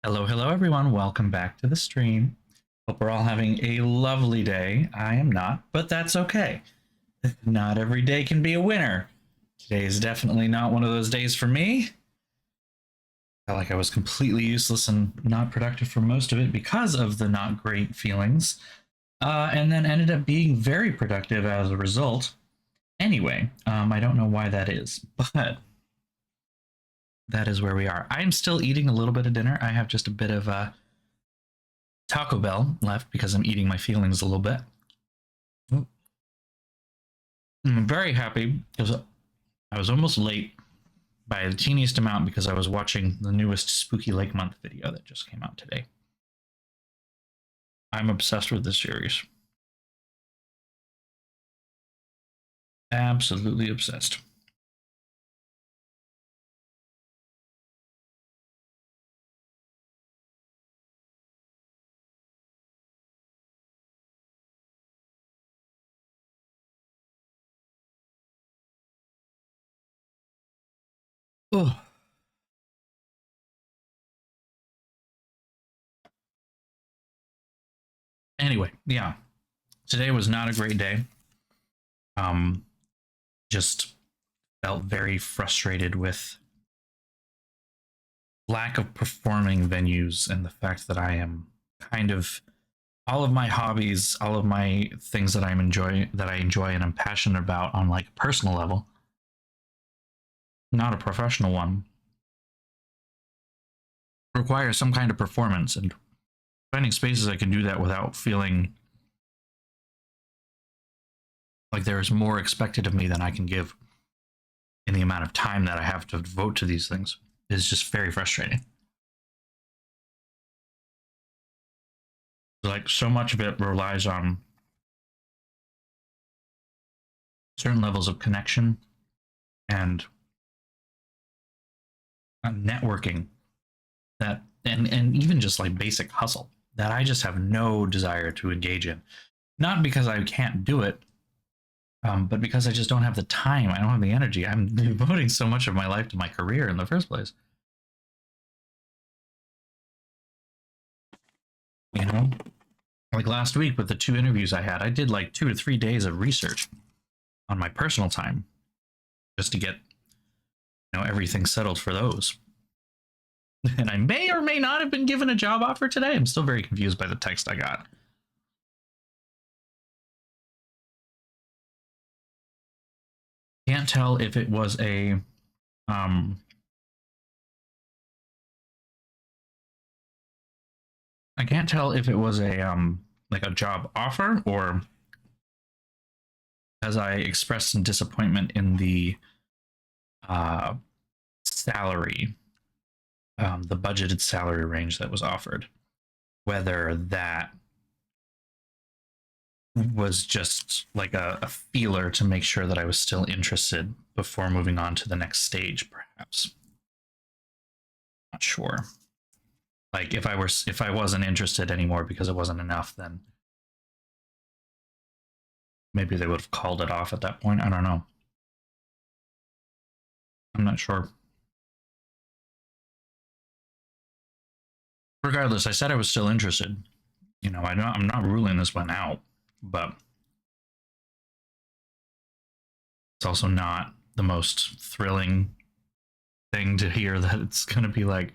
Hello, hello, everyone. Welcome back to the stream. Hope we're all having a lovely day. I am not, but that's okay. Not every day can be a winner. Today is definitely not one of those days for me. Felt like I was completely useless and not productive for most of it because of the not great feelings, and then ended up being very productive as a result. Anyway, I don't know why that is, but that is where we are. I'm still eating a little bit of dinner. I have just a bit of Taco Bell left because I'm eating my feelings a little bit. I'm very happy because I was almost late by the teeniest amount because I was watching the newest Spooky Lake Month video that just came out today. I'm obsessed with this series. Absolutely obsessed. Oh. Anyway, yeah. Today was not a great day. Just felt very frustrated with lack of performing venues and the fact that I am kind of all of my hobbies, all of my things that I enjoy and I'm passionate about on like a personal level, not a professional one, requires some kind of performance, and finding spaces I can do that without feeling like there is more expected of me than I can give in the amount of time that I have to devote to these things is just very frustrating. Like so much of it relies on certain levels of connection and networking that and even just like basic hustle that I just have no desire to engage in. Not because I can't do it, but because I just don't have the time. I don't have the energy. I'm devoting so much of my life to my career in the first place. You know, like last week with the two interviews I had, I did like 2 to 3 days of research on my personal time just to get everything settled for those. And I may or may not have been given a job offer today. I'm still very confused by the text I got. Can't tell if it was a I can't tell if it was a like a job offer or as I expressed some disappointment in the uh, salary, the budgeted salary range that was offered, whether that was just like a feeler to make sure that I was still interested before moving on to the next stage, perhaps. Not sure. Like if I wasn't interested anymore because it wasn't enough, then maybe they would have called it off at that point. I don't know. I'm not sure. Regardless, I said I was still interested. I'm not ruling this one out, but it's also not the most thrilling thing to hear that it's going to be like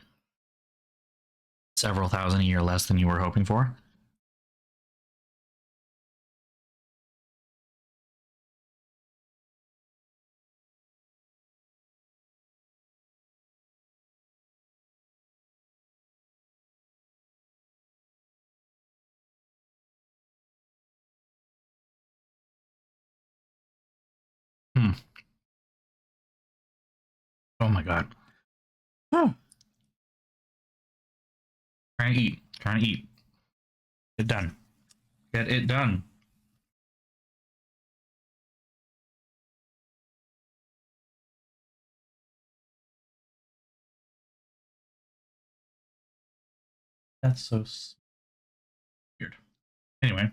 several thousand a year less than you were hoping for. Hmm. Oh my god. Oh. Trying to eat. Trying to eat. Get done. Get it done. That's so weird. Anyway,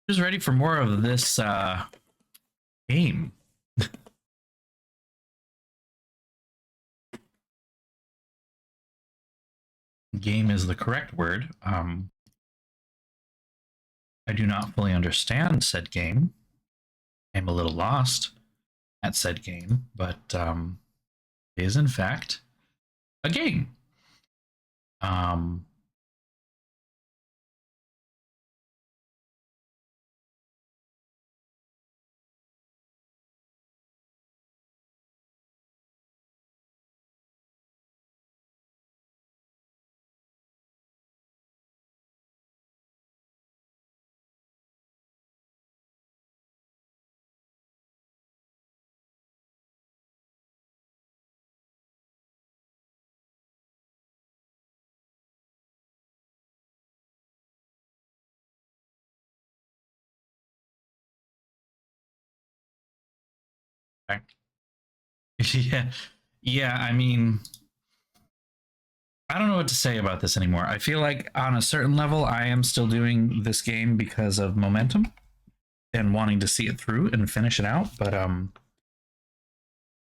who's ready for more of this game? game is the correct word. I do not fully understand said game. I'm a little lost at said game, but it is in fact a game. Um, yeah, yeah. I mean, I don't know what to say about this anymore. I feel like on a certain level, I am still doing this game because of momentum and wanting to see it through and finish it out. But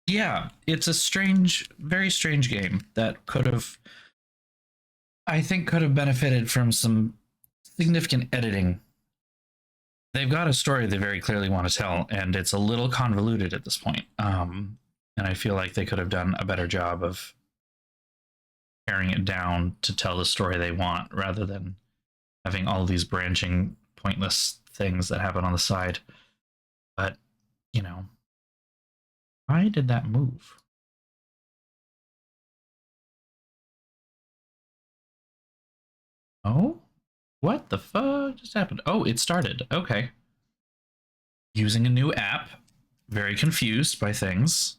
yeah, it's a strange, very strange game that could have, I think, could have benefited from some significant editing. They've got a story they very clearly want to tell, and it's a little convoluted at this point. And I feel like they could have done a better job of paring it down to tell the story they want rather than having all these branching, pointless things that happen on the side. But, you know, why did that move? Oh, what the fuck just happened? Oh, it started. Okay. Using a new app. Very confused by things.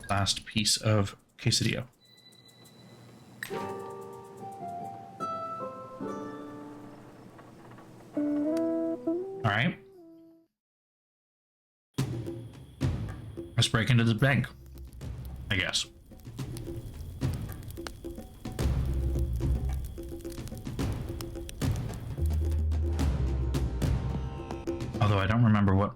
Last piece of quesadilla. All right. Let's break into the bank, I guess. Although I don't remember what...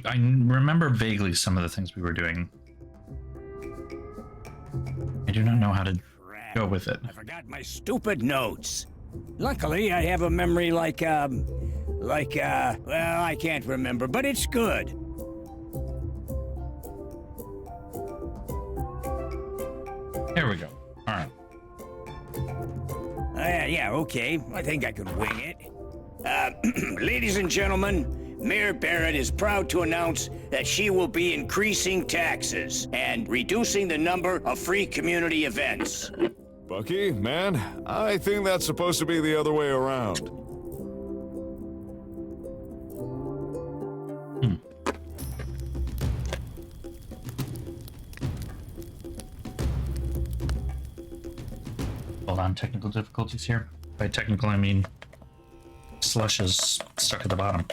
I remember vaguely some of the things we were doing. I do not know how to go with it. I forgot my stupid notes. Luckily, I have a memory like, well, I can't remember, but it's good. There we go. All right. Yeah, okay. I think I can wing it. Ladies and gentlemen, Mayor Barrett is proud to announce that she will be increasing taxes and reducing the number of free community events. Bucky, man, I think that's supposed to be the other way around. Hold on, technical difficulties here. By technical, I mean slush is stuck at the bottom.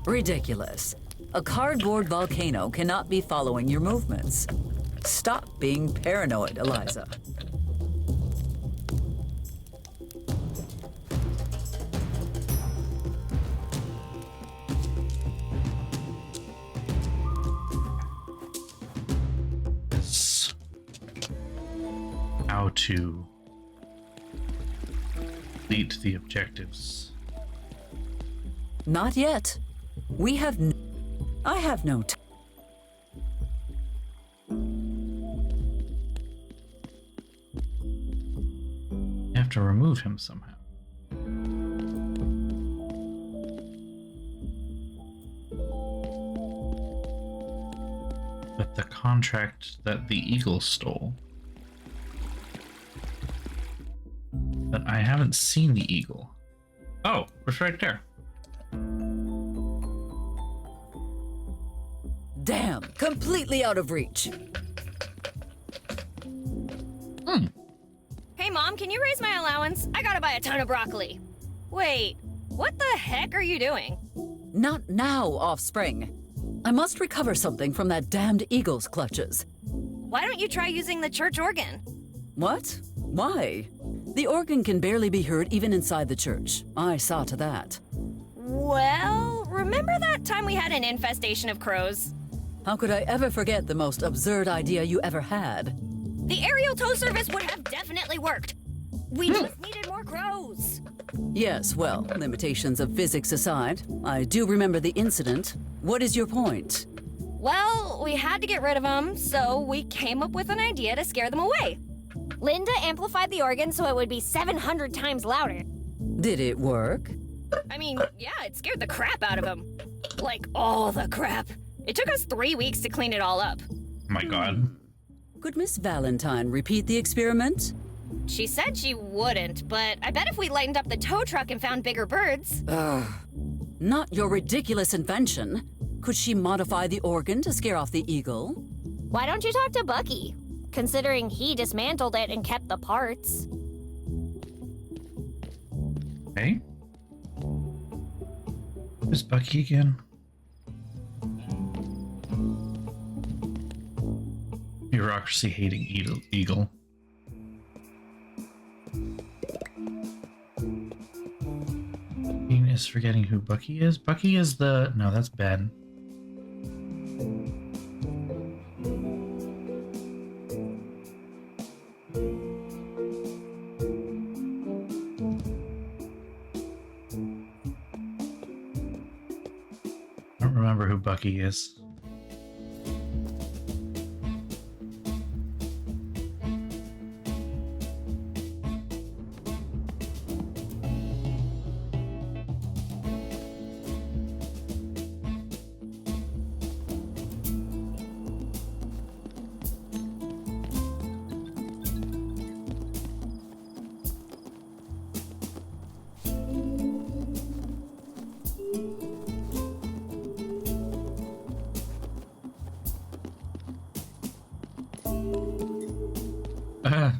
Ridiculous. A cardboard volcano cannot be following your movements. Stop being paranoid, Eliza. How to complete the objectives. Not yet. We have I have no time. You have to remove him somehow. But the contract that the Eagle stole. But I haven't seen the Eagle. Oh, it's right there. Damn, completely out of reach. Hey, Mom, can you raise my allowance? I gotta buy a ton of broccoli. Wait, what the heck are you doing? Not now, Offspring. I must recover something from that damned eagle's clutches. Why don't you try using the church organ? What? Why? The organ can barely be heard even inside the church. I saw to that. Well, remember that time we had an infestation of crows? How could I ever forget the most absurd idea you ever had? The aerial tow service would have definitely worked. We just needed more crows. Yes, well, limitations of physics aside, I do remember the incident. What is your point? Well, we had to get rid of them, so we came up with an idea to scare them away. Linda amplified the organ so it would be 700 times louder. Did it work? I mean, yeah, it scared the crap out of them. Like, all the crap. It took us 3 weeks to clean it all up. Oh my god. Could Miss Valentine repeat the experiment? She said she wouldn't, but I bet if we lightened up the tow truck and found bigger birds. Not your ridiculous invention. Could she modify the organ to scare off the eagle? Why don't you talk to Bucky? Considering he dismantled it and kept the parts. Okay. Who's Bucky again? Bureaucracy hating eagle. Dean is forgetting who Bucky is. Bucky is the... No, that's Ben. I don't remember who Bucky is.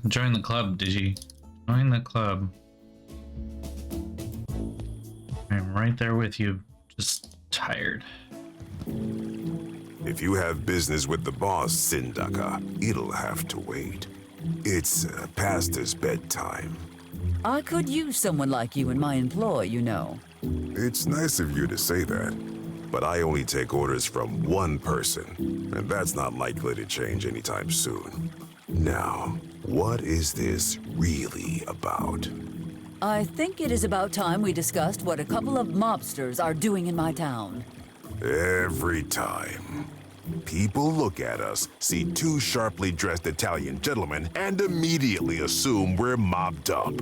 Join the club, Digi. Join the club. I'm right there with you. Just tired. If you have business with the boss, Sindaka, it'll have to wait. It's past his bedtime. I could use someone like you in my employ, you know. It's nice of you to say that, but I only take orders from one person, and that's not likely to change anytime soon. Now, what is this really about? I think it is about time we discussed what a couple of mobsters are doing in my town. Every time. People look at us, see two sharply dressed Italian gentlemen, and immediately assume we're mobbed up.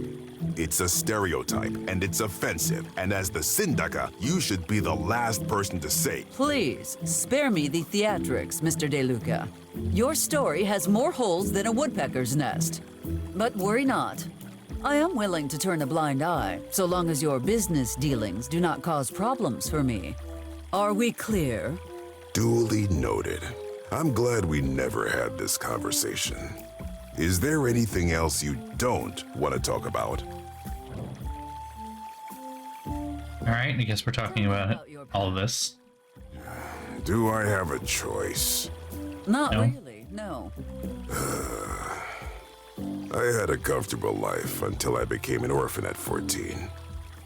It's a stereotype, and it's offensive, and as the Sindaka, you should be the last person to say. Please, spare me the theatrics, Mr. De Luca. Your story has more holes than a woodpecker's nest. But worry not. I am willing to turn a blind eye, so long as your business dealings do not cause problems for me. Are we clear? Duly noted. I'm glad we never had this conversation. Is there anything else you don't want to talk about? Alright, I guess we're talking about all of this. Do I have a choice? Not No. really, no. I had a comfortable life until I became an orphan at 14.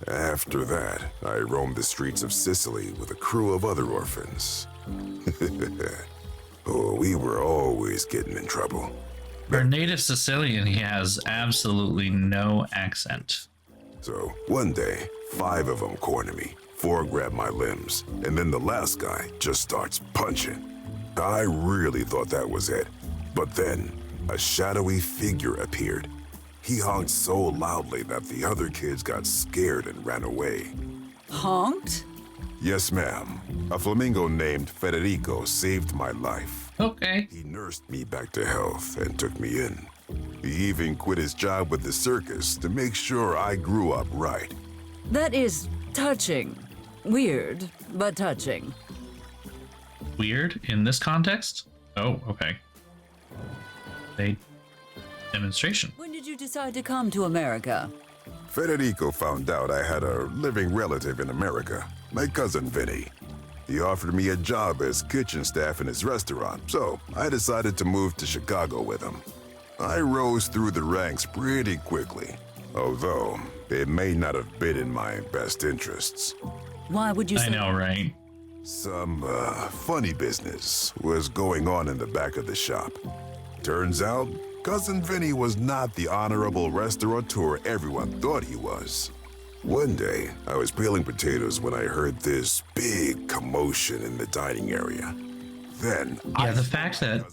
After that, I roamed the streets of Sicily with a crew of other orphans. Oh, we were always getting in trouble. For a native Sicilian, he has absolutely no accent. So one day, 5 of them corner me, 4 grab my limbs, and then the last guy just starts punching. I really thought that was it. But then, a shadowy figure appeared. He honked so loudly that the other kids got scared and ran away. Honked? Yes, ma'am. A flamingo named Federico saved my life. Okay. He nursed me back to health and took me in. He even quit his job with the circus to make sure I grew up right. That is touching. Weird, but touching. Weird in this context? Oh, okay. A demonstration. When did you decide to come to America? Federico found out I had a living relative in America, my cousin Vinny. He offered me a job as kitchen staff in his restaurant, so I decided to move to Chicago with him. I rose through the ranks pretty quickly, although it may not have been in my best interests. Why would you say I know, right? Some funny business was going on in the back of the shop. Turns out, Cousin Vinny was not the honorable restaurateur everyone thought he was. One day, I was peeling potatoes when I heard this big commotion in the dining area. Then, Yeah, the fact that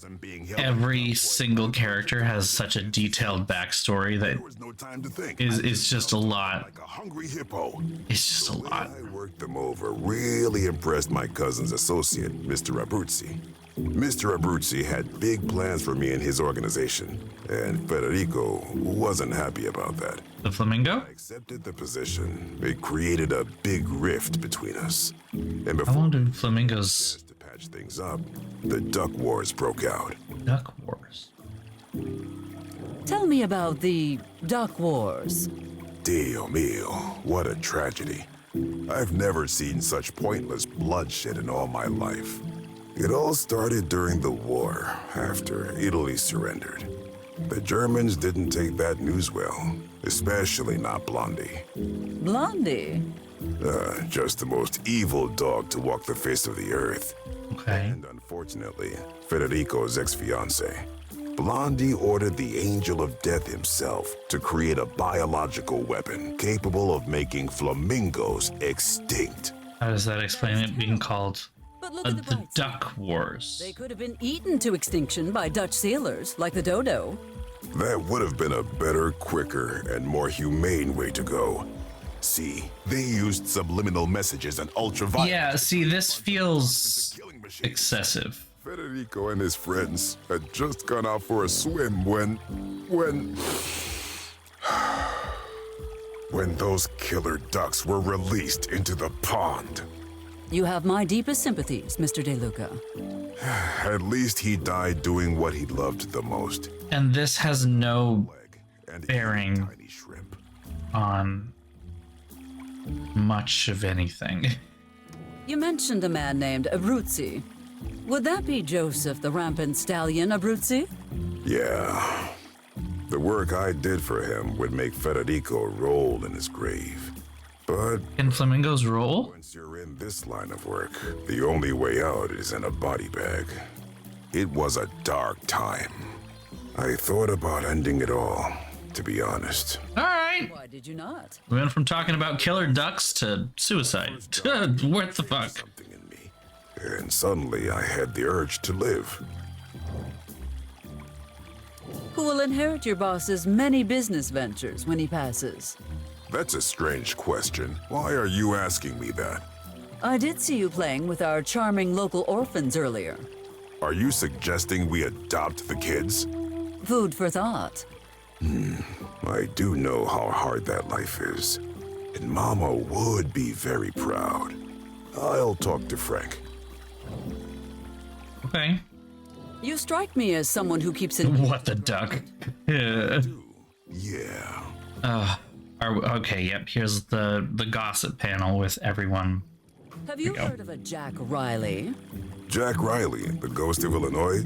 every single character has such a detailed backstory that there was no time to think. is just a lot. Like a hungry hippo. It's just a lot. I worked them over really impressed my cousin's associate, Mr. Abruzzi. Mr. Abruzzi had big plans for me and his organization, and Federico wasn't happy about that. The flamingo? I accepted the position. It created a big rift between us. And How before long do flamingos to patch things up, the duck wars broke out. duck wars? Tell me about the Duck Wars. Dio mio, what a tragedy. I've never seen such pointless bloodshed in all my life. It all started during the war, after Italy surrendered. The Germans didn't take that news well, especially not Blondie. Blondie? Just the most evil dog to walk the face of the earth. Okay. And unfortunately, Federico's ex-fiancée. Blondie ordered the Angel of Death himself to create a biological weapon capable of making flamingos extinct. How does that explain it being called But look at the the bright side. Duck Wars? They could have been eaten to extinction by Dutch sailors, like the dodo. That would have been a better, quicker, and more humane way to go. See, they used subliminal messages and ultraviolet. Yeah, see, this feels killing machine. excessive. Federico and his friends had just gone out for a swim when those killer ducks were released into the pond. You have my deepest sympathies, Mr. De Luca. At least he died doing what he loved the most. And this has no Leg and Bearing. eating tiny shrimp. on much of anything. You mentioned a man named Abruzzi. Would that be Joseph the Rampant Stallion Abruzzi? Yeah. The work I did for him would make Federico roll in his grave. But Can flamingos roll? once you're in this line of work, the only way out is in a body bag. It was a dark time. I thought about ending it all, to be honest. All right. Why did you not? We went from talking about killer ducks to suicide. What the fuck? Something in me. And suddenly I had the urge to live. Who will inherit your boss's many business ventures when he passes? That's a strange question. Why are you asking me that? I did see you playing with our charming local orphans earlier. Are you suggesting we adopt the kids? Food for thought. I do know how hard that life is. And Mama would be very proud. I'll talk to Frank. Okay. You strike me as someone who keeps in. What the duck? Yeah. Yeah. Okay, yep, here's the gossip panel with everyone. Have you go. heard of a Jack Riley? Jack Riley, the ghost of Illinois.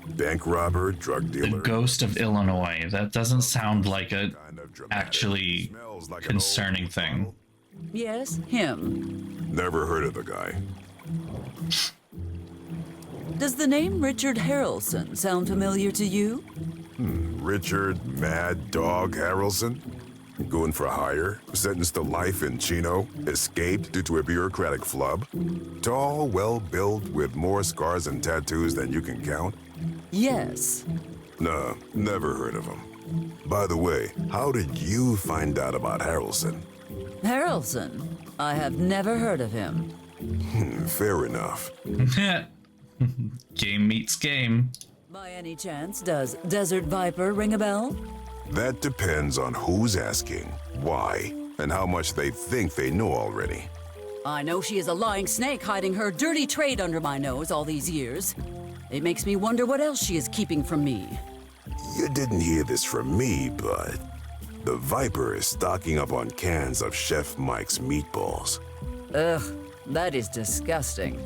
Bank robber, drug The dealer. ghost of Illinois. That doesn't sound like a Kind of dramatic. actually Smells like an concerning old thing. bottle. Yes, him. Never heard of the guy. Does the name Richard Harrelson sound familiar to you? Richard Mad Dog Harrelson? Going for hire, sentenced to life in Chino, escaped due to a bureaucratic flub. Tall, well-built, with more scars and tattoos than you can count. Yes. Nah, never heard of him. By the way, how did you find out about Harrelson? Harrelson? I have never heard of him. Fair enough. Game meets game. By any chance, does Desert Viper ring a bell? That depends on who's asking, why, and how much they think they know already. I know she is a lying snake hiding her dirty trade under my nose all these years. It makes me wonder what else she is keeping from me. You didn't hear this from me, but the Viper is stocking up on cans of Chef Mike's meatballs. Ugh, That is disgusting.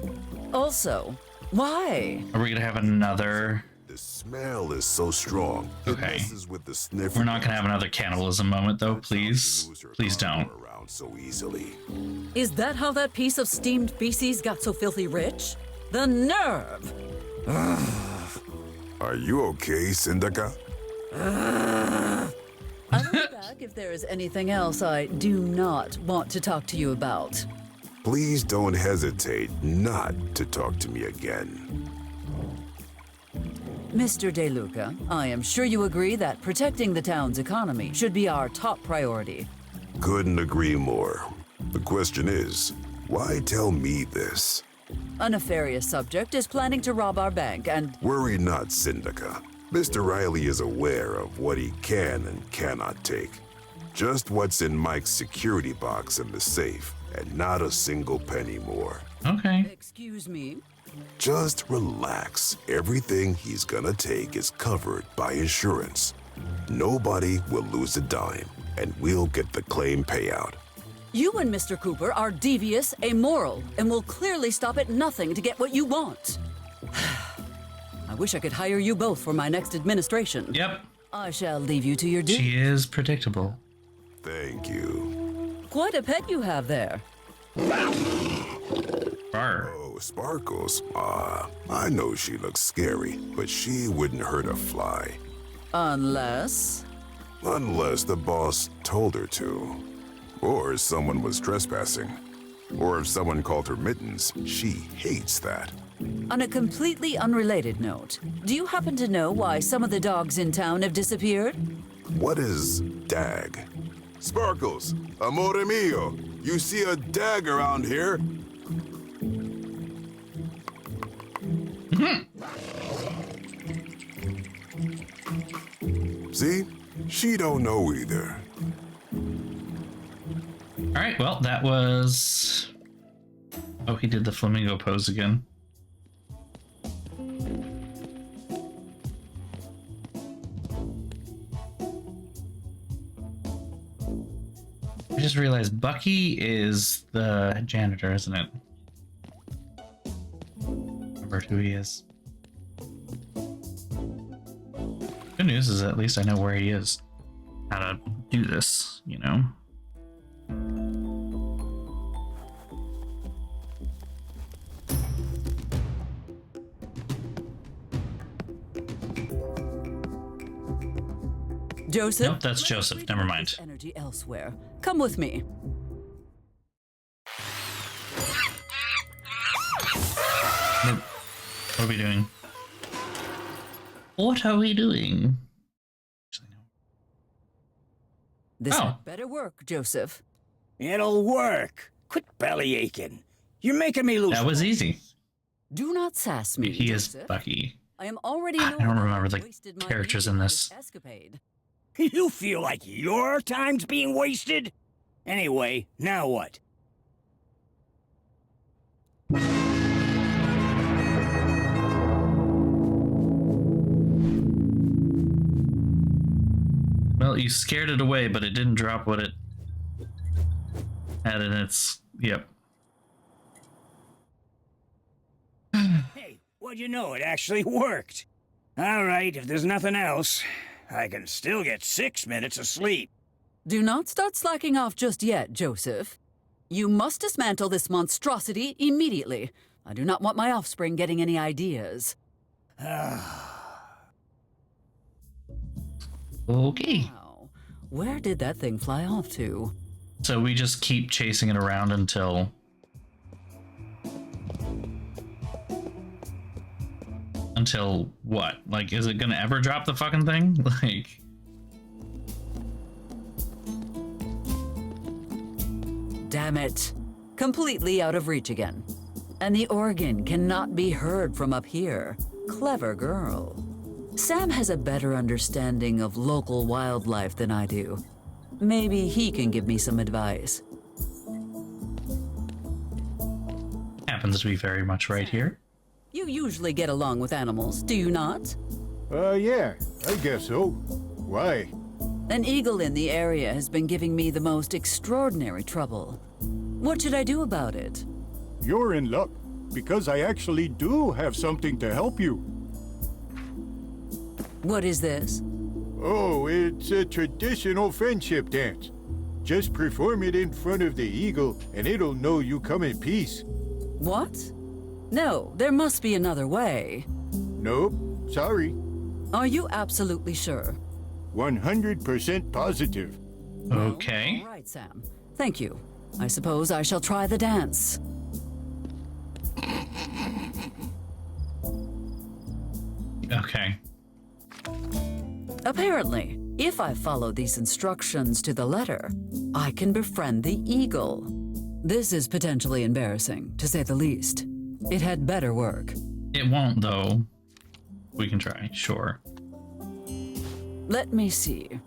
Also, why? Are we gonna have another? The smell is so strong. It Okay. messes with the sniff. We're not gonna have another cannibalism moment though, please. Please don't. Around so easily. Is that how that piece of steamed feces got so filthy rich? The nerve! Are you okay, Syndica? I'll be back if there is anything else I do not want to talk to you about. Please don't hesitate not to talk to me again. Mr. DeLuca, I am sure you agree that protecting the town's economy should be our top priority. Couldn't agree more. The question is, why tell me this? A nefarious subject is planning to rob our bank and... Worry not, Syndica. Mr. Riley is aware of what he can and cannot take. Just what's in Mike's security box in the safe, and not a single penny more. Okay. Excuse me? Just relax. Everything he's gonna take is covered by insurance. Nobody will lose a dime, and we'll get the claim payout. You and Mr. Cooper are devious, amoral, and will clearly stop at nothing to get what you want. I wish I could hire you both for my next administration. Yep. I shall leave you to your duty. She is predictable. Thank you. Quite a pet you have there. Bar. Oh, Sparkles. I know she looks scary, but she wouldn't hurt a fly. Unless... Unless the boss told her to. Or someone was trespassing. Or if someone called her mittens, she hates that. On a completely unrelated note, do you happen to know why some of the dogs in town have disappeared? What is dag? Sparkles, amore mio, you see a dag around here? See? She don't know either. All right. Well, that was. Oh, he did the flamingo pose again. I just realized Bucky is the janitor, isn't it? Remembered who he is. Good news is at least I know where he is. How to do this, you know? Joseph? Nope, that's Joseph. Never mind. Energy elsewhere. Come with me. What are we doing? What are we doing? Actually, no. This Oh. had better work, Joseph. It'll work. Quit belly aching. You're making me lose. That was easy. Do not sass me, He is Joseph. Bucky. I am already I don't annoyed remember that I the wasted my characters youth in on this. escapade. You feel like your time's being wasted? Anyway, now what? Well, you scared it away, but it didn't drop what it had in its. Yep. Hey, what'd you know? It actually worked. All right, if there's nothing else, I can still get 6 minutes of sleep. Do not start slacking off just yet, Joseph. You must dismantle this monstrosity immediately. I do not want my offspring getting any ideas. Okay. Wow. Where did that thing fly off to? So we just keep chasing it around until. Until what? Like, is it gonna ever drop the fucking thing? Like. Damn it. Completely out of reach again. And the organ cannot be heard from up here. Clever girl. Sam has a better understanding of local wildlife than I do. Maybe he can give me some advice. Happens to be very much right here. You usually get along with animals, do you not? Yeah, I guess so. Why? An eagle in the area has been giving me the most extraordinary trouble. What should I do about it? you're in luck, because I actually do have something to help you. What is this? Oh, it's a traditional friendship dance. Just perform it in front of the eagle, and it'll know you come in peace. What? No, there must be another way. Nope, sorry. Are you absolutely sure? 100% positive. Okay. All right, Sam. Thank you. I suppose I shall try the dance. Okay. Apparently, if I follow these instructions to the letter, I can befriend the eagle. This is potentially embarrassing, to say the least. It had better work. It won't, though. We can try, sure. Let me see.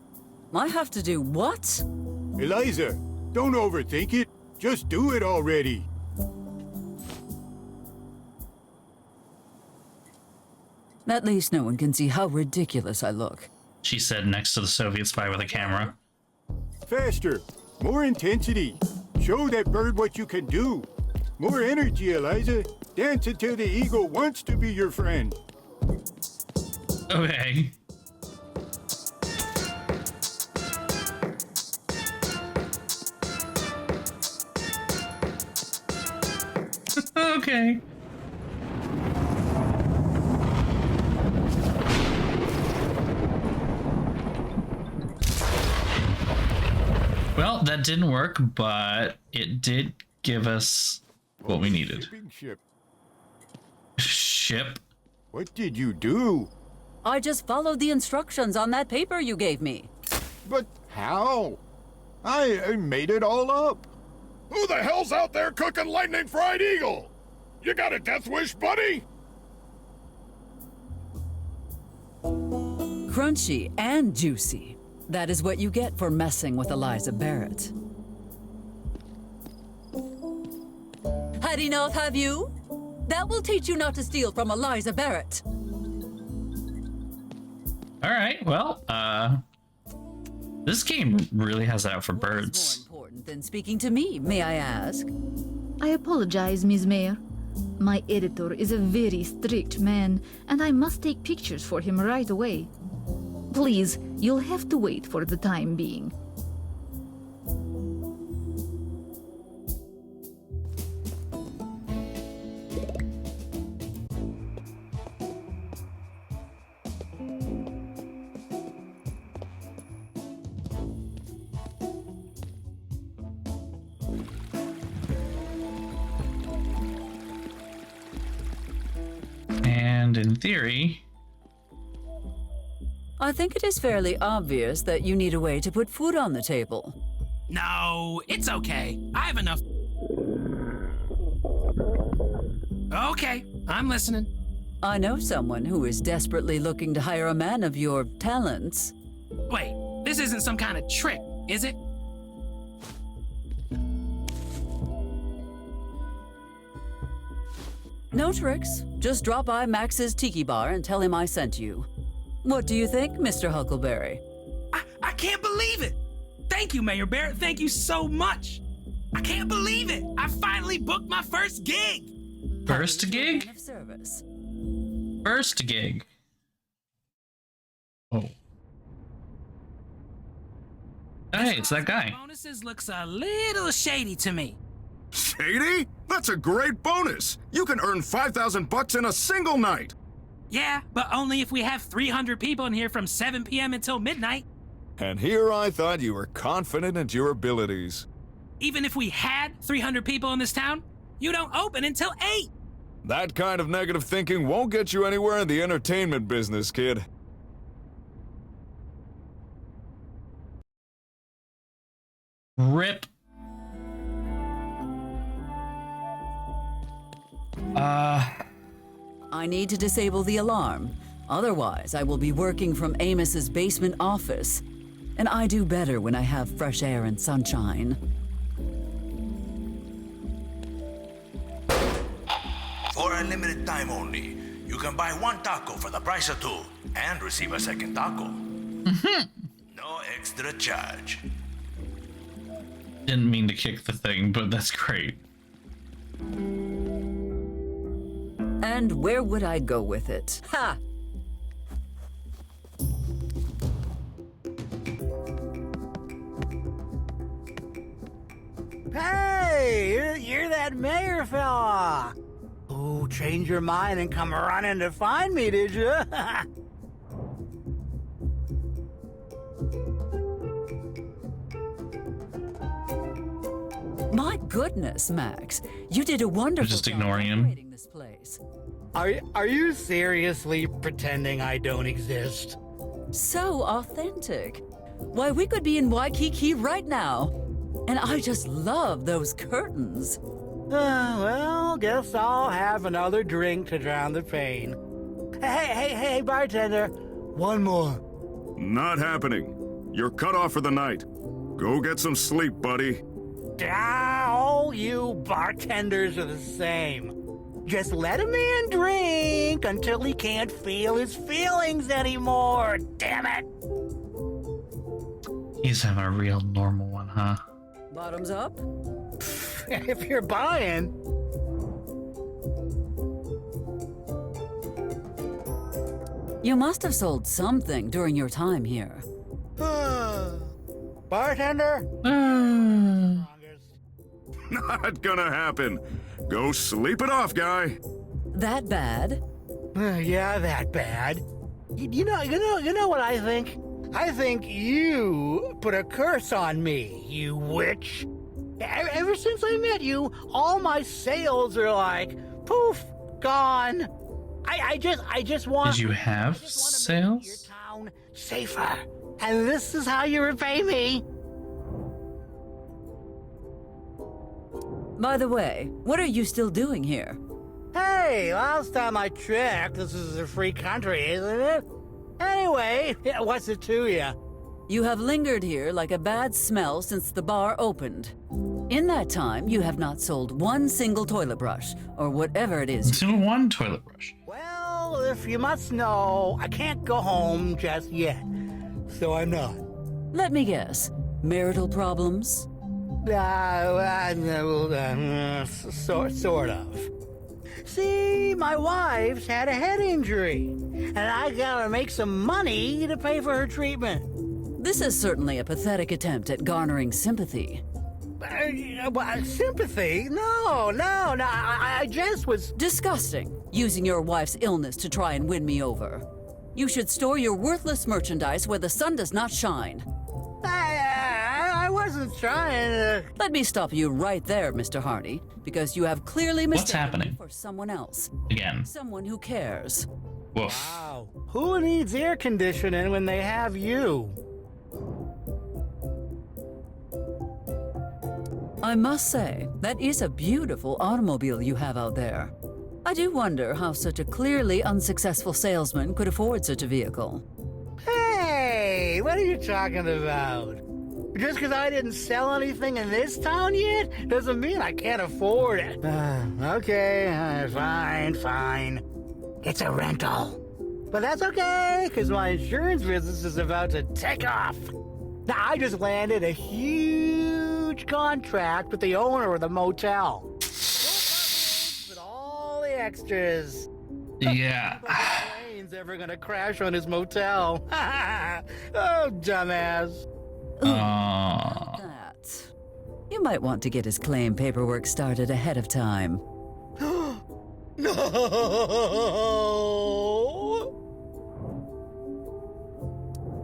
I have to do what? Eliza, don't overthink it. Just do it already. At least no one can see how ridiculous I look. She said next to the Soviet spy with a camera. Faster. More intensity. Show that bird what you can do. More energy, Eliza. Dance until the eagle wants to be your friend. Okay. Okay. Well, that didn't work, but it did give us what we needed. Shipping ship. Ship? What did you do? I just followed the instructions on that paper you gave me. But how? I made it all up. Who the hell's out there cooking lightning fried eagle? You got a death wish, buddy? Crunchy and juicy. That is what you get for messing with Eliza Barrett. Had enough, have you? That will teach you not to steal from Eliza Barrett. All right, well, this game really has it out for What's more birds. important than speaking to me, may I ask? I apologize, Ms. Mayor. My editor is a very strict man, and I must take pictures for him right away. Please, you'll have to wait for the time being. And in theory, I think it is fairly obvious that you need a way to put food on the table. No, it's okay. I have enough. Okay, I'm listening. I know someone who is desperately looking to hire a man of your talents. Wait, this isn't some kind of trick, is it? No tricks. Just drop by Max's Tiki Bar and tell him I sent you. What do you think, Mr. Huckleberry? I can't believe it. Thank you, Mayor Barrett. Thank you so much. I can't believe it. I finally booked my first gig. first gig? Of service. First gig. Oh. Hey, it's that guy. Bonuses looks a little shady to me. Shady? That's a great bonus. You can earn 5,000 bucks in a single night. Yeah, but only if we have 300 people in here from 7 p.m. until midnight. And here I thought you were confident in your abilities. Even if we had 300 people in this town, you don't open until 8. That kind of negative thinking won't get you anywhere in the entertainment business, kid. Rip. I need to disable the alarm. Otherwise, I will be working from Amos's basement office. And I do better when I have fresh air and sunshine. For a limited time only, you can buy one taco for the price of 2 and receive a second taco. No extra charge. Didn't mean to kick the thing, but that's great. And where would I go with it? Ha! Hey, you're that mayor fella. Oh, change your mind and come running to find me, did you? My goodness, Max. You did a wonderful Just job ignoring him. operating this place. Are you seriously pretending I don't exist? So authentic. Why, we could be in Waikiki right now. And I just love those curtains. Well, guess I'll have another drink to drown the pain. Hey, bartender. One more. Not happening. You're cut off for the night. Go get some sleep, buddy. All you bartenders are the same. Just let a man drink until he can't feel his feelings anymore. Damn it! He's having a real normal one, huh? Bottoms up? If you're buying. You must have sold something during your time here. Bartender? Not gonna happen. Go sleep it off, guy. That bad? Yeah, that bad. You know what I think? I think you put a curse on me, you witch. Ever since I met you, all my sales are like, poof, gone. I just want. Did you have your sales? town safer, and this is how you repay me. By the way, what are you still doing here? Hey, last time I checked, this is a free country, isn't it? Anyway, what's it to you? You have lingered here like a bad smell since the bar opened. In that time, you have not sold one single toilet brush, or whatever it is. Still one toilet brush. Well, if you must know, I can't go home just yet, so I'm not. Let me guess. Marital problems? Sort of. See, my wife's had a head injury, and I gotta make some money to pay for her treatment. This is certainly a pathetic attempt at garnering sympathy. Sympathy? No, I just was... Disgusting, using your wife's illness to try and win me over. You should store your worthless merchandise where the sun does not shine. I wasn't trying to... Let me stop you right there, Mr. Hardy, because you have clearly What's mistaken happening? me for someone else. Again. Someone who cares. Woof. Wow. Who needs air conditioning when they have you? I must say, that is a beautiful automobile you have out there. I do wonder how such a clearly unsuccessful salesman could afford such a vehicle. Hey, what are you talking about? Just because I didn't sell anything in this town yet doesn't mean I can't afford it. Okay, fine. It's a rental. But that's okay, because my insurance business is about to take off. Now, I just landed a huge contract with the owner of the motel. With all the extras. Yeah. Plane's ever gonna crash on his motel. Oh, dumbass. That. You might want to get his claim paperwork started ahead of time. No!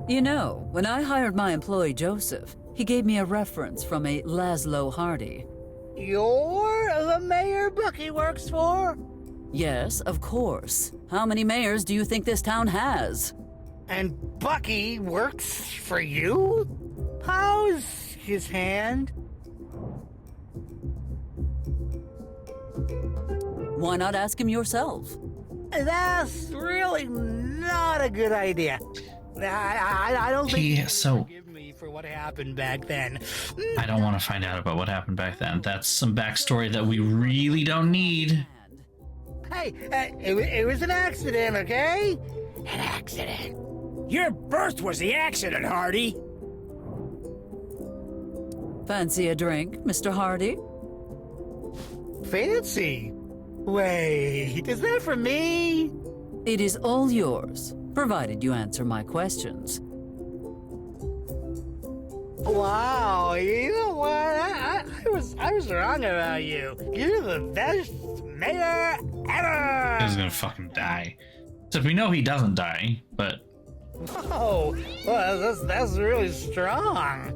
You know, when I hired my employee Joseph, he gave me a reference from a Laszlo Hardy. You're the mayor Bucky works for? Yes, of course. How many mayors do you think this town has? And Bucky works for you? How's his hand? Why not ask him yourself? That's really not a good idea. I don't think you forgive me for what happened back then. I don't want to find out about what happened back then. That's some backstory that we really don't need. Hey, it was an accident, okay? An accident. Your birth was the accident, Hardy. Fancy a drink, Mr. Hardy? Fancy? Wait, is that for me? It is all yours, provided you answer my questions. Wow, you know what? I was wrong about you. You're the best mayor ever! He's gonna fucking die. So we know he doesn't die, but... Oh, well, that's really strong.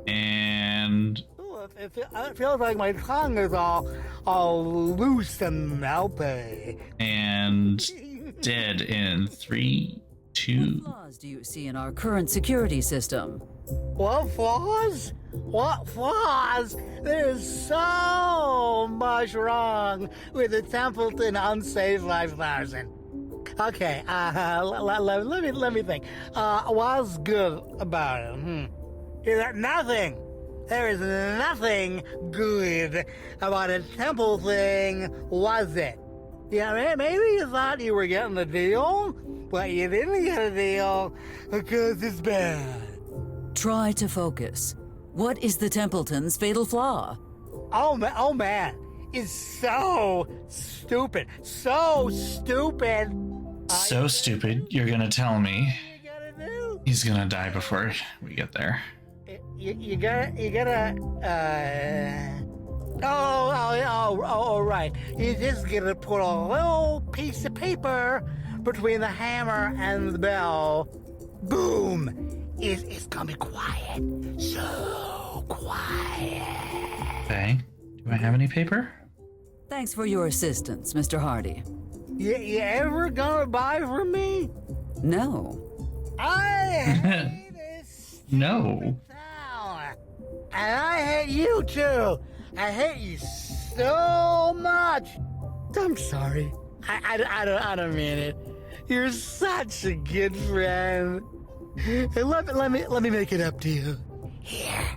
And... Ooh, it feels like my tongue is all loose and melty. And... dead in 3, 2... What flaws do you see in our current security system? What flaws? What flaws? There's so much wrong with the Templeton Unsafe 5000. Okay, let me think. What's good about it? Is that nothing? There is nothing good about a temple thing, was it? Yeah, maybe you thought you were getting a deal, but you didn't get a deal because it's bad. Try to focus. What is the Templeton's fatal flaw? Oh man, it's so stupid. So stupid. So stupid, you're gonna tell me You gotta do. he's gonna die before we get there. You gotta, Oh, right. You're just gonna put a little piece of paper between the hammer and the bell. Boom. It's gonna be quiet. So quiet. Okay, do I have any paper? Thanks for your assistance, Mr. Hardy. You ever gonna buy from me? No. I hate this No. town. And I hate you too. I hate you so much. I'm sorry. I don't mean it. You're such a good friend. Hey, let me make it up to you. Here.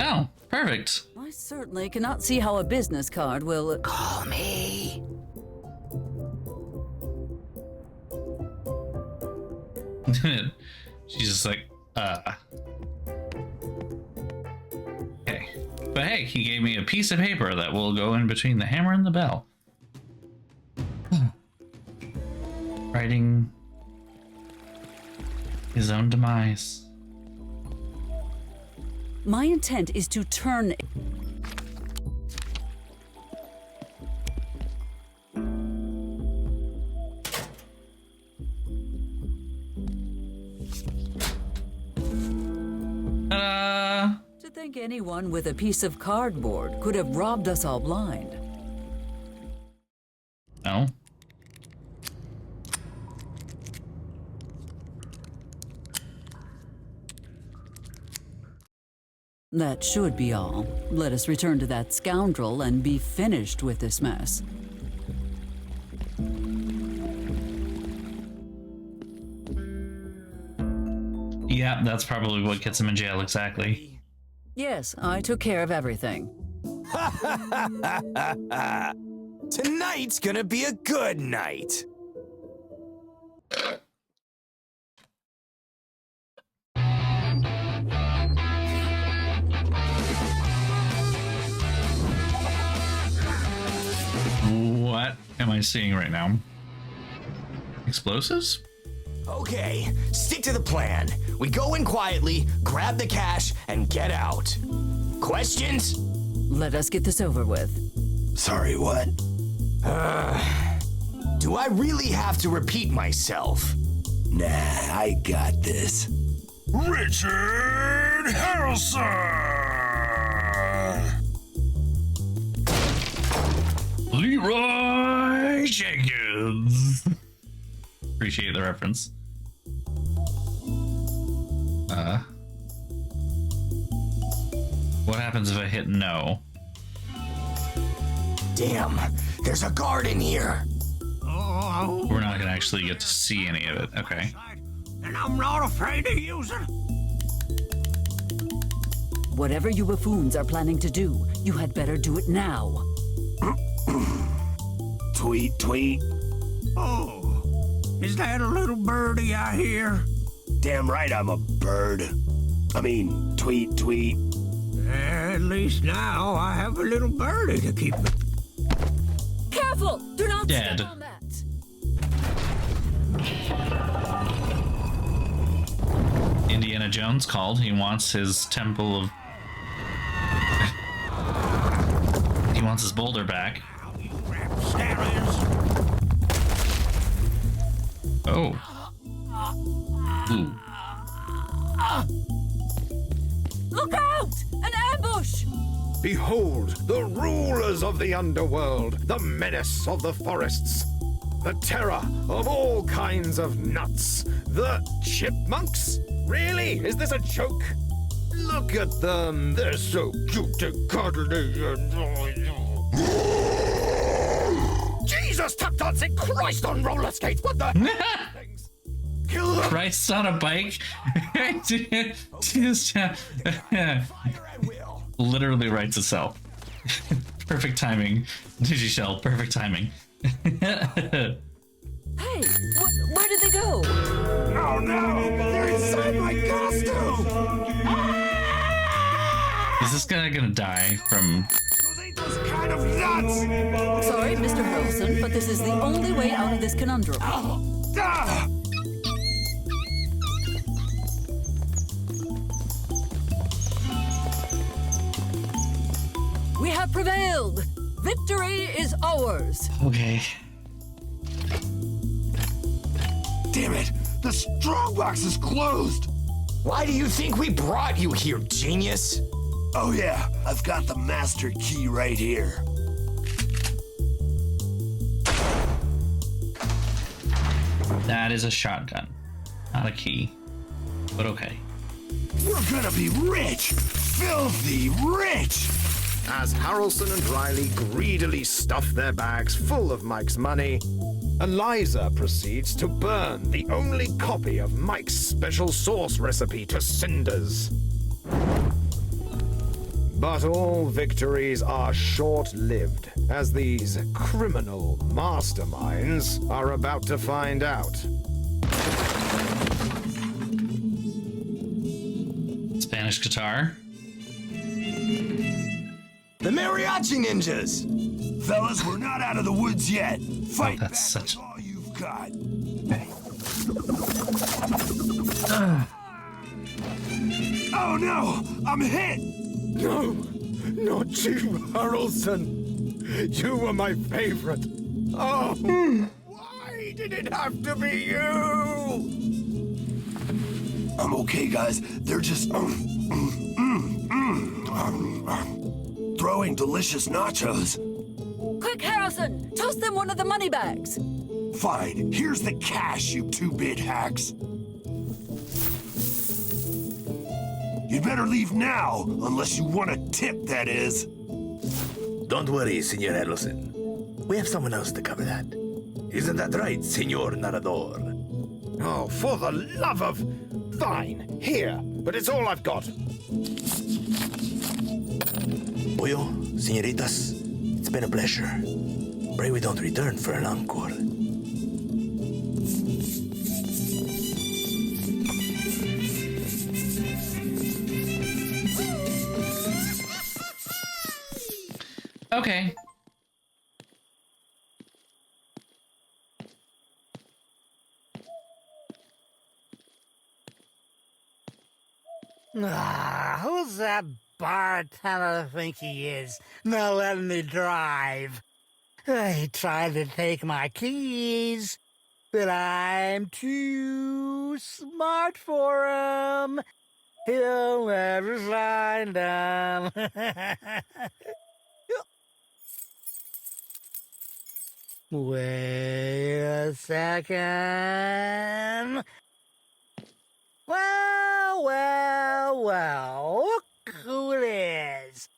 Oh, perfect. I certainly cannot see how a business card will... Call me. She's just like, Okay. But hey, he gave me a piece of paper that will go in between the hammer and the bell. Writing his own demise. My intent is to turn... To think anyone with a piece of cardboard could have robbed us all blind. No. That should be all. Let us return to that scoundrel and be finished with this mess. Yeah, that's probably what gets him in jail exactly. Yes, I took care of everything. Tonight's gonna be a good night. What am I seeing right now? Explosives? Okay, stick to the plan. We go in quietly, grab the cash, and get out. Questions? Let us get this over with. Sorry, what? Do I really have to repeat myself? Nah, I got this. Richard Harrelson! Leroy Jenkins. Appreciate the reference. What happens if I hit no? Damn, there's a guard in here. We're not gonna actually get to see any of it. Okay. And I'm not afraid to use it. Whatever you buffoons are planning to do, you had better do it now. Tweet, tweet. Oh, is that a little birdie I hear? Damn right I'm a bird. I mean, tweet, tweet. At least now I have a little birdie to keep it. Careful! Do not Dead. step on that. Indiana Jones called. He wants his temple of... he wants his boulder back. Oh. Ooh. Look out! An ambush! Behold, the rulers of the underworld, the menace of the forests, the terror of all kinds of nuts, the chipmunks? Really? Is this a joke? Look at them, they're so cute and cuddly and... Jesus, tap dancing Christ on roller skates, what the... Kill them! Christ on a bike? Just, literally writes itself. Perfect timing. Digishell, perfect timing. Hey, where did they go? Oh no! They're inside my costume! Is this guy gonna die from... Those kind of nuts! Sorry, Mr. Harrelson, but this is the only way out of this conundrum. Ah! We have prevailed! Victory is ours! Okay. Damn it! The strongbox is closed! Why do you think we brought you here, genius? Oh yeah, I've got the master key right here. That is a shotgun. Not a key. But okay. We're gonna be rich! Filthy rich! As Harrelson and Riley greedily stuff their bags full of Mike's money, Eliza proceeds to burn the only copy of Mike's special sauce recipe to cinders. But all victories are short-lived, as these criminal masterminds are about to find out. Spanish guitar. The mariachi ninjas! Fellas, we're not out of the woods yet. Fight that's back such... with all you've got. Oh no! I'm hit! No! Not you, Harrelson! You were my favorite! Oh! Why did it have to be you? I'm okay, guys. They're just throwing delicious nachos. Quick, Harrelson! Toss them one of the money bags! Fine, here's the cash, you two-bit hacks. You'd better leave now, unless you want a tip, that is. Don't worry, Senor Harrelson. We have someone else to cover that. Isn't that right, Senor Narador? Oh, for the love of... Fine, here, but it's all I've got. Boyo, senoritas, it's been a pleasure. Pray we don't return for an encore. Okay. Who's that bartender think he is? Not letting me drive. He tried to take my keys, but I'm too smart for him. He'll never find them. Wait a second. Well, look who it is.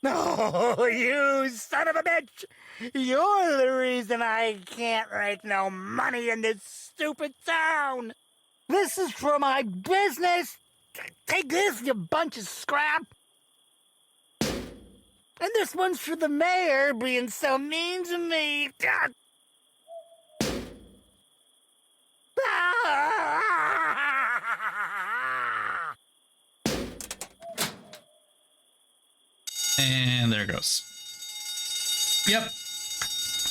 Oh, you son of a bitch! You're the reason I can't make no money in this stupid town. This is for my business. Take this, you bunch of scrap. And this one's for the mayor being so mean to me. God. And there it goes. Yep.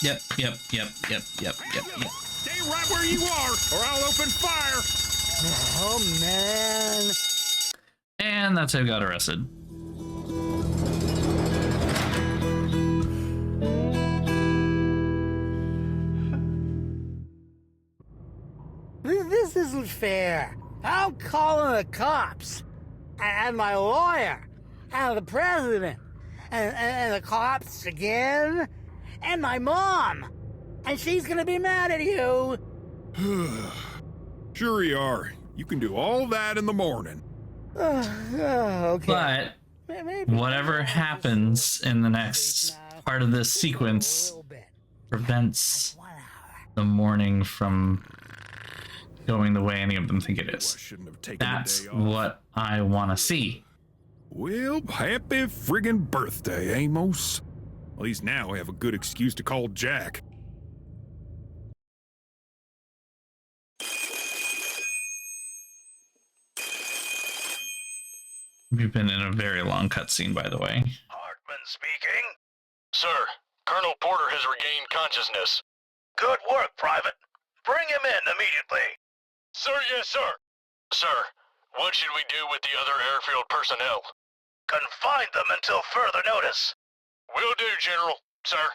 Yep. Stay right where you are, or I'll open fire. Oh, man. And that's how he got arrested. This isn't fair. I'm calling the cops. And my lawyer. And the president. And the cops again. And my mom. And she's gonna be mad at you. Sure you are. You can do all that in the morning. Okay. But whatever happens in the next part of this sequence prevents the morning from going the way any of them think it is. That's what I want to see. Well, happy friggin' birthday, Amos. At least now I have a good excuse to call Jack. We've been in a very long cutscene, by the way. Hartman speaking. Sir, Colonel Porter has regained consciousness. Good work, Private. Bring him in immediately. Sir, yes, sir. Sir, what should we do with the other airfield personnel? Confine them until further notice. Will do, General. Sir.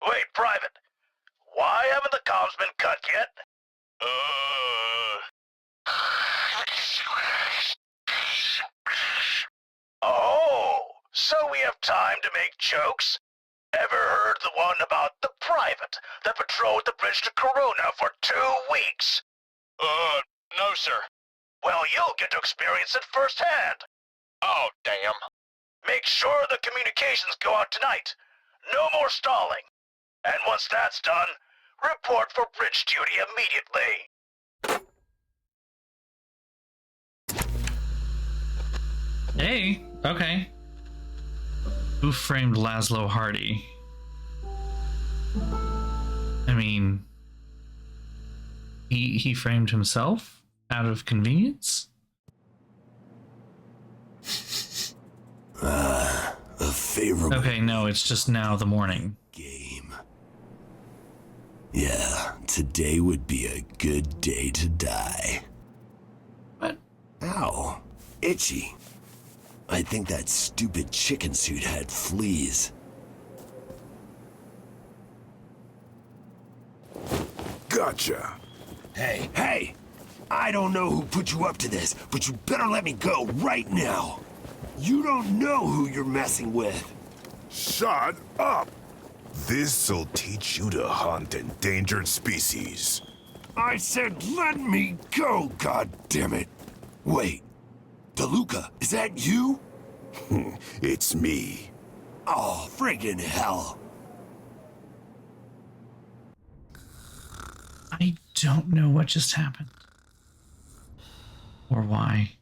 Wait, Private. Why haven't the comms been cut yet? Oh, so we have time to make jokes? Ever heard the one about the Private that patrolled the bridge to Corona for 2 weeks? No, sir. Well, you'll get to experience it firsthand. Oh, damn. Make sure the communications go out tonight. No more stalling. And once that's done, report for bridge duty immediately. Hey, okay. Who framed Laszlo Hardy? I mean, he framed himself out of convenience? A favorable. Okay, no, it's just now the morning. Game. Yeah, today would be a good day to die. What? Ow. Itchy. I think that stupid chicken suit had fleas. Gotcha. Hey! I don't know who put you up to this, but you better let me go right now. You don't know who you're messing with. Shut up! This'll teach you to hunt endangered species. I said let me go, goddammit! Wait, DeLuca, is that you? It's me. Oh, friggin' hell. I don't know what just happened. Or why.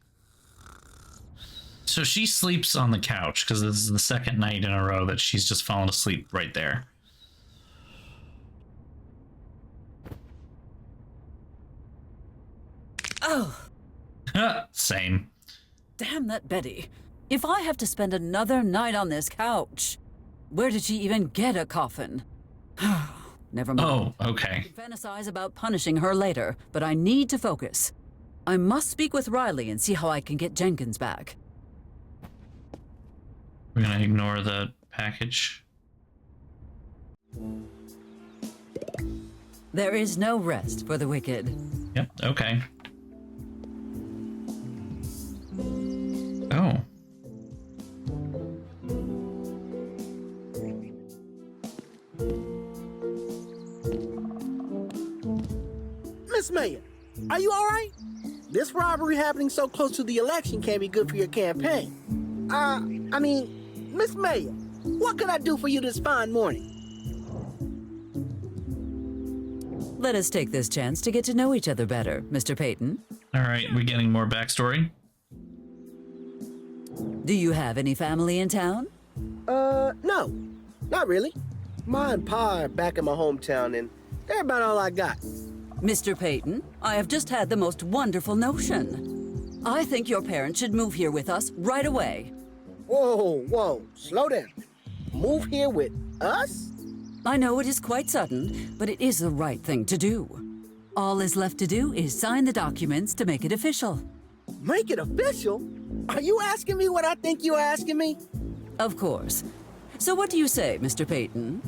So she sleeps on the couch because this is the second night in a row that she's just fallen asleep right there. Oh, Same. damn that Betty. If I have to spend another night on this couch, where did she even get a coffin? Never mind. Oh, okay. I can fantasize about punishing her later, but I need to focus. I must speak with Riley and see how I can get Jenkins back. We're gonna ignore the package. There is no rest for the wicked. Yep, okay. Oh. Miss Mayor, are you all right? This robbery happening so close to the election can't be good for your campaign. I mean, Miss Mayor, what can I do for you this fine morning? Let us take this chance to get to know each other better, Mr. Payton. All right, we're getting more backstory. Do you have any family in town? No, not really. Ma and Pa are back in my hometown, and they're about all I got. Mr. Payton, I have just had the most wonderful notion. I think your parents should move here with us right away. Whoa, slow down. Move here with us? I know it is quite sudden, but it is the right thing to do. All is left to do is sign the documents to make it official. Make it official? Are you asking me what I think you're asking me? Of course. So what do you say, Mr. Peyton?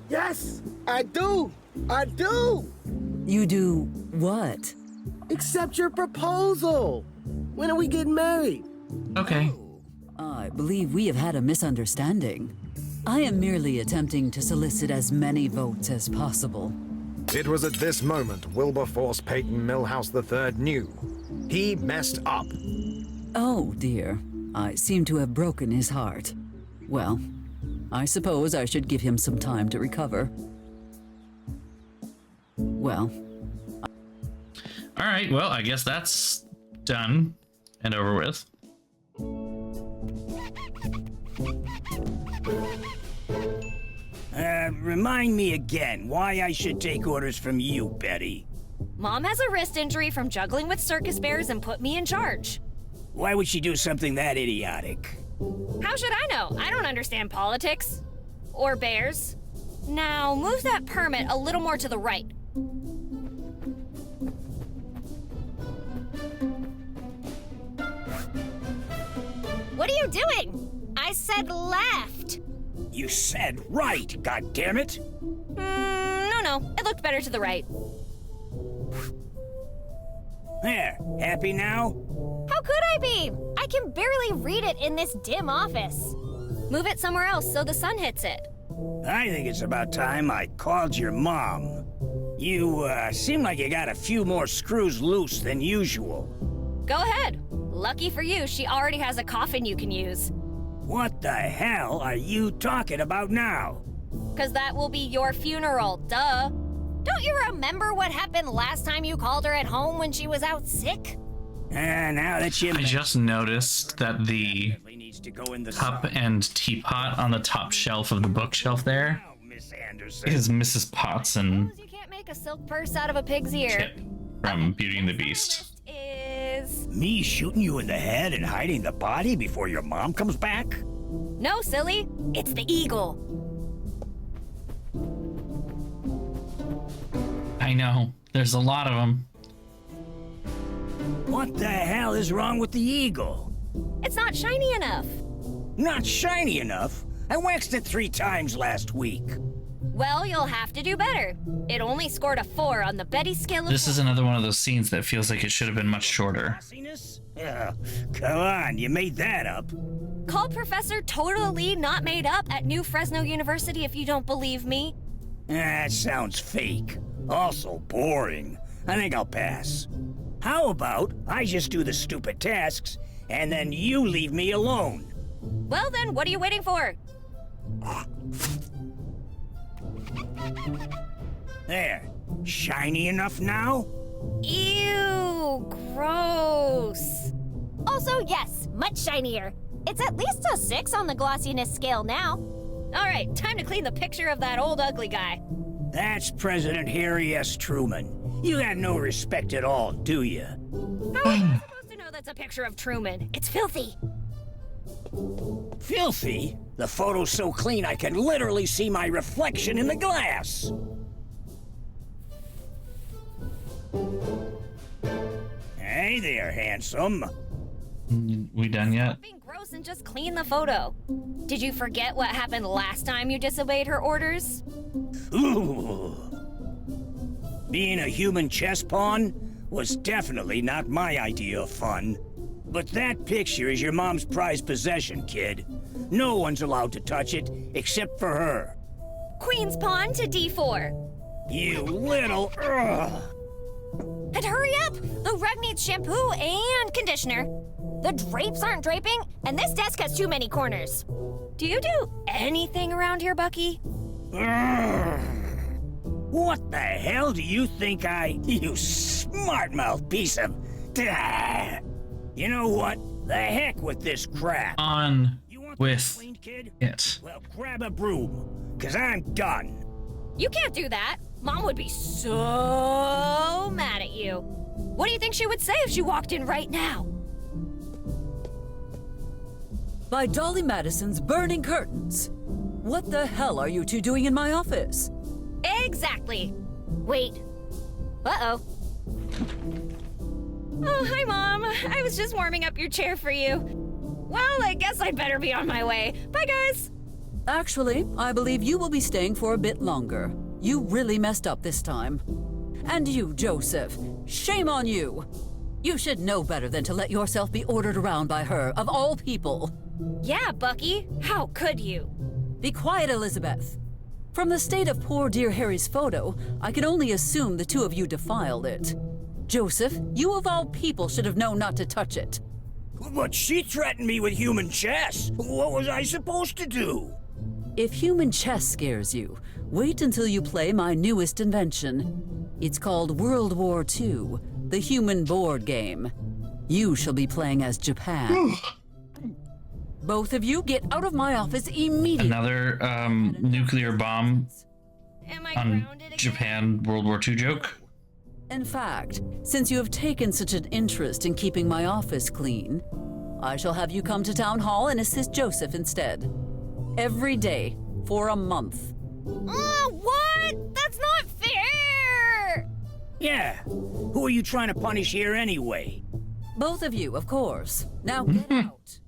Yes, I do. I do. You do what? Accept your proposal. When are we getting married? Okay. I believe we have had a misunderstanding. I am merely attempting to solicit as many votes as possible. It was at this moment Wilberforce Peyton Millhouse III knew. He messed up. Oh, dear. I seem to have broken his heart. Well, I suppose I should give him some time to recover. Well... All right, well, I guess that's done and over with. Remind me again why I should take orders from you, Betty. Mom has a wrist injury from juggling with circus bears and put me in charge. Why would she do something that idiotic? How should I know? I don't understand politics. Or bears. Now, move that permit a little more to the right. What are you doing? I said left. You said right, goddammit! No. It looked better to the right. There, happy now? How could I be? I can barely read it in this dim office. Move it somewhere else so the sun hits it. I think it's about time I called your mom. You, seem like you got a few more screws loose than usual. Go ahead. Lucky for you, she already has a coffin you can use. What the hell are you talking about now? 'Cause that will be your funeral, duh. Don't you remember what happened last time you called her at home when she was out sick? Now that you... I just noticed that the cup and teapot on the top shelf of the bookshelf there is Mrs. Potson You can't make a silk purse out of a pig's ear. from Beauty and the Beast. Is... Me shooting you in the head and hiding the body before your mom comes back? No, silly. It's the eagle. I know. There's a lot of them. What the hell is wrong with the eagle? It's not shiny enough. Not shiny enough? I waxed it 3 times last week. Well, you'll have to do better. It only scored a 4 on the Betty scale of... This is another one of those scenes that feels like it should have been much shorter. Come on, you made that up. Called Professor Totally Not Made Up at New Fresno University if you don't believe me. That sounds fake. Also boring. I think I'll pass. How about I just do the stupid tasks, and then you leave me alone? Well then, what are you waiting for? There. Shiny enough now? Ew, gross. Also, yes, much shinier. It's at least a 6 on the glossiness scale now. All right, time to clean the picture of that old ugly guy. That's President Harry S. Truman. You got no respect at all, do you? How are you supposed to know that's a picture of Truman? It's filthy. Filthy? The photo's so clean I can literally see my reflection in the glass. Hey there, handsome. We done yet? Being gross and just clean the photo. Did you forget what happened last time you disobeyed her orders? Ooh. Being a human chess pawn was definitely not my idea of fun. But that picture is your mom's prized possession, kid. No one's allowed to touch it except for her. Queen's pawn to d4. You little... Ugh. And hurry up! The rug needs shampoo and conditioner. The drapes aren't draping, and this desk has too many corners. Do you do anything around here, Bucky? Ugh. What the hell do you think you smart-mouthed piece of... You know what? The heck with this crap. On with it. Well, grab a broom, 'cause I'm done. You can't do that. Mom would be so mad at you. What do you think she would say if she walked in right now? by Dolly Madison's burning curtains. What the hell are you two doing in my office? Exactly. Wait. Uh-oh. Oh, hi, Mom. I was just warming up your chair for you. Well, I guess I'd better be on my way. Bye, guys. Actually, I believe you will be staying for a bit longer. You really messed up this time. And you, Joseph, shame on you. You should know better than to let yourself be ordered around by her, of all people. Yeah, Bucky. How could you? Be quiet, Elizabeth. From the state of poor dear Harry's photo, I can only assume the two of you defiled it. Joseph, you of all people should have known not to touch it. But she threatened me with human chess. What was I supposed to do? If human chess scares you, wait until you play my newest invention. It's called World War II, the human board game. You shall be playing as Japan. Both of you get out of my office immediately. Another nuclear bomb Am I on grounded again? Japan World War II joke. In fact, since you have taken such an interest in keeping my office clean, I shall have you come to Town Hall and assist Joseph instead. Every day, for a month. What? That's not fair! Yeah. Who are you trying to punish here anyway? Both of you, of course. Now get out.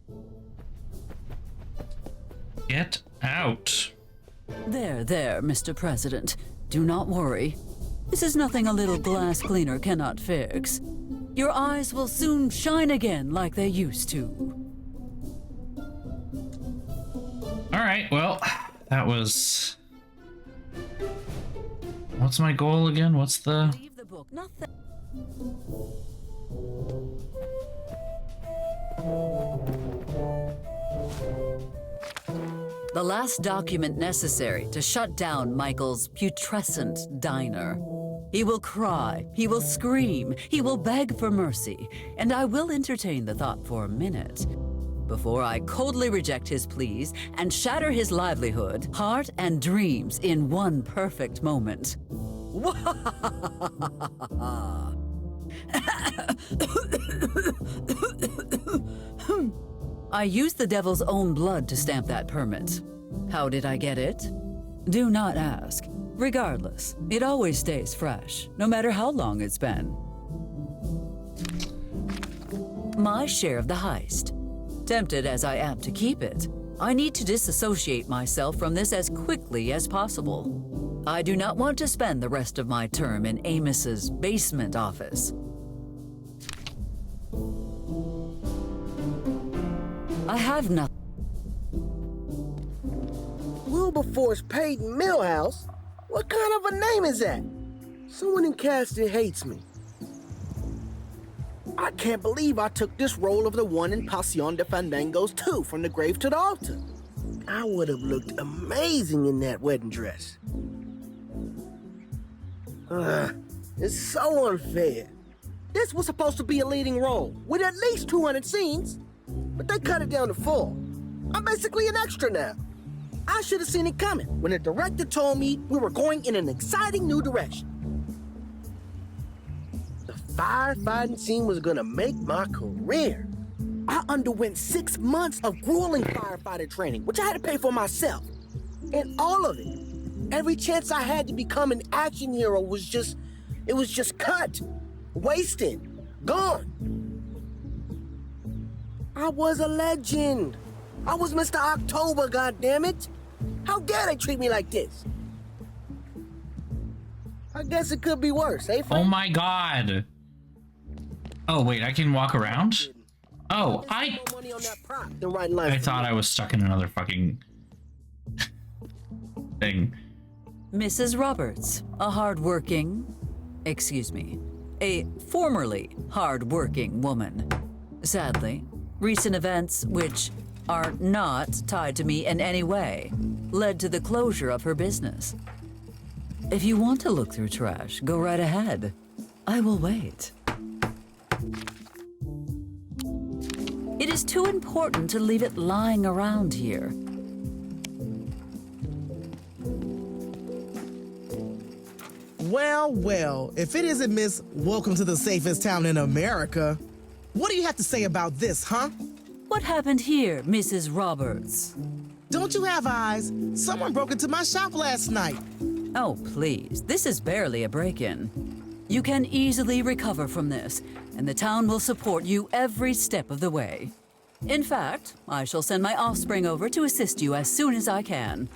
Get out. There, Mr. President. Do not worry. This is nothing a little glass cleaner cannot fix. Your eyes will soon shine again like they used to. All right, well, that was... What's my goal again? What's the... Leave the book, nothing. The last document necessary to shut down Michael's putrescent diner. He will cry, he will scream, he will beg for mercy, and I will entertain the thought for a minute before I coldly reject his pleas and shatter his livelihood, heart, and dreams in one perfect moment. I used the devil's own blood to stamp that permit. How did I get it? Do not ask. Regardless, it always stays fresh, no matter how long it's been. My share of the heist. Tempted as I am to keep it, I need to disassociate myself from this as quickly as possible. I do not want to spend the rest of my term in Amos's basement office. I have nothing. Wilberforce Peyton Millhouse? What kind of a name is that? Someone in casting hates me. I can't believe I took this role of the one in Passion de Fandangos 2, From the Grave to the Altar. I would have looked amazing in that wedding dress. It's so unfair. This was supposed to be a leading role, with at least 200 scenes, but they cut it down to 4. I'm basically an extra now. I should have seen it coming when the director told me we were going in an exciting new direction. The firefighting scene was gonna make my career. I underwent 6 months of grueling firefighter training, which I had to pay for myself. And all of it, every chance I had to become an action hero was just cut, wasted, gone. I was a legend. I was Mr. October, goddammit. How dare they treat me like this? I guess it could be worse, eh, friend? Oh my god. Oh, wait, I can walk around? Oh, I thought I was stuck in another fucking thing. Mrs. Roberts, a formerly hard-working woman. Sadly, recent events, which are not tied to me in any way, led to the closure of her business. If you want to look through trash, go right ahead. I will wait. It is too important to leave it lying around here. Well, well, if it isn't Miss Welcome to the Safest Town in America, what do you have to say about this, huh? What happened here, Mrs. Roberts? Don't you have eyes? Someone broke into my shop last night. Oh, please. This is barely a break-in. You can easily recover from this, and the town will support you every step of the way. In fact, I shall send my offspring over to assist you as soon as I can.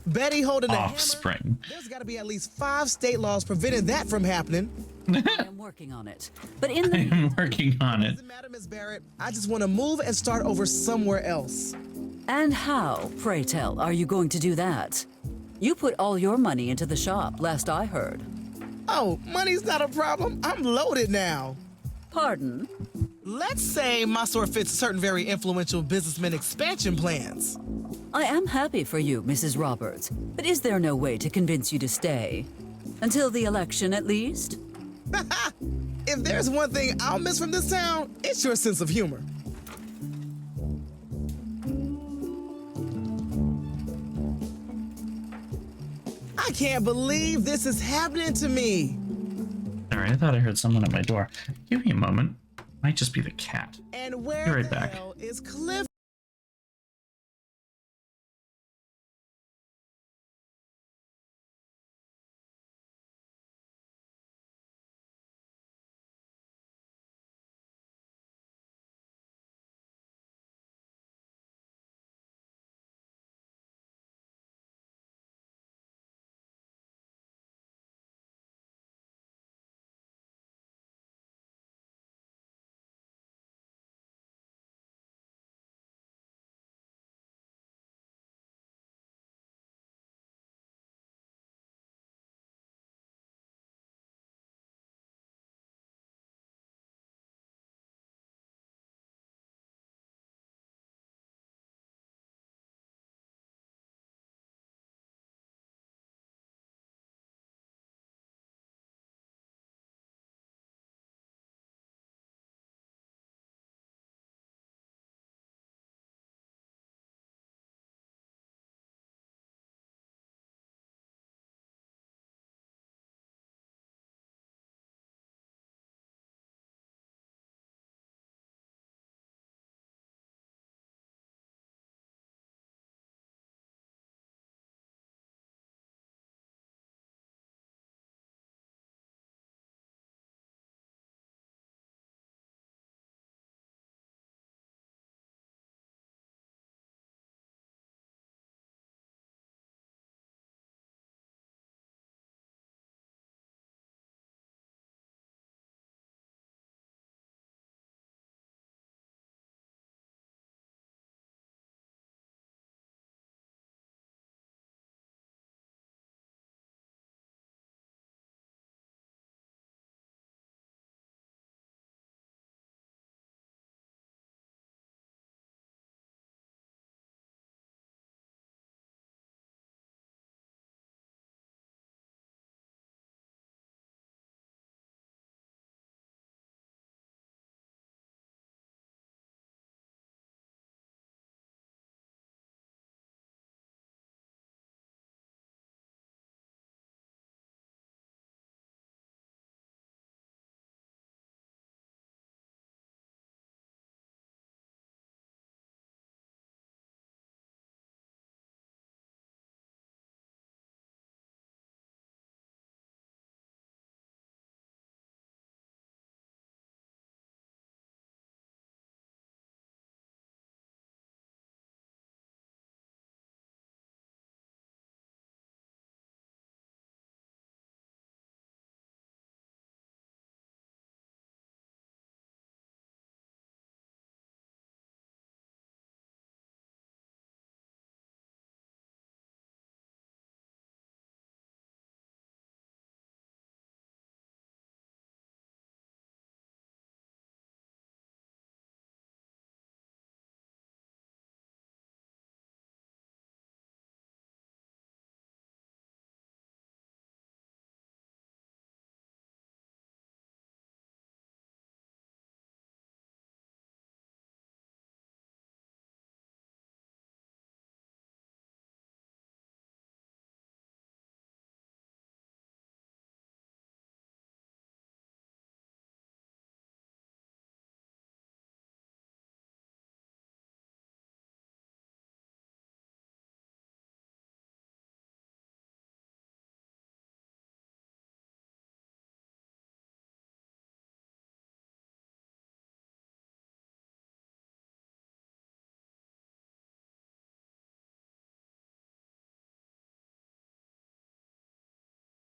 Betty holding a Offspring. hammer? There's got to be at least 5 state laws preventing that from happening. I am working on it. But in the I'm working on it. Doesn't matter, Miss Barrett. I just want to move and start over somewhere else. And how, pray tell, are you going to do that? You put all your money into the shop, last I heard. Oh, money's not a problem. I'm loaded now. Pardon? Let's say my store fits certain very influential businessmen expansion plans. I am happy for you, Mrs. Roberts, but is there no way to convince you to stay? Until the election, at least? If there's one thing I'll miss from this town, it's your sense of humor. I can't believe this is happening to me. Sorry, I thought I heard someone at my door. Give me a moment. Might just be the cat. And where Be right the back. hell is Cliff?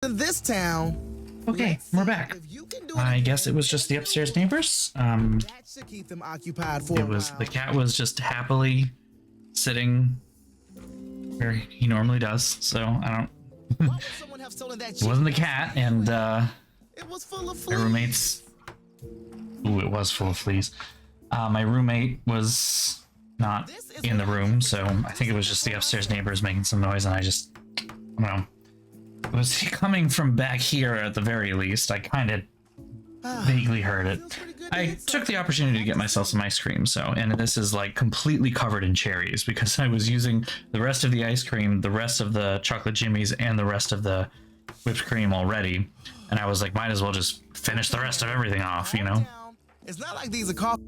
In this town. Okay, we're back. I guess it was just the upstairs neighbors. That should keep them occupied for It was the cat was just happily sitting where he normally does. So I don't. It wasn't the cat, and it was full of my roommates. Ooh, it was full of fleas. My roommate was not in the room, so I think it was just the upstairs neighbors making some noise, and I don't know. It was coming from back here at the very least. I kind of vaguely heard it. I took the opportunity to get myself some ice cream, and this is like completely covered in cherries because I was using the rest of the ice cream, the rest of the chocolate jimmies, and the rest of the whipped cream already. And I was like, might as well just finish the rest of everything off, you know? It's not like these are coffee.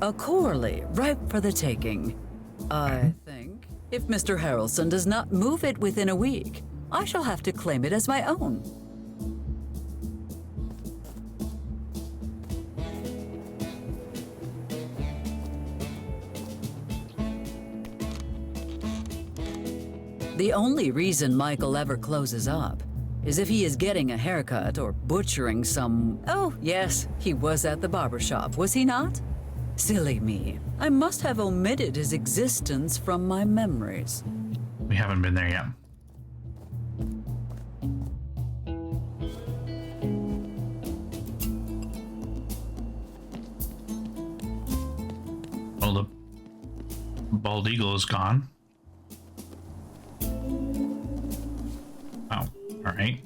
A Corley, ripe for the taking. I think if Mr. Harrelson does not move it within a week, I shall have to claim it as my own. The only reason Michael ever closes up is if he is getting a haircut or butchering some... Oh, yes, he was at the barber shop, was he not? Silly me. I must have omitted his existence from my memories. We haven't been there yet. Well, the bald eagle is gone. Oh, all right.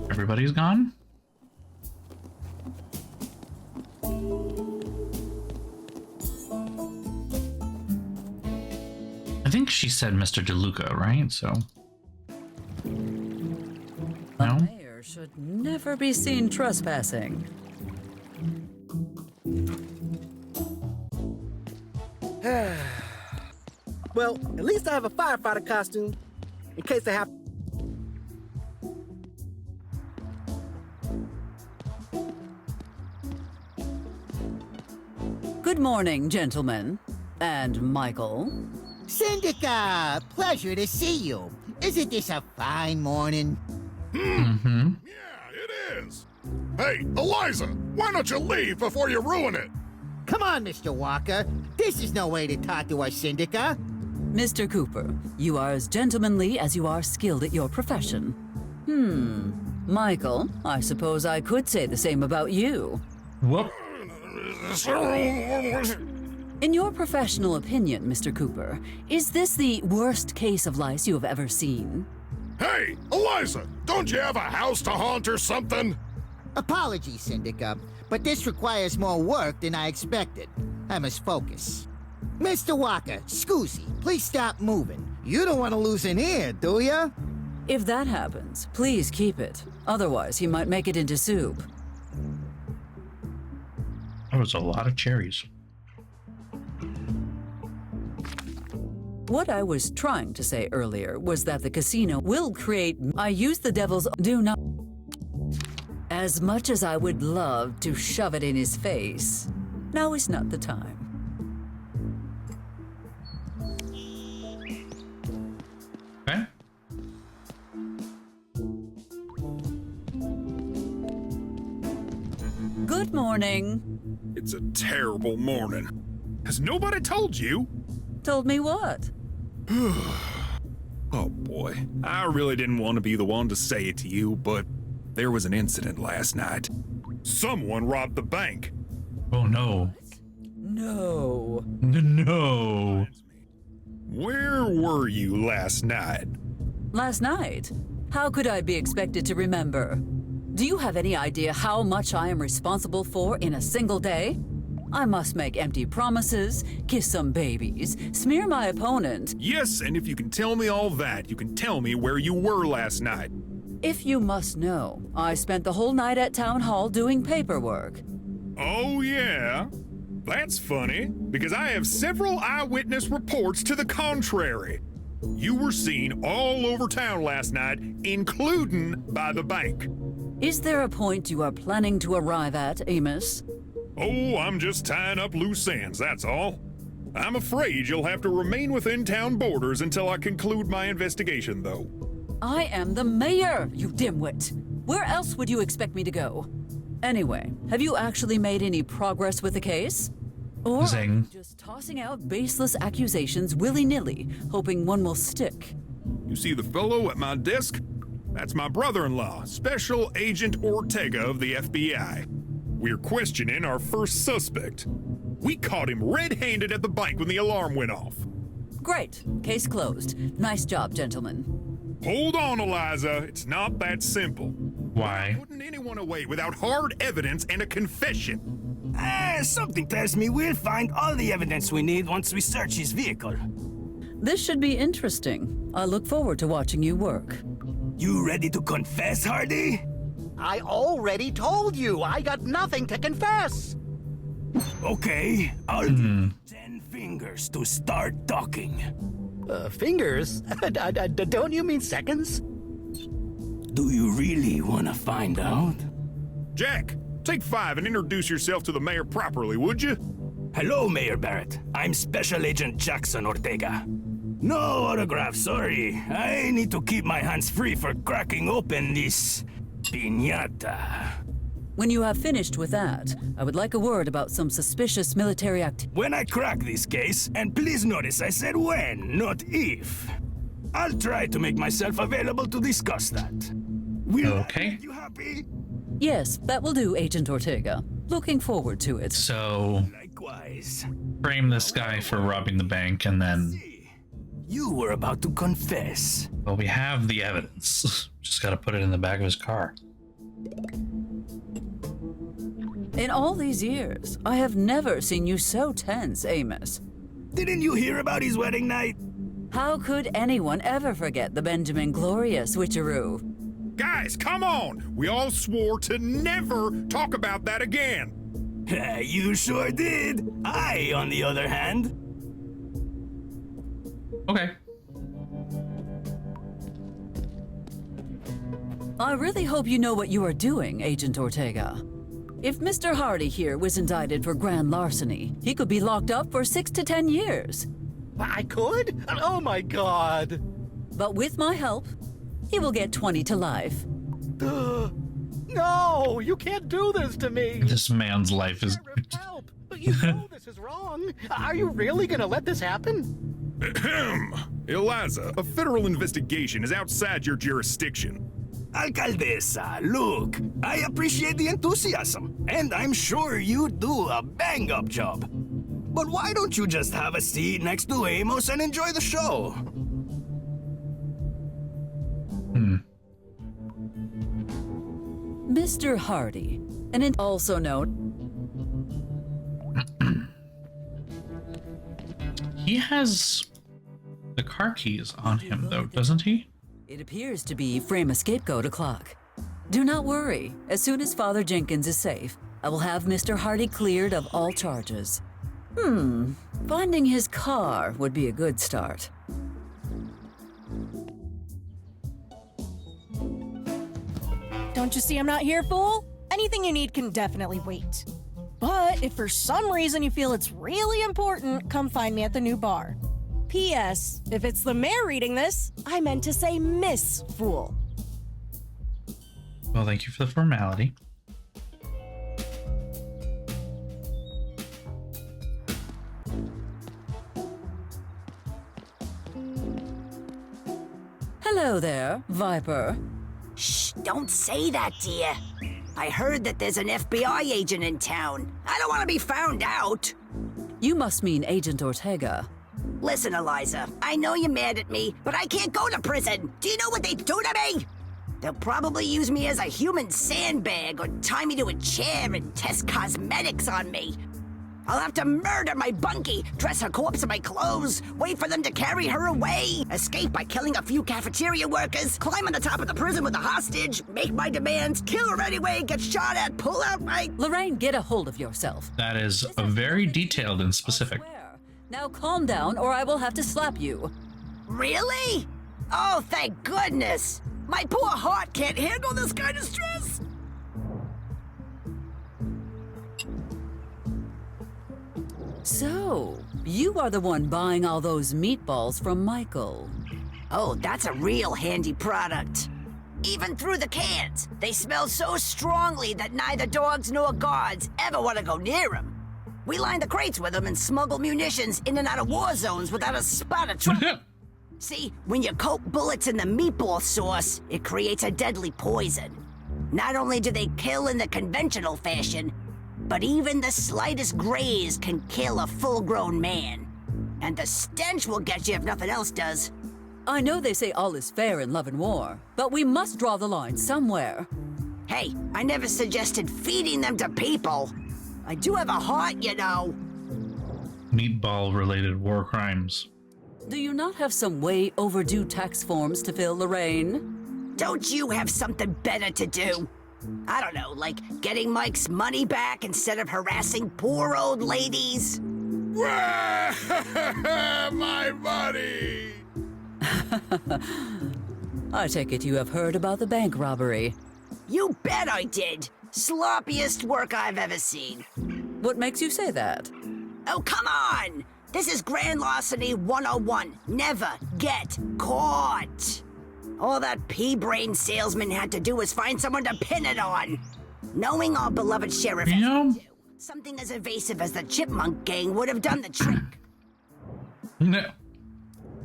Everybody's gone? I think she said Mr. DeLuca, right? So. The mayor should never be seen trespassing. Well, at least I have a firefighter costume in case I have. Good morning, gentlemen. And Michael. Syndica, pleasure to see you. Isn't this a fine morning? Yeah, it is. Hey, Eliza, why don't you leave before you ruin it? Come on, Mr. Walker. This is no way to talk to our Syndica. Mr. Cooper, you are as gentlemanly as you are skilled at your profession. Michael, I suppose I could say the same about you. Whoop. In your professional opinion, Mr. Cooper, is this the worst case of lice you have ever seen? Hey, Eliza, don't you have a house to haunt or something? Apologies, Syndica, but this requires more work than I expected. I must focus. Mr. Walker, Scoozy, please stop moving. You don't want to lose an ear, do ya? If that happens, please keep it. Otherwise, he might make it into soup. That was a lot of cherries. What I was trying to say earlier was that the casino will create... I use the devil's... Do not... As much as I would love to shove it in his face, now is not the time. Okay. Good morning. It's a terrible morning. Has nobody told you? Told me what? Oh boy, I really didn't want to be the one to say it to you, but there was an incident last night. Someone robbed the bank. Oh no. No. No. Where were you last night? Last night? How could I be expected to remember? Do you have any idea how much I am responsible for in a single day? I must make empty promises, kiss some babies, smear my opponent. Yes, and if you can tell me all that, you can tell me where you were last night. If you must know, I spent the whole night at town hall doing paperwork. Oh yeah? That's funny, because I have several eyewitness reports to the contrary. You were seen all over town last night, including by the bank. Is there a point you are planning to arrive at, Amos? Oh, I'm just tying up loose ends, that's all. I'm afraid you'll have to remain within town borders until I conclude my investigation, though. I am the mayor, you dimwit. Where else would you expect me to go? Anyway, have you actually made any progress with the case? Or are you just tossing out baseless accusations willy-nilly, hoping one will stick? You see the fellow at my desk? That's my brother-in-law, Special Agent Ortega of the FBI. We're questioning our first suspect. We caught him red-handed at the bank when the alarm went off. Great. Case closed. Nice job, gentlemen. Hold on, Eliza. It's not that simple. Why? Putting anyone away without hard evidence and a confession. Something tells me we'll find all the evidence we need once we search his vehicle. This should be interesting. I look forward to watching you work. You ready to confess, Hardy? I already told you I got nothing to confess. Okay, I'll give you 10 fingers to start talking. Fingers? Don't you mean seconds? Do you really want to find out? Jack, take 5 and introduce yourself to the mayor properly, would you? Hello, Mayor Barrett. I'm Special Agent Jackson Ortega. No autograph, sorry. I need to keep my hands free for cracking open this piñata. When you have finished with that, I would like a word about some suspicious military activity. When I crack this case, and please notice I said when, not if, I'll try to make myself available to discuss that. Okay. You happy? Yes, that will do, Agent Ortega. Looking forward to it. So, likewise. Frame this guy for robbing the bank and then... You were about to confess. Well, we have the evidence. Just gotta put it in the back of his car. In all these years, I have never seen you so tense, Amos. Didn't you hear about his wedding night? How could anyone ever forget the Benjamin Gloria switcheroo? Guys, come on! We all swore to never talk about that again. You sure did. I, on the other hand... Okay. I really hope you know what you are doing, Agent Ortega. If Mr. Hardy here was indicted for grand larceny, he could be locked up for 6 to 10 years. I could? Oh my god. But with my help, he will get 20 to life. No, you can't do this to me. This man's life is... Help! But you know this is wrong. Are you really gonna let this happen? Eliza, a federal investigation is outside your jurisdiction. Alcaldesa, look, I appreciate the enthusiasm, and I'm sure you do a bang-up job. But why don't you just have a seat next to Amos and enjoy the show? Mr. Hardy, and also known... He has the car keys on him, though, doesn't he? It appears to be frame a scapegoat o'clock. Do not worry. As soon as Father Jenkins is safe, I will have Mr. Hardy cleared of all charges. Finding his car would be a good start. Don't you see I'm not here, fool? Anything you need can definitely wait. But if for some reason you feel it's really important, come find me at the new bar. P.S. If it's the mayor reading this, I meant to say Miss Fool. Well, thank you for the formality. Hello there, Viper. Shh, don't say that, dear. I heard that there's an FBI agent in town. I don't want to be found out. You must mean Agent Ortega. Listen, Eliza, I know you're mad at me, but I can't go to prison. Do you know what they do to me? They'll probably use me as a human sandbag or tie me to a chair and test cosmetics on me. I'll have to murder my bunkie, dress her corpse in my clothes, wait for them to carry her away, escape by killing a few cafeteria workers, climb on the top of the prison with a hostage, make my demands, kill her anyway, get shot at, pull out my... Lorraine, get a hold of yourself. That is a very detailed and specific. Now calm down or I will have to slap you. Really? Oh, thank goodness. My poor heart can't handle this kind of stress. So, You are the one buying all those meatballs from Michael. Oh, that's a real handy product. Even through the cans, they smell so strongly that neither dogs nor guards ever want to go near them. We line the crates with them and smuggle munitions in and out of war zones without a spot of trouble. See, when you coat bullets in the meatball sauce, it creates a deadly poison. Not only do they kill in the conventional fashion, but even the slightest graze can kill a full-grown man. And the stench will get you if nothing else does. I know they say all is fair in love and war, but we must draw the line somewhere. Hey, I never suggested feeding them to people. I do have a heart, you know. Meatball-related war crimes. Do you not have some way overdue tax forms to fill, Lorraine? Don't you have something better to do? I don't know, like getting Mike's money back instead of harassing poor old ladies? My money! I take it you have heard about the bank robbery. You bet I did. Sloppiest work I've ever seen. What makes you say that? Oh, come on! This is Grand Larceny 101. Never get caught. All that pea-brain salesman had to do was find someone to pin it on. Knowing our beloved sheriff has to do, something as evasive as the Chipmunk Gang would have done the trick. No.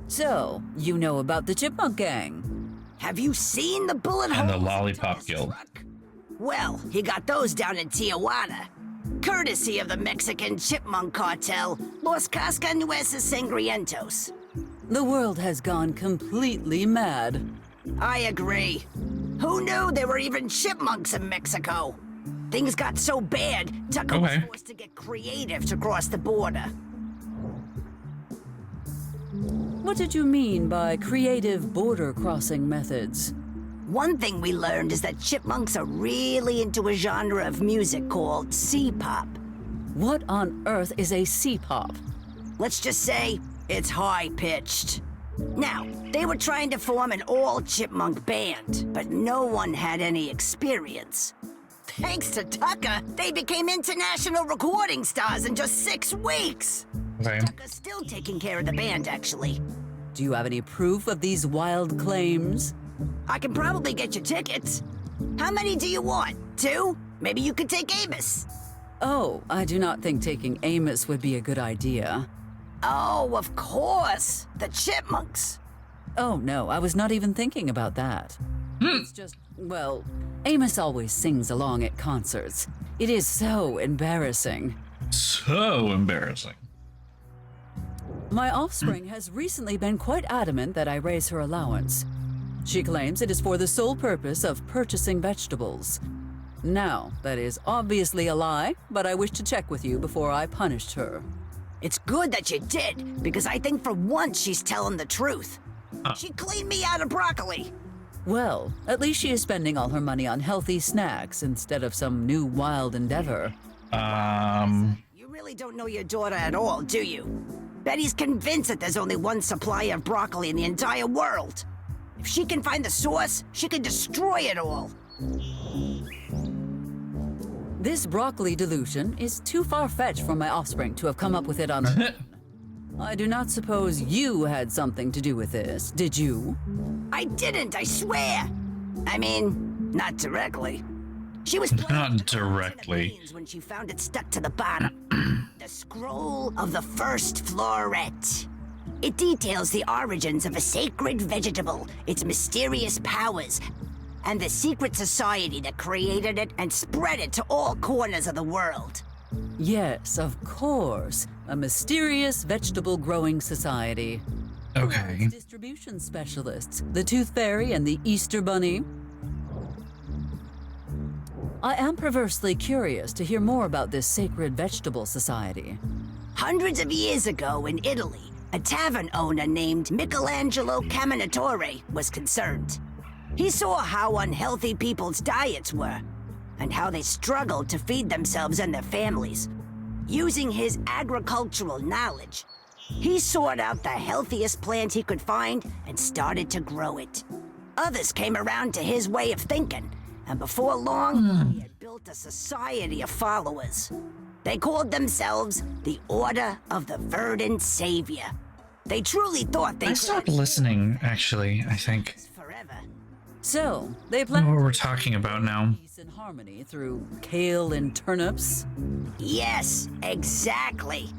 So, you know about the Chipmunk Gang? Have you seen the bullet holes? And the Lollipop Guild. Well, he got those down in Tijuana. Courtesy of the Mexican Chipmunk Cartel, Los Cascanueces Sangrientos. The world has gone completely mad. I agree. Who knew there were even chipmunks in Mexico? Things got so bad, Tucker was forced to get creative to cross the border. What did you mean by creative border crossing methods? One thing we learned is that chipmunks are really into a genre of music called C-pop. What on earth is a C-pop? Let's just say it's high-pitched. Now, they were trying to form an all-chipmunk band, but no one had any experience. Thanks to Tucker, they became international recording stars in just 6 weeks. Okay. Tucker's still taking care of the band, actually. Do you have any proof of these wild claims? I can probably get you tickets. How many do you want? 2? Maybe you could take Amos. Oh, I do not think taking Amos would be a good idea. Oh, of course. The Chipmunks. Oh, no, I was not even thinking about that. It's just, well, Amos always sings along at concerts. It is so embarrassing. So embarrassing. My offspring has recently been quite adamant that I raise her allowance. She claims it is for the sole purpose of purchasing vegetables. Now, that is obviously a lie, but I wish to check with you before I punished her. It's good that you did, because I think for once she's telling the truth. She cleaned me out of broccoli. Well, at least she is spending all her money on healthy snacks instead of some new wild endeavor. You really don't know your daughter at all, do you? Betty's convinced that there's only one supply of broccoli in the entire world. If she can find the source, she can destroy it all. This broccoli delusion is too far-fetched for my offspring to have come up with it on her own. I do not suppose you had something to do with this, did you? I didn't, I swear. I mean, not directly. She was not directly when she found it stuck to the bottom. The scroll of the first floret. It details the origins of a sacred vegetable, its mysterious powers, and the secret society that created it and spread it to all corners of the world. Yes, of course. A mysterious vegetable growing society. Okay. Distribution specialists, the Tooth Fairy and the Easter Bunny. I am perversely curious to hear more about this sacred vegetable society. Hundreds of years ago in Italy, a tavern owner named Michelangelo Caminatore was concerned. He saw how unhealthy people's diets were, and how they struggled to feed themselves and their families. Using his agricultural knowledge, he sought out the healthiest plant he could find and started to grow it. Others came around to his way of thinking, and before long, he had built a society of followers. They called themselves the Order of the Verdant Savior. They truly thought they I stopped listening, actually, I think. So, they I don't know plan what we're talking about now. peace and harmony through kale and turnips. Yes, exactly.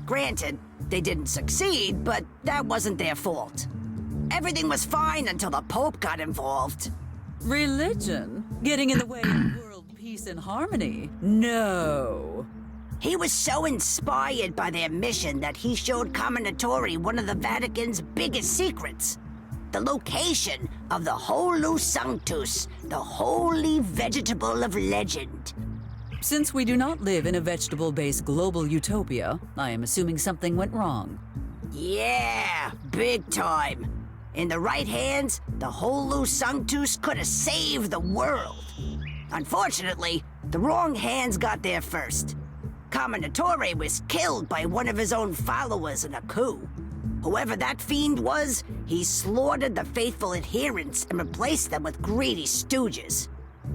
Granted, they didn't succeed, but that wasn't their fault. Everything was fine until the Pope got involved. Religion? Getting in the way of world peace and harmony? No. He was so inspired by their mission that he showed Commendatore one of the Vatican's biggest secrets. The location of the Holus Sanctus, the holy vegetable of legend. Since we do not live in a vegetable-based global utopia, I am assuming something went wrong. Yeah, big time. In the right hands, the Holus Sanctus could have saved the world. Unfortunately, the wrong hands got there first. Commendatore was killed by one of his own followers in a coup. Whoever that fiend was, he slaughtered the faithful adherents and replaced them with greedy stooges.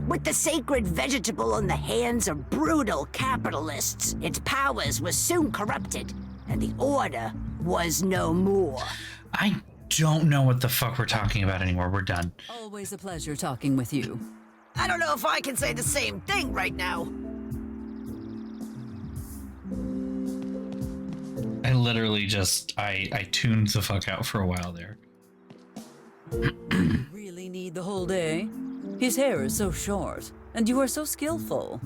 With the sacred vegetable in the hands of brutal capitalists, its powers were soon corrupted, and the Order was no more. I don't know what the fuck we're talking about anymore. We're done. Always a pleasure talking with you. I don't know if I can say the same thing right now. I literally just, I tuned the fuck out for a while there. Really need the whole day? His hair is so short, and you are so skillful.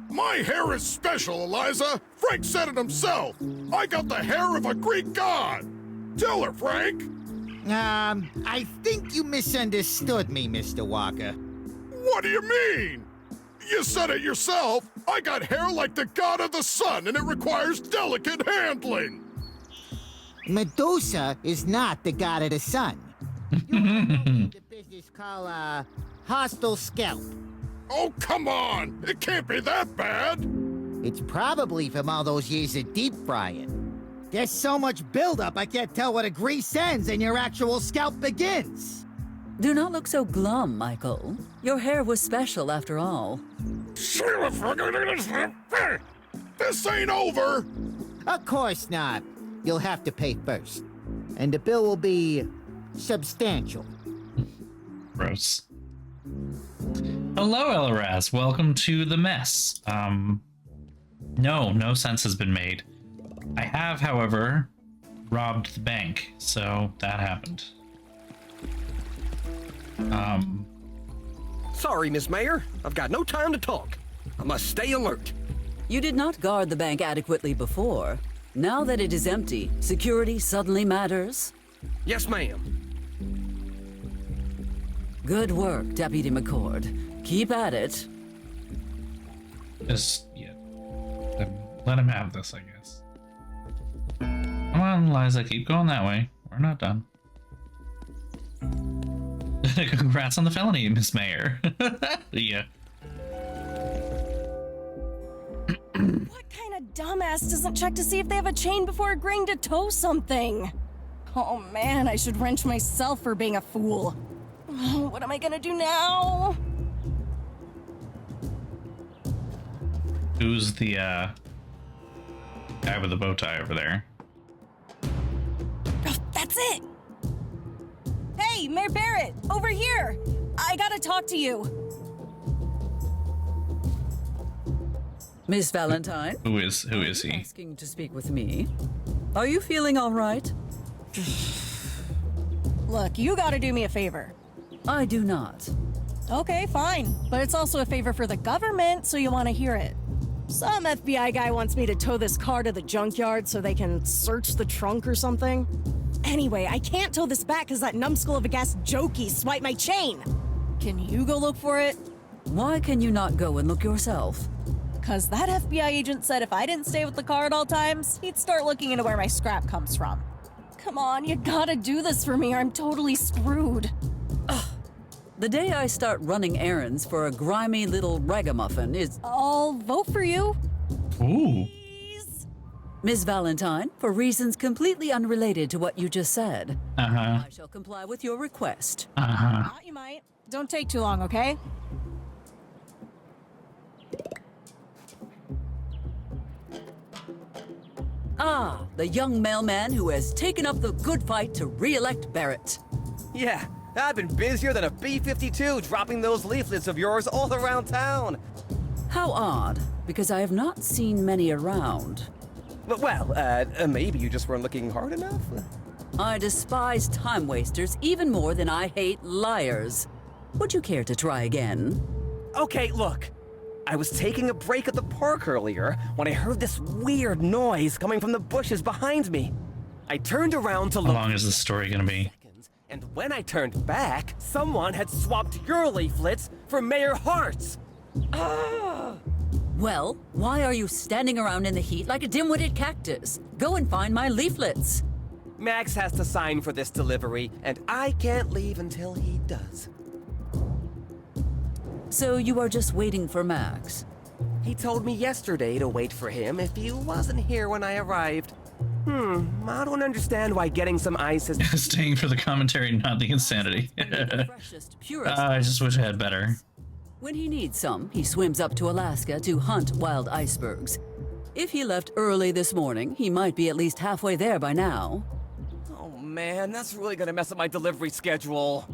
My hair is special, Eliza. Frank said it himself. I got the hair of a Greek god. Tell her, Frank. I think you misunderstood me, Mr. Walker. What do you mean? You said it yourself. I got hair like the god of the sun, and it requires delicate handling. Medusa is not the god of the sun. The business called hostile scalp. Oh, come on! It can't be that bad! It's probably from all those years of deep frying. There's so much buildup, I can't tell where the grease ends and your actual scalp begins. Do not look so glum, Michael. Your hair was special after all. This ain't over! Of course not. You'll have to pay first. And the bill will be substantial. Gross. Hello, Elras. Welcome to the mess. No sense has been made. I have, however, robbed the bank, so that happened. Sorry, Miss Mayor. I've got no time to talk. I must stay alert. You did not guard the bank adequately before. Now that it is empty, security suddenly matters? Yes, ma'am. Good work, Deputy McCord. Keep at it. Just, yeah. Let him have this, I guess. Come on, Liza, keep going that way. We're not done. Congrats on the felony, Miss Mayor. Yeah. What kind of dumbass doesn't check to see if they have a chain before agreeing to tow something? Oh man, I should wrench myself for being a fool. What am I gonna do now? Who's the guy with the bow tie over there? Oh, that's it! Hey, Mayor Barrett, over here! I gotta talk to you. Miss Valentine? Who is he? Asking to speak with me. Are you feeling all right? Look, you gotta do me a favor. I do not. Okay, fine. But it's also a favor for the government, so you want to hear it. Some FBI guy wants me to tow this car to the junkyard so they can search the trunk or something. Anyway, I can't tow this back because that numbskull of a gas jokey swiped my chain. Can you go look for it? Why can you not go and look yourself? Because that FBI agent said if I didn't stay with the car at all times, he'd start looking into where my scrap comes from. Come on, you gotta do this for me or I'm totally screwed. The day I start running errands for a grimy little ragamuffin is... I'll vote for you. Ooh. Ms. Valentine, for reasons completely unrelated to what you just said, I shall comply with your request. Thought you might. Don't take too long, okay? Ah, the young mailman who has taken up the good fight to re-elect Barrett. Yeah, I've been busier than a B-52 dropping those leaflets of yours all around town. How odd, because I have not seen many around. Well, maybe you just weren't looking hard enough? I despise time wasters even more than I hate liars. Would you care to try again? Okay, look. I was taking a break at the park earlier when I heard this weird noise coming from the bushes behind me. I turned around to look. How long is this story gonna be? And when I turned back, someone had swapped your leaflets for Mayor Hart's. Well, why are you standing around in the heat like a dim-witted cactus? Go and find my leaflets. Max has to sign for this delivery, and I can't leave until he does. So you are just waiting for Max? He told me yesterday to wait for him if he wasn't here when I arrived. I don't understand why getting some ice is... Staying for the commentary, not the insanity. I just wish I had better. When he needs some, he swims up to Alaska to hunt wild icebergs. If he left early this morning, he might be at least halfway there by now. Oh man, that's really gonna mess up my delivery schedule.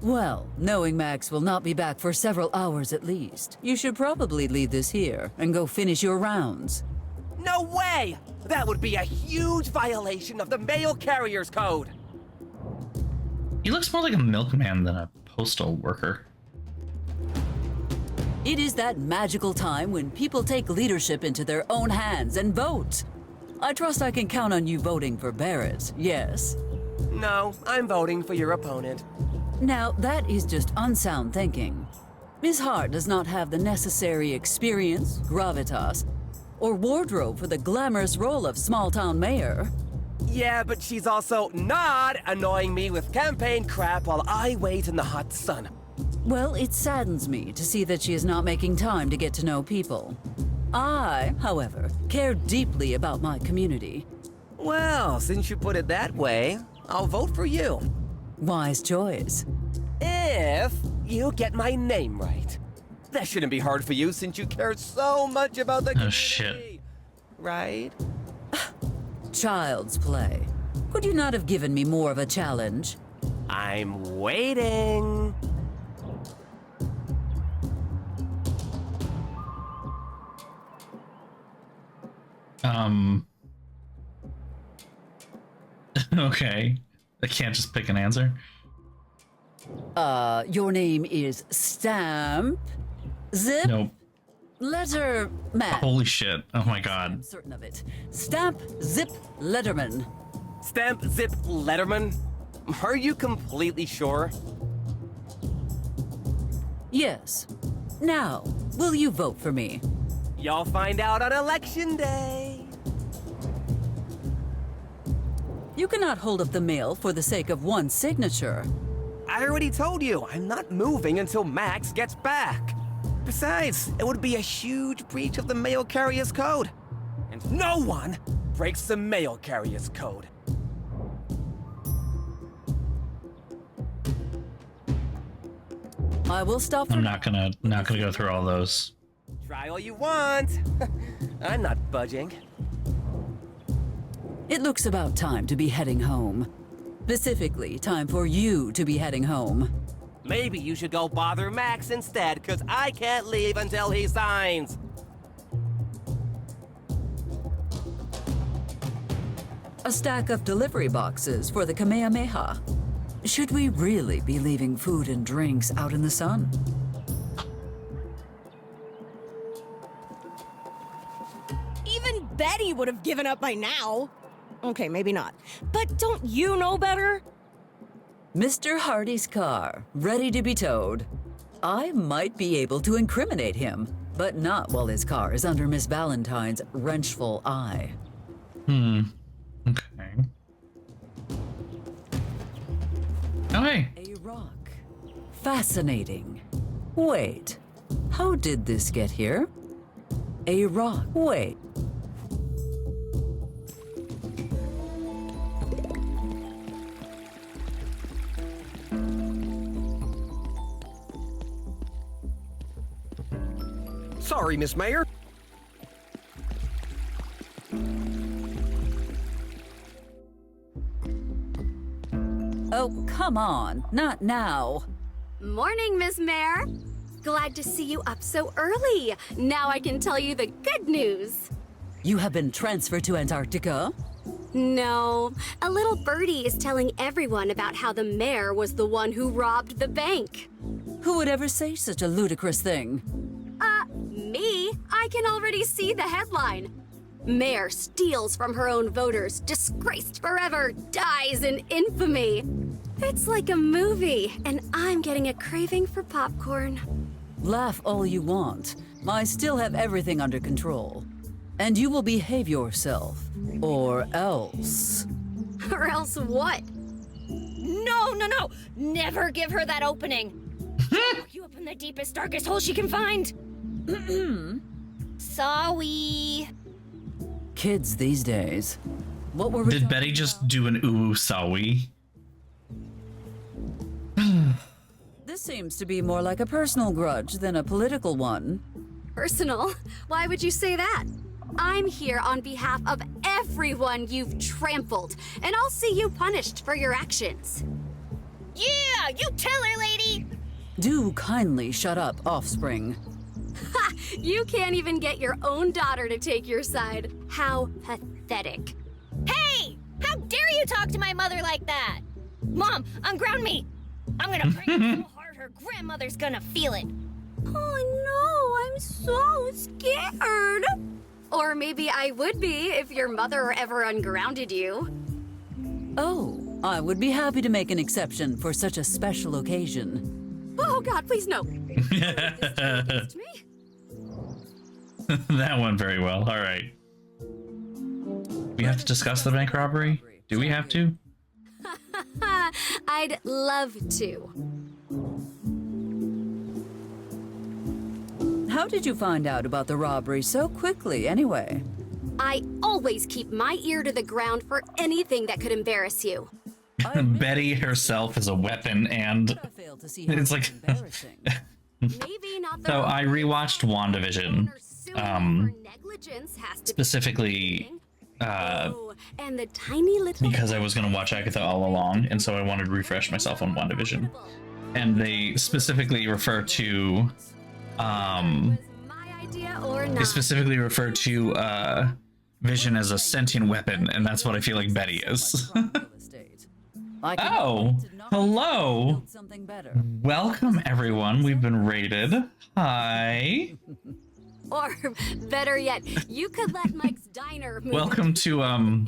Well, knowing Max will not be back for several hours at least, you should probably leave this here and go finish your rounds. No way! That would be a huge violation of the mail carrier's code. He looks more like a milkman than a postal worker. It is that magical time when people take leadership into their own hands and vote. I trust I can count on you voting for Barrett, yes? No, I'm voting for your opponent. Now, that is just unsound thinking. Ms. Hart does not have the necessary experience, gravitas, or wardrobe for the glamorous role of small-town mayor. Yeah, but she's also not annoying me with campaign crap while I wait in the hot sun. Well, it saddens me to see that she is not making time to get to know people. I, however, care deeply about my community. Well, since you put it that way, I'll vote for you. Wise choice. If you get my name right. That shouldn't be hard for you since you care so much about the community. Oh, shit. Right? Child's play. Could you not have given me more of a challenge? I'm waiting. Okay. I can't just pick an answer. Your name is Stamp? Zip? Nope. Letter Man. Holy shit. Oh my god. I'm certain of it. Stamp Zip Letterman. Stamp Zip Letterman? Are you completely sure? Yes. Now, will you vote for me? Y'all find out on Election Day. You cannot hold up the mail for the sake of one signature. I already told you, I'm not moving until Max gets back. Besides, it would be a huge breach of the mail carrier's code. And no one breaks the mail carrier's code. I will stop for I'm not gonna go through all those. Try all you want. I'm not budging. It looks about time to be heading home. Specifically, time for you to be heading home. Maybe you should go bother Max instead, because I can't leave until he signs. A stack of delivery boxes for the Kamehameha. Should we really be leaving food and drinks out in the sun? Even Betty would have given up by now. Okay, maybe not. But don't you know better? Mr. Hardy's car, ready to be towed. I might be able to incriminate him, but not while his car is under Miss Valentine's wrenchful eye. Okay. Oh, hey. A rock. Fascinating. Wait, how did this get here? A rock. Wait. Sorry, Miss Mayor. come on, not now. Morning, Miss Mare. Glad to see you up so early. Now I can tell you the good news. You have been transferred to Antarctica? No, a little birdie is telling everyone about how the mayor was the one who robbed the bank. Who would ever say such a ludicrous thing? Me? I can already see the headline. Mayor steals from her own voters, disgraced forever, dies in infamy. It's like a movie, and I'm getting a craving for popcorn. Laugh all you want. I still have everything under control. And you will behave yourself. Or else. Or else what? No, no, no! Never give her that opening! Lock you up in the deepest, darkest hole she can find! Sorry. Kids these days. What were we Did Betty just do an ooh sawi? This seems to be more like a personal grudge than a political one. Personal? Why would you say that? I'm here on behalf of everyone you've trampled, and I'll see you punished for your actions. Yeah, you tell her, lady! Do kindly shut up, offspring. Ha! You can't even get your own daughter to take your side. How pathetic. Hey! How dare you talk to my mother like that? Mom, unground me! I'm gonna break it so hard her grandmother's gonna feel it. Oh no, I'm so scared. Or maybe I would be if your mother ever ungrounded you. Oh, I would be happy to make an exception for such a special occasion. Oh God, please no. That went very well. All right. We have to discuss the bank robbery? Do we have to? I'd love to. How did you find out about the robbery so quickly, anyway? I always keep my ear to the ground for anything that could embarrass you. Betty herself is a weapon, and it's like... So I rewatched WandaVision, specifically and the tiny little because I was going to watch Agatha all along, and so I wanted to refresh myself on WandaVision. And they specifically refer to they specifically refer to Vision as a sentient weapon, and that's what I feel like Betty is. Oh, hello. Welcome, everyone. We've been raided. Hi. Or better yet, you could let Mike's diner move. Welcome to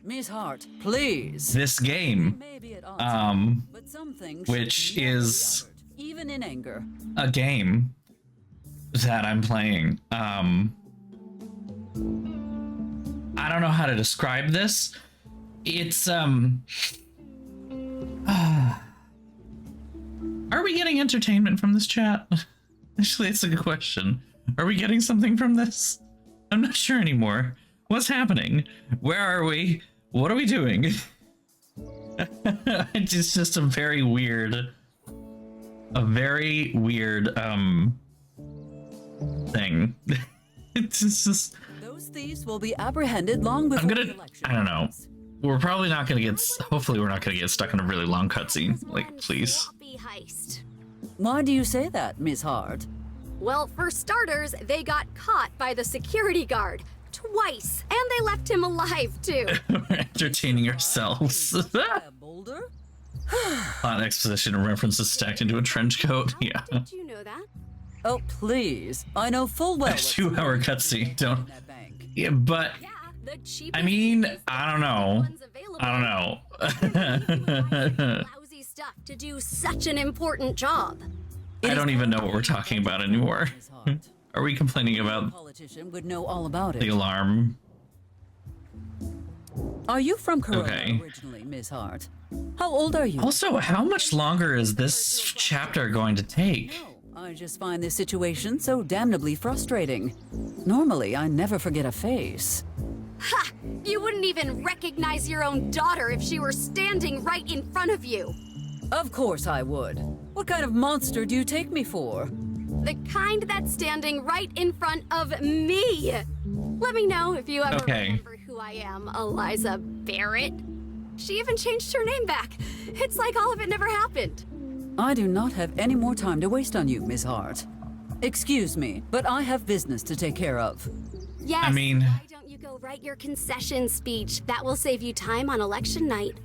Miss Hart, please. This game, which is even in anger, a game that I'm playing. I don't know how to describe this. It's are we getting entertainment from this chat? Actually, it's a good question. Are we getting something from this? I'm not sure anymore. What's happening? Where are we? What are we doing? It's just a very weird thing. It's just those thieves will be apprehended long before the election. I don't know. We're probably not gonna get, hopefully we're not gonna get stuck in a really long cutscene. Like, please. Why do you say that, Miss Hart? Well, for starters, they got caught by the security guard twice, and they left him alive too. We're entertaining ourselves. Plot exposition and references stacked into a trench coat. Yeah. Did you know that? Oh, please. I know full well. A 2-hour cutscene. Don't. Yeah, but. I mean, I don't know. Lousy stuff to do such an important job. I don't even know what we're talking about anymore. Are we complaining about politician would know all about it. The alarm? Are you from Corona originally, Miss Hart? How old are you? Also, how much longer is this chapter going to take? I just find this situation so damnably frustrating. Normally, I never forget a face. Ha! You wouldn't even recognize your own daughter if she were standing right in front of you. Of course I would. What kind of monster do you take me for? The kind that's standing right in front of me. Let me know if you ever remember who I am, Eliza Barrett. She even changed her name back. It's like all of it never happened. I do not have any more time to waste on you, Miss Hart. Excuse me, but I have business to take care of. Yes. I mean, why don't you go write your concession speech? That will save you time on election night.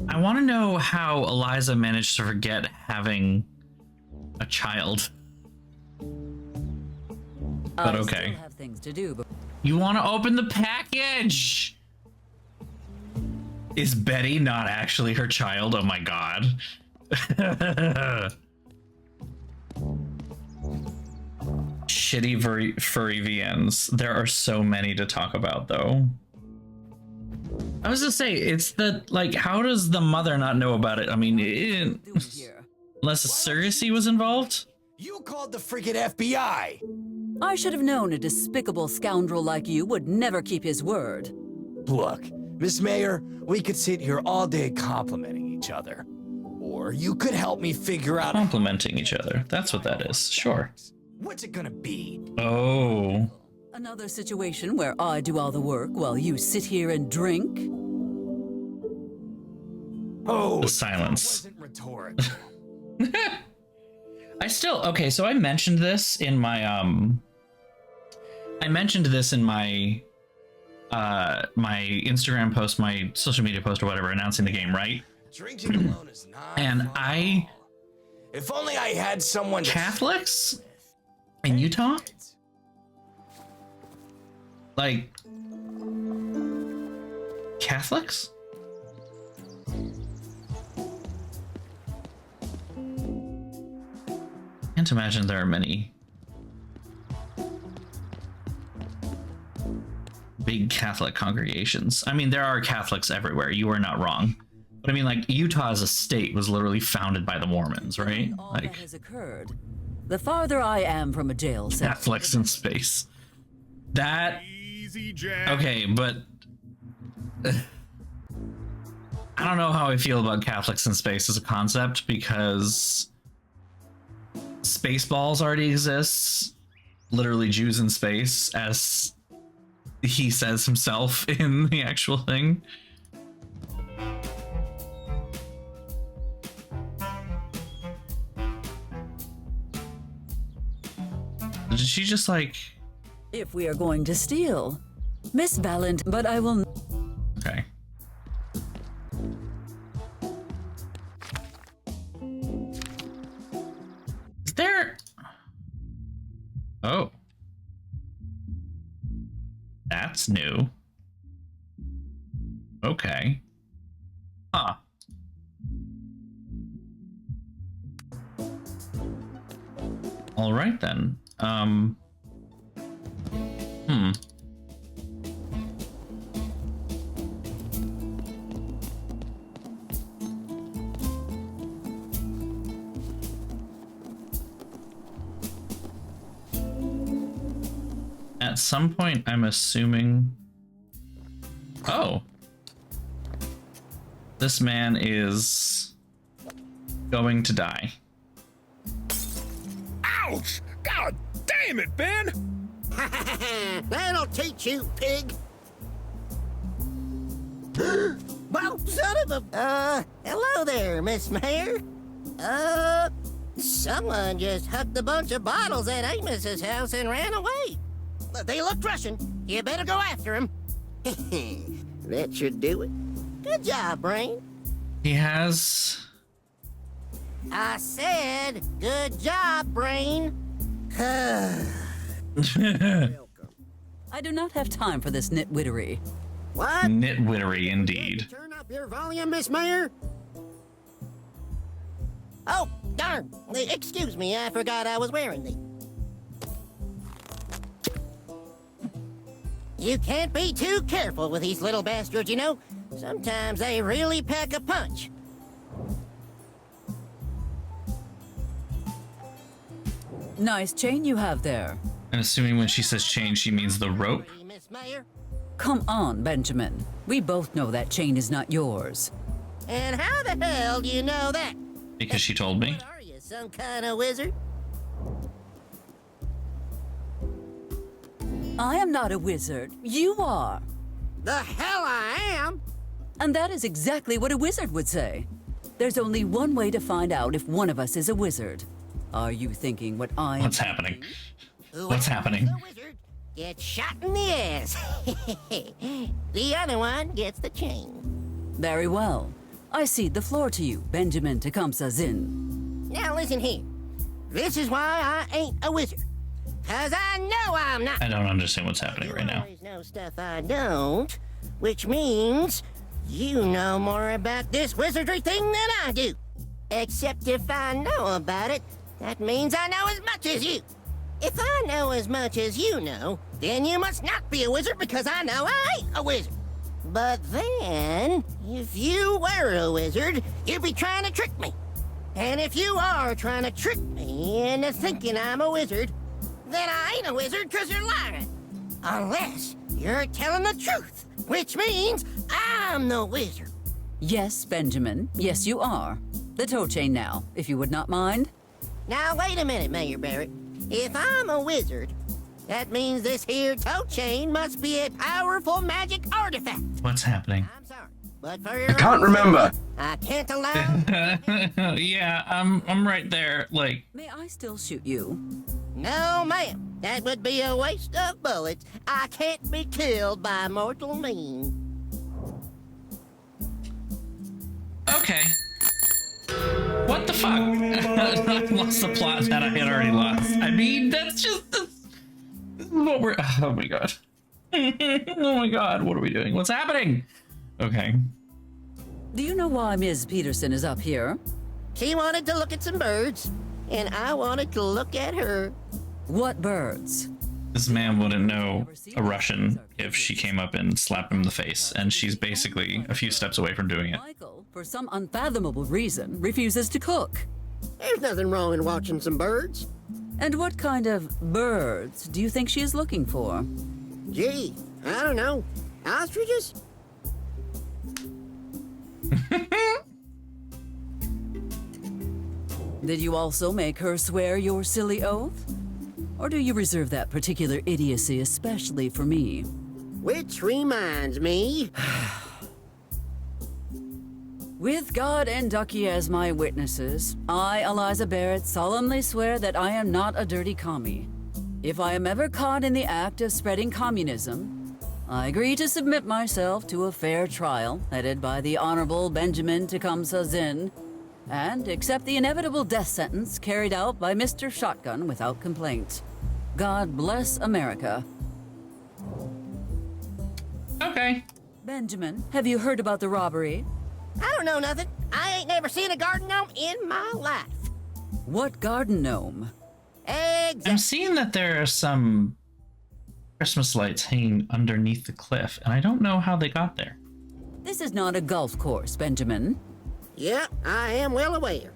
I want to know how Eliza managed to forget having a child. But okay. I still have things to do, but You want to open the package? Is Betty not actually her child? Oh my god. Shitty furry VNs. There are so many to talk about, though. I was gonna say, it's the, like, how does the mother not know about it? I mean, unless a surrogacy was involved? You called the friggin' FBI! I should have known a despicable scoundrel like you would never keep his word. Look, Miss Mayor, we could sit here all day complimenting each other. Or you could help me figure out... Complimenting each other. That's what that is. Sure. What's it gonna be? Oh. Another situation where I do all the work while you sit here and drink? Oh, the silence. That wasn't rhetorical. I still, okay, so I mentioned this in my my Instagram post, my social media post or whatever, announcing the game, right? Drinking alone is not And fun. If only I had someone to... Catholics in Utah? Like, Catholics? Can't imagine there are many big Catholic congregations. I mean, there are Catholics everywhere. You are not wrong. But I mean, like, Utah as a state was literally founded by the Mormons, right? All Like, that has occurred. The farther I am from a jail cell. Catholics in space. That... Easy, Jack. Okay, but... I don't know how I feel about Catholics in space as a concept, because... Spaceballs already exists. Literally Jews in space, as he says himself in the actual thing. Did she just like... If we are going to steal. Miss Valent, but I will... Okay. Is there... Oh. That's new. Okay. Huh. All right then. At some point, I'm assuming... Oh. This man is going to die. Ouch! God damn it, Ben! That'll teach you, pig. Well, son of a... hello there, Miss Mayor. Someone just hucked a bunch of bottles at Amos's house and ran away. They looked Russian. You better go after him. That should do it. Good job, Brain. He has... I said, good job, Brain. I do not have time for this nitwittery. What? Nitwittery, indeed. Turn up your volume, Miss Mayor. Oh, darn. Excuse me, I forgot I was wearing these. You can't be too careful with these little bastards, you know. Sometimes they really pack a punch. Nice chain you have there. I'm assuming when she says chain, she means the rope. Miss Mayor. Come on, Benjamin. We both know that chain is not yours. And how the hell do you know that? Because she told me. Are you some kind of wizard? I am not a wizard. You are. The hell I am? And that is exactly what a wizard would say. There's only one way to find out if one of us is a wizard. Are you thinking what I am? What's happening? What's happening? Gets shot in the ass. The other one gets the chain. Very well. I cede the floor to you, Benjamin Tecumseh Zinn. Now listen here. This is why I ain't a wizard. 'Cause I know I'm not. I don't understand what's happening right now. You know stuff I don't, which means you know more about this wizardry thing than I do. Except if I know about it, that means I know as much as you. If I know as much as you know, then you must not be a wizard because I know I ain't a wizard. But then, if you were a wizard, you'd be trying to trick me. And if you are trying to trick me into thinking I'm a wizard, then I ain't a wizard because you're lying. Unless you're telling the truth, which means I'm the wizard. Yes, Benjamin. Yes, you are. The toe chain now, if you would not mind. Now, wait a minute, Mayor Barrett. If I'm a wizard, that means this here toe chain must be a powerful magic artifact. What's happening? But for your I can't own remember. safety, I can't allow... Yeah, I'm right there, like... May I still shoot you? No, ma'am. That would be a waste of bullets. I can't be killed by mortal means. Okay. What the fuck? I lost the plot that I had already lost. I mean, that's just... This is what we're... Oh my god. Oh my god, what are we doing? What's happening? Okay. Do you know why Ms. Peterson is up here? She wanted to look at some birds, and I wanted to look at her. What birds? This man wouldn't know a Russian if she came up and slapped him in the face, and she's basically a few steps away from doing it. Michael, for some unfathomable reason, refuses to cook. There's nothing wrong in watching some birds. And what kind of birds do you think she is looking for? Gee, I don't know. Ostriches? Did you also make her swear your silly oath? Or do you reserve that particular idiocy especially for me? Which reminds me... With God and Ducky as my witnesses, I, Eliza Barrett, solemnly swear that I am not a dirty commie. If I am ever caught in the act of spreading communism, I agree to submit myself to a fair trial headed by the Honorable Benjamin Tecumseh Zinn, and accept the inevitable death sentence carried out by Mr. Shotgun without complaint. God bless America. Okay. Benjamin, have you heard about the robbery? I don't know nothing. I ain't never seen a garden gnome in my life. What garden gnome? Exactly. I'm seeing that there are some Christmas lights hanging underneath the cliff, and I don't know how they got there. This is not a golf course, Benjamin. Yep, I am well aware.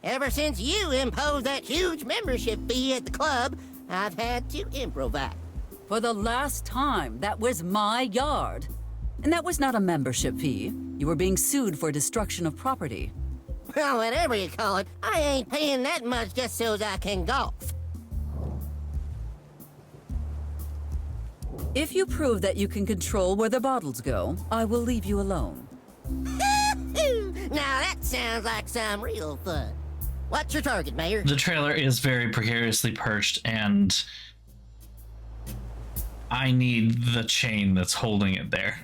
Ever since you imposed that huge membership fee at the club, I've had to improvise. For the last time, that was my yard. And that was not a membership fee. You were being sued for destruction of property. Well, whatever you call it, I ain't paying that much just so I can golf. If you prove that you can control where the bottles go, I will leave you alone. Now that sounds like some real fun. What's your target, Mayor? The trailer is very precariously perched, and I need the chain that's holding it there.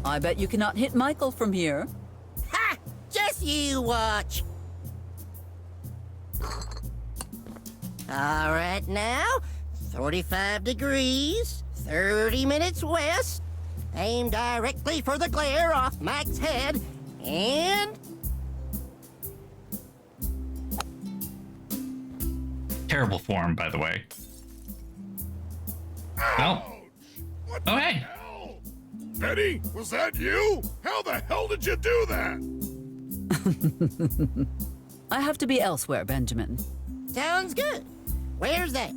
I bet you cannot hit Michael from here. Ha! Just you watch. All right now, 45 degrees, 30 minutes west. Aim directly for the glare off Mike's head, and... Terrible form, by the way. Well. Oh, hey. Betty, was that you? How the hell did you do that? I have to be elsewhere, Benjamin. Sounds good. Where's that?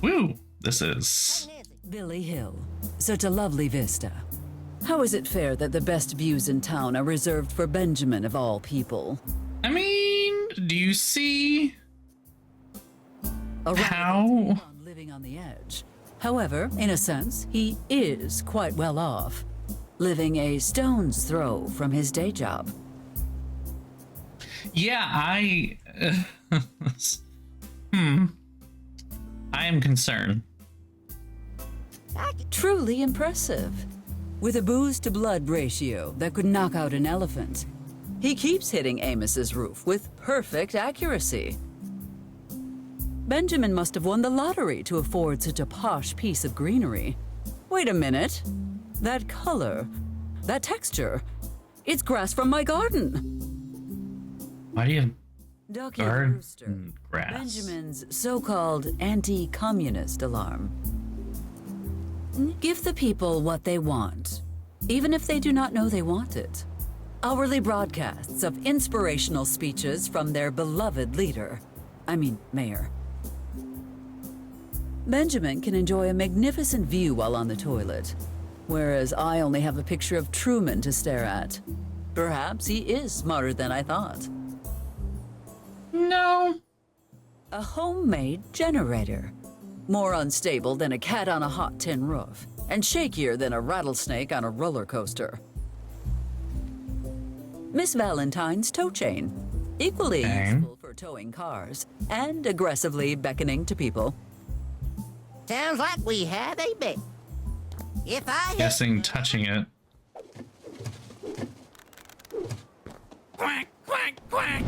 Woo! This is... Billy Hill. Such a lovely vista. How is it fair that the best views in town are reserved for Benjamin of all people? I mean, do you see A How? living on the edge. However, in a sense, he is quite well off, living a stone's throw from his day job. Yeah, I am concerned. Truly impressive. With a booze-to-blood ratio that could knock out an elephant, he keeps hitting Amos's roof with perfect accuracy. Benjamin must have won the lottery to afford such a posh piece of greenery. Wait a minute. That color, that texture, it's grass from my garden. Why do you have Ducky garden Rooster, grass? Benjamin's so-called anti-communist alarm. Give the people what they want, even if they do not know they want it. Hourly broadcasts of inspirational speeches from their beloved leader. Mayor. Benjamin can enjoy a magnificent view while on the toilet, whereas I only have a picture of Truman to stare at. Perhaps he is smarter than I thought. No. A homemade generator. More unstable than a cat on a hot tin roof, and shakier than a rattlesnake on a roller coaster. Miss Valentine's tow chain. Equally useful for towing cars, and aggressively beckoning to people. Sounds like we have a bet. If I Guessing touching it. Quack, quack, quack.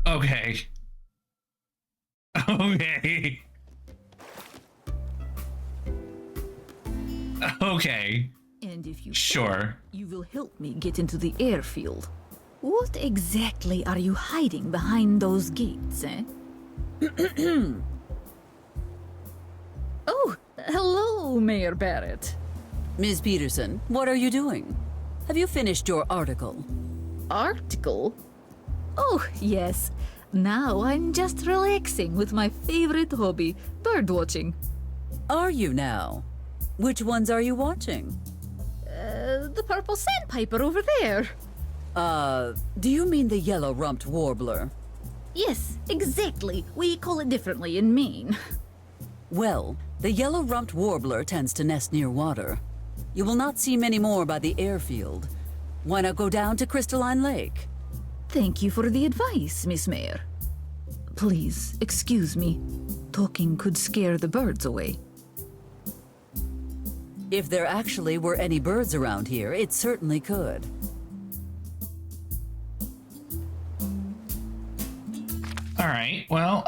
Okay. Okay. Okay. And if you Sure. you will help me get into the airfield. What exactly are you hiding behind those gates, eh? Oh, hello, Mayor Barrett. Ms. Peterson, what are you doing? Have you finished your article? Article? Oh, yes. Now I'm just relaxing with my favorite hobby, birdwatching. Are you now? Which ones are you watching? The purple sandpiper over there. Do you mean the yellow-rumped warbler? Yes, exactly. We call it differently in Maine. Well, the yellow-rumped warbler tends to nest near water. You will not see many more by the airfield. Why not go down to Crystalline Lake? Thank you for the advice, Miss Mayor. Please, excuse me. Talking could scare the birds away. If there actually were any birds around here, it certainly could. All right. Well,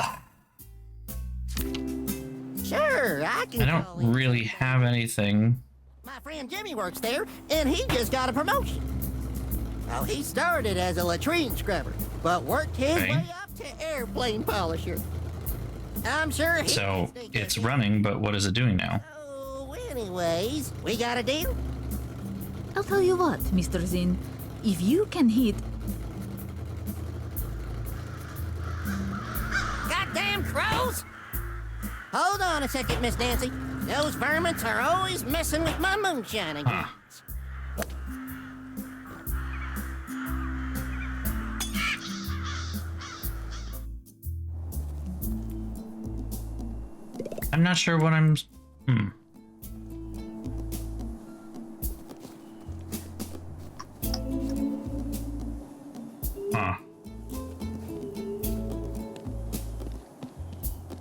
Sure, I can I call don't really have anything. My friend Jimmy works there, and he just got a promotion. Well, he started as a latrine scrubber, but worked his Okay. way up to airplane polisher. I'm sure he So it's running, but what is it doing now? Anyways, we got a deal? I'll tell you what, Mr. Zinn. If you can hit... Goddamn crows! Hold on a second, Miss Nancy. Those vermins are always messing with my moonshine again. I'm not sure what I'm... Huh.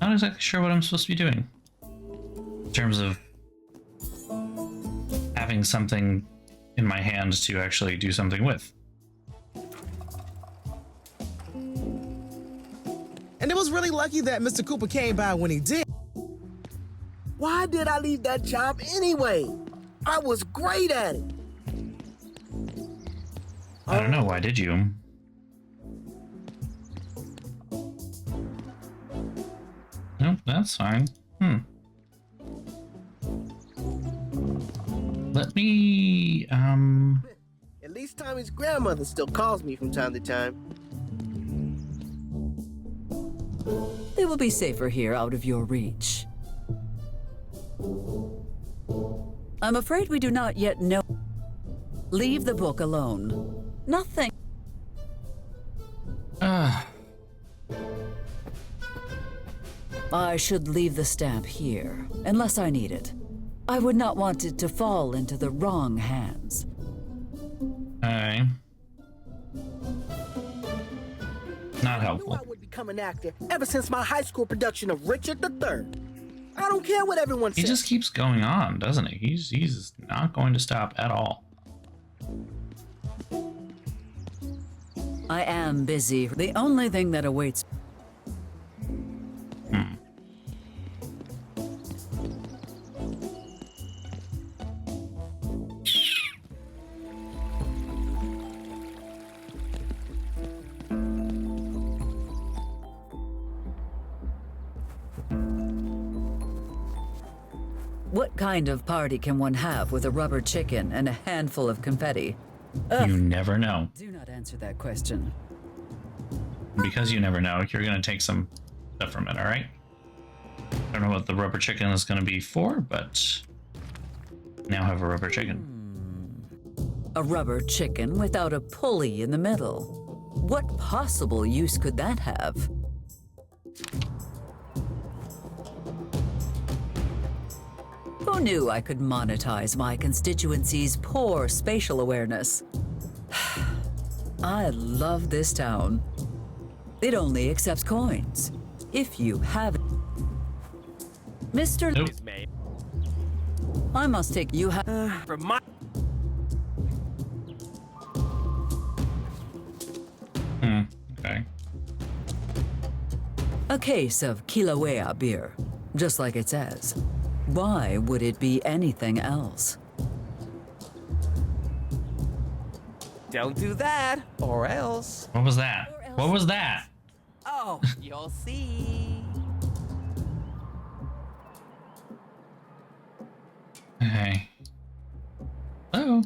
Not exactly sure what I'm supposed to be doing. In terms of having something in my hands to actually do something with. And it was really lucky that Mr. Cooper came by when he did. Why did I leave that job anyway? I was great at it. I don't know, why did you? Nope, that's fine. Let me, At least Tommy's grandmother still calls me from time to time. They will be safer here out of your reach. I'm afraid we do not yet know. Leave the book alone. Nothing. I should leave the stamp here, unless I need it. I would not want it to fall into the wrong hands. Okay. Not I helpful. knew I would become an actor ever since my high school production of Richard III. I don't care what everyone He says. just keeps going on, doesn't he? He's not going to stop at all. I am busy. The only thing that awaits... What kind of party can one have with a rubber chicken and a handful of confetti? Ugh. You never know. Do not answer that question. Because you never know, you're going to take some stuff from it, all right? I don't know what the rubber chicken is going to be for, but now have a rubber chicken. A rubber chicken without a pulley in the middle. What possible use could that have? Who knew I could monetize my constituency's poor spatial awareness? I love this town. It only accepts coins. If you have it. Mr. Nope. I must take you From my Okay. a case of Kilauea beer, just like it says. Why would it be anything else? Don't do that, or else. What was that? What was that? Oh, you'll see. Okay. Hello.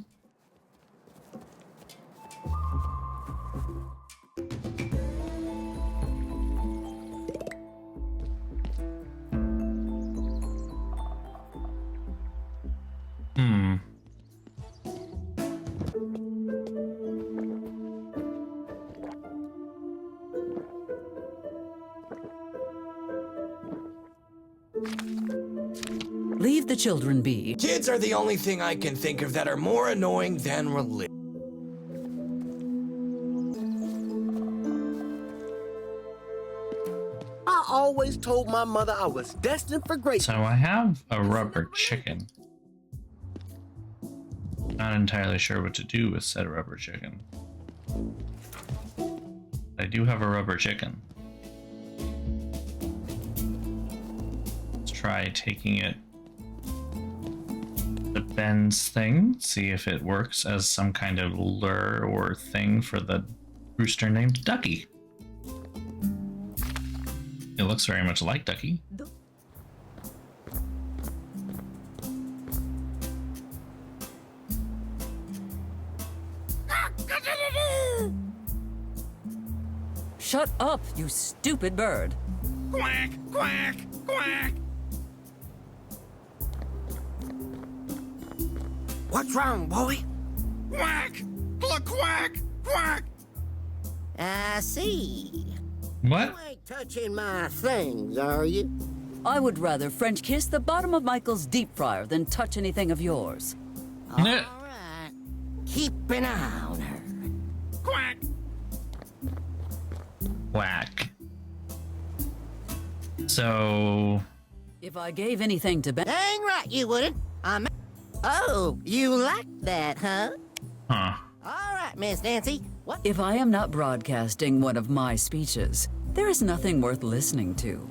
Leave the children be. Kids are the only thing I can think of that are more annoying than religion. I always told my mother I was destined for greatness. So I have a rubber chicken. Not entirely sure what to do with said rubber chicken. I do have a rubber chicken. Let's try taking it to Ben's thing, see if it works as some kind of lure or thing for the rooster named Ducky. It looks very much like Ducky. Shut up, you stupid bird. Quack, quack, quack. What's wrong, boy? Quack! Quack! Quack! I see. What? You ain't touching my things, are you? I would rather French kiss the bottom of Michael's deep fryer than touch anything of yours. All right. Keep an eye on her. Quack! Whack. So... If I gave anything to Ben... Dang right you wouldn't. Oh, you like that, huh? Huh. All right, Miss Nancy. What? If I am not broadcasting one of my speeches, there is nothing worth listening to.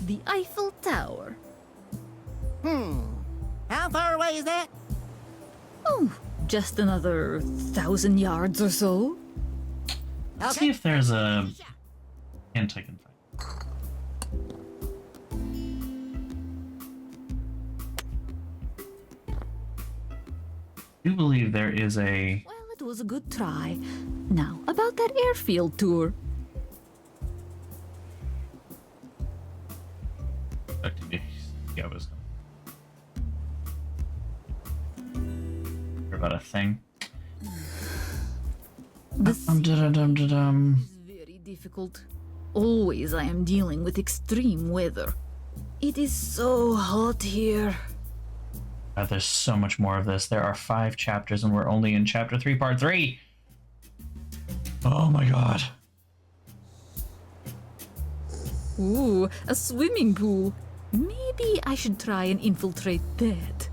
The Eiffel Tower. How far away is that? Oh, just another 1,000 yards or so. Let's see if there's a hint I can find. I do believe there is a... Well, it was a good try. Now, about that airfield tour. Yeah, I was thing. This Dum-dum-dum-dum-dum. is very difficult. Always I am dealing with extreme weather. It is so hot here. There's so much more of this. There are 5 chapters and we're only in chapter 3, part 3. Oh my god. Ooh, a swimming pool. Maybe I should try and infiltrate that.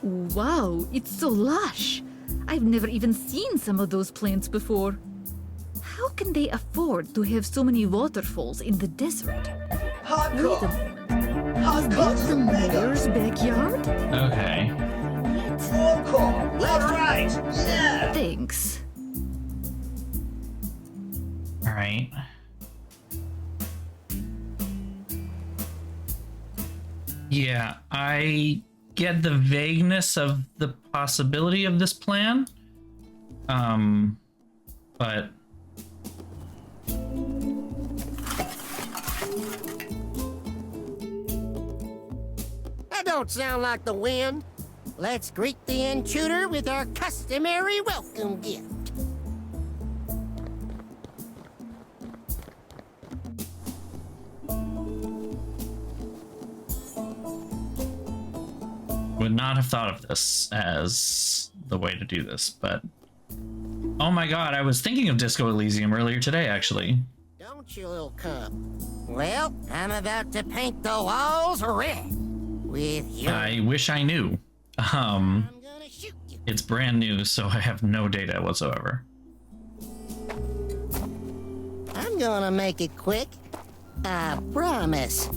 Wow, it's so lush. I've never even seen some of those plants before. How can they afford to have so many waterfalls in the desert? Hardcore. Is that the mayor's backyard? Okay. Hardcore. Left, right. Yeah. Thanks. Alright. Yeah, I get the vagueness of the possibility of this plan. But That don't sound like the wind. Let's greet the intruder with our customary welcome gift. would not have thought of this as the way to do this, but oh my god, I was thinking of Disco Elysium earlier today, actually. Don't you, little cub? Well, I'm about to paint the walls red with your... I wish I knew. It's brand new, so I have no data whatsoever. I'm gonna make it quick. I promise.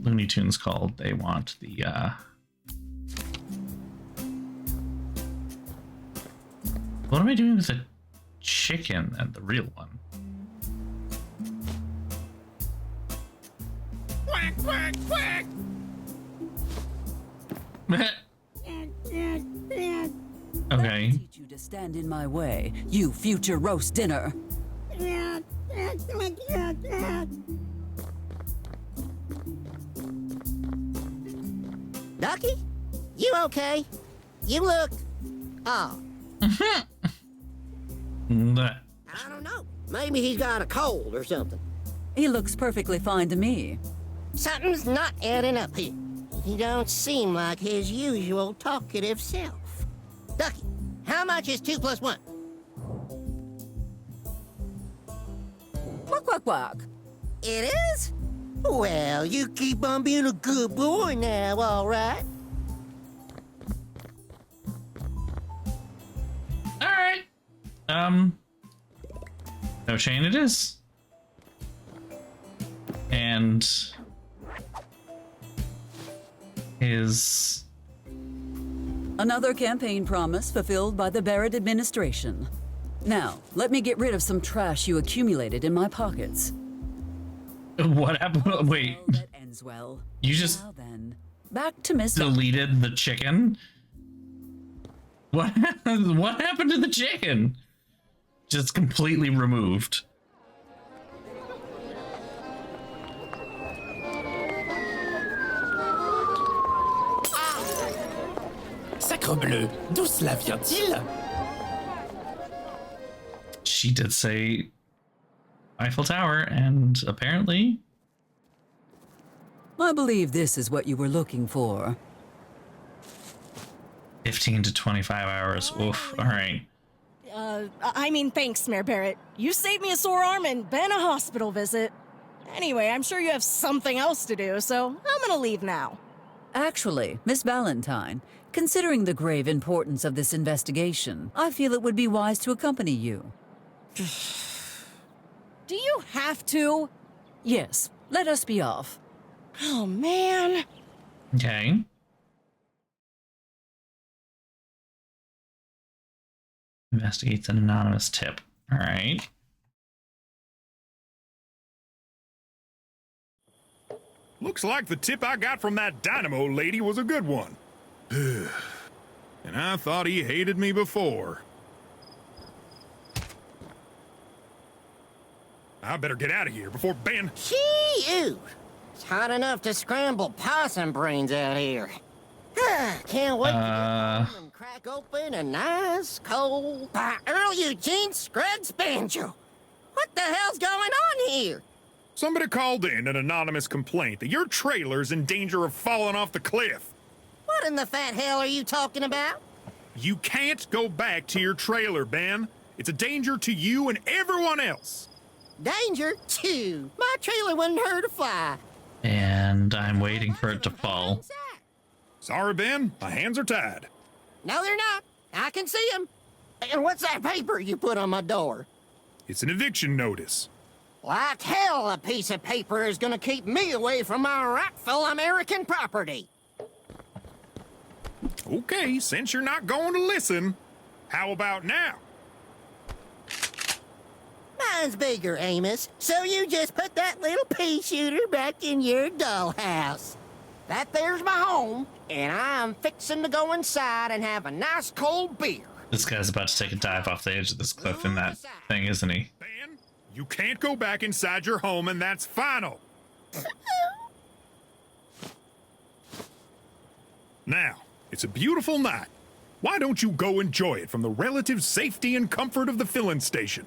Looney Tunes called. They want the, What am I doing with the chicken and the real one? Quack, quack, quack. Okay. Teach you to stand in my way, you future roast dinner. Ducky? You okay? You look... Oh. I don't know. Maybe he's got a cold or something. He looks perfectly fine to me. Something's not adding up here. He don't seem like his usual talkative self. Ducky, how much is 2 plus 1? Quack, quack, quack. It is? Well, you keep on being a good boy now, all right? All right. No chain it is. And his... Another campaign promise fulfilled by the Barrett administration. Now, let me get rid of some trash you accumulated in my pockets. What happened? Wait. Well, that ends well. You just now then, back to Miss deleted the chicken? What happened to the chicken? Just completely removed. Sacre bleu, d'où cela vient-il? She did say Eiffel Tower, and apparently... I believe this is what you were looking for. 15 to 25 hours. Oof. All right. I mean, thanks, Mayor Barrett. You saved me a sore arm and been a hospital visit. Anyway, I'm sure you have something else to do, so I'm gonna leave now. Actually, Miss Valentine, considering the grave importance of this investigation, I feel it would be wise to accompany you. Do you have to? Yes, let us be off. Oh, man. Okay. Investigates an anonymous tip. All right. Looks like the tip I got from that dynamo lady was a good one. And I thought he hated me before. I better get out of here before Ben... Gee, it's hot enough to scramble possum brains out here. Can't wait to get home and crack open a nice cold Earl Eugene Scruggs banjo. What the hell's going on here? Somebody called in an anonymous complaint that your trailer's in danger of falling off the cliff. What in the fat hell are you talking about? You can't go back to your trailer, Ben. It's a danger to you and everyone else. Danger? Too. My trailer wouldn't hurt a fly. And I'm waiting for it to fall. Sorry, Ben. My hands are tied. No, they're not. I can see them. And what's that paper you put on my door? It's an eviction notice. Like hell, a piece of paper is gonna keep me away from my rightful American property. Okay, since you're not going to listen, how about now? Mine's bigger, Amos, so you just put that little pea shooter back in your dollhouse. That there's my home, and I'm fixing to go inside and have a nice cold beer. This guy's about to take a dive off the edge of this cliff in that thing, isn't he? Ben, you can't go back inside your home, and that's final. Now, it's a beautiful night. Why don't you go enjoy it from the relative safety and comfort of the filling station?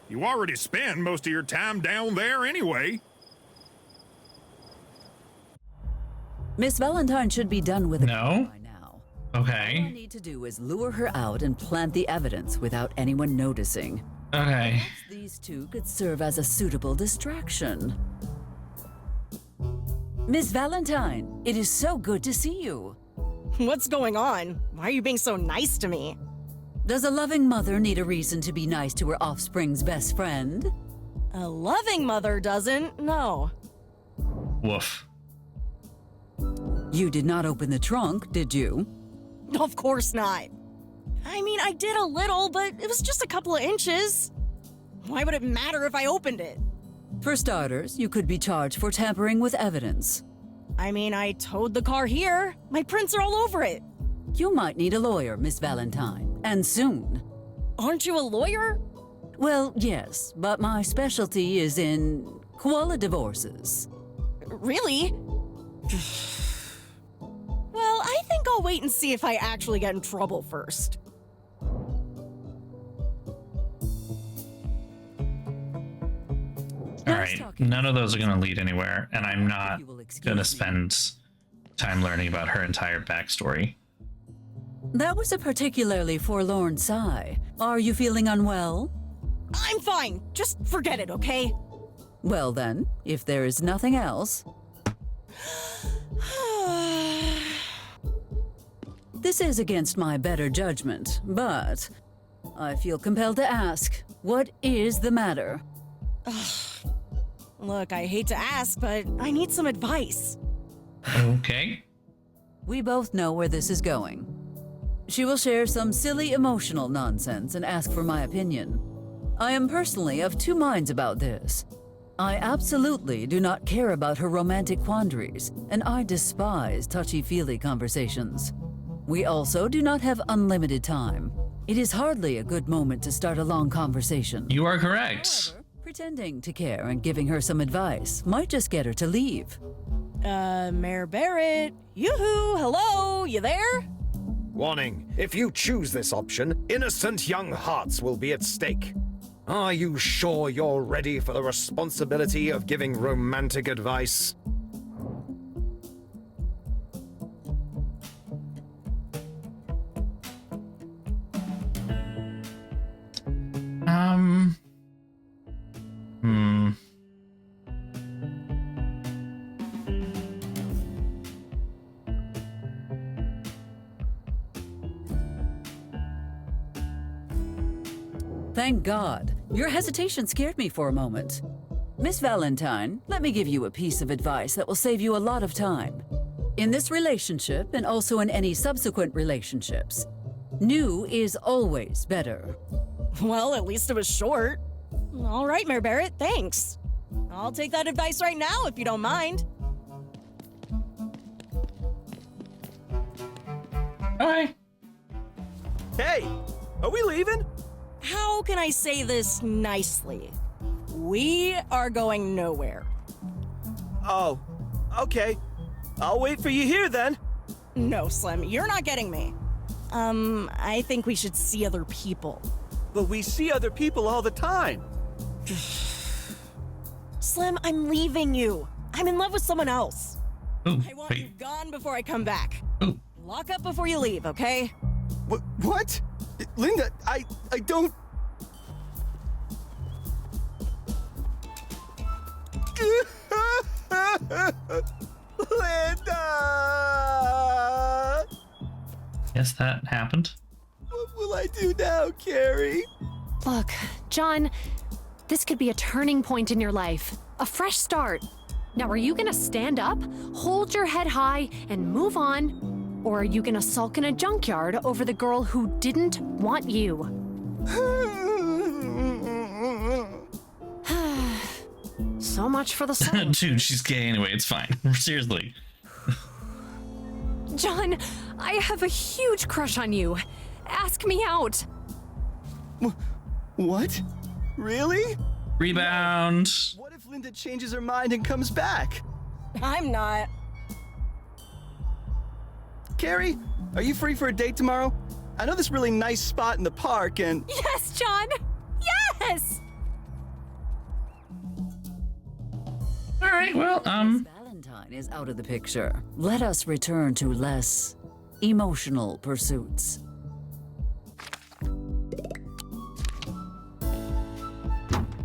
You already spend most of your time down there anyway. Miss Valentine should be done with it No? by now. Okay. All I need to do is lure her out and plant the evidence without anyone noticing. Okay. These two could serve as a suitable distraction. Miss Valentine, it is so good to see you. What's going on? Why are you being so nice to me? Does a loving mother need a reason to be nice to her offspring's best friend? A loving mother doesn't, no. Woof. You did not open the trunk, did you? Of course not. I mean, I did a little, but it was just a couple of inches. Why would it matter if I opened it? For starters, you could be charged for tampering with evidence. I mean, I towed the car here. My prints are all over it. You might need a lawyer, Miss Valentine, and soon. Aren't you a lawyer? Well, yes, but my specialty is in koala divorces. Really? Well, I think I'll wait and see if I actually get in trouble first. All right, none of those are going to lead anywhere, and I'm not going to spend time learning about her entire backstory. That was a particularly forlorn sigh. Are you feeling unwell? I'm fine. Just forget it, okay? Well then, if there is nothing else... This is against my better judgment, but I feel compelled to ask, what is the matter? Look, I hate to ask, but I need some advice. Okay. We both know where this is going. She will share some silly emotional nonsense and ask for my opinion. I am personally of two minds about this. I absolutely do not care about her romantic quandaries, and I despise touchy-feely conversations. We also do not have unlimited time. It is hardly a good moment to start a long conversation. You are correct. However, pretending to care and giving her some advice might just get her to leave. Mayor Barrett? Yoo-hoo, hello, you there? Warning, if you choose this option, innocent young hearts will be at stake. Are you sure you're ready for the responsibility of giving romantic advice? Thank God. Your hesitation scared me for a moment. Miss Valentine, let me give you a piece of advice that will save you a lot of time. In this relationship, and also in any subsequent relationships, new is always better. Well, at least it was short. All right, Mayor Barrett, thanks. I'll take that advice right now, if you don't mind. Okay. Hey, are we leaving? How can I say this nicely? We are going nowhere. Oh, okay. I'll wait for you here then. No, Slim, you're not getting me. I think we should see other people. But we see other people all the time. Slim, I'm leaving you. I'm in love with someone else. Ooh, I want you gone before I come back. Ooh. Lock up before you leave, okay? What? Linda, I don't... Linda! Yes, that happened. What will I do now, Carrie? Look, John, this could be a turning point in your life. A fresh start. Now, are you gonna stand up, hold your head high, and move on? Or are you gonna sulk in a junkyard over the girl who didn't want you? So much for the song. Dude, she's gay anyway, it's fine. Seriously. John, I have a huge crush on you. Ask me out. What? Really? Rebound. What if Linda changes her mind and comes back? I'm not. Carrie, are you free for a date tomorrow? I know this really nice spot in the park and... Yes, John! Yes! All right, well, Valentine is out of the picture. Let us return to less emotional pursuits.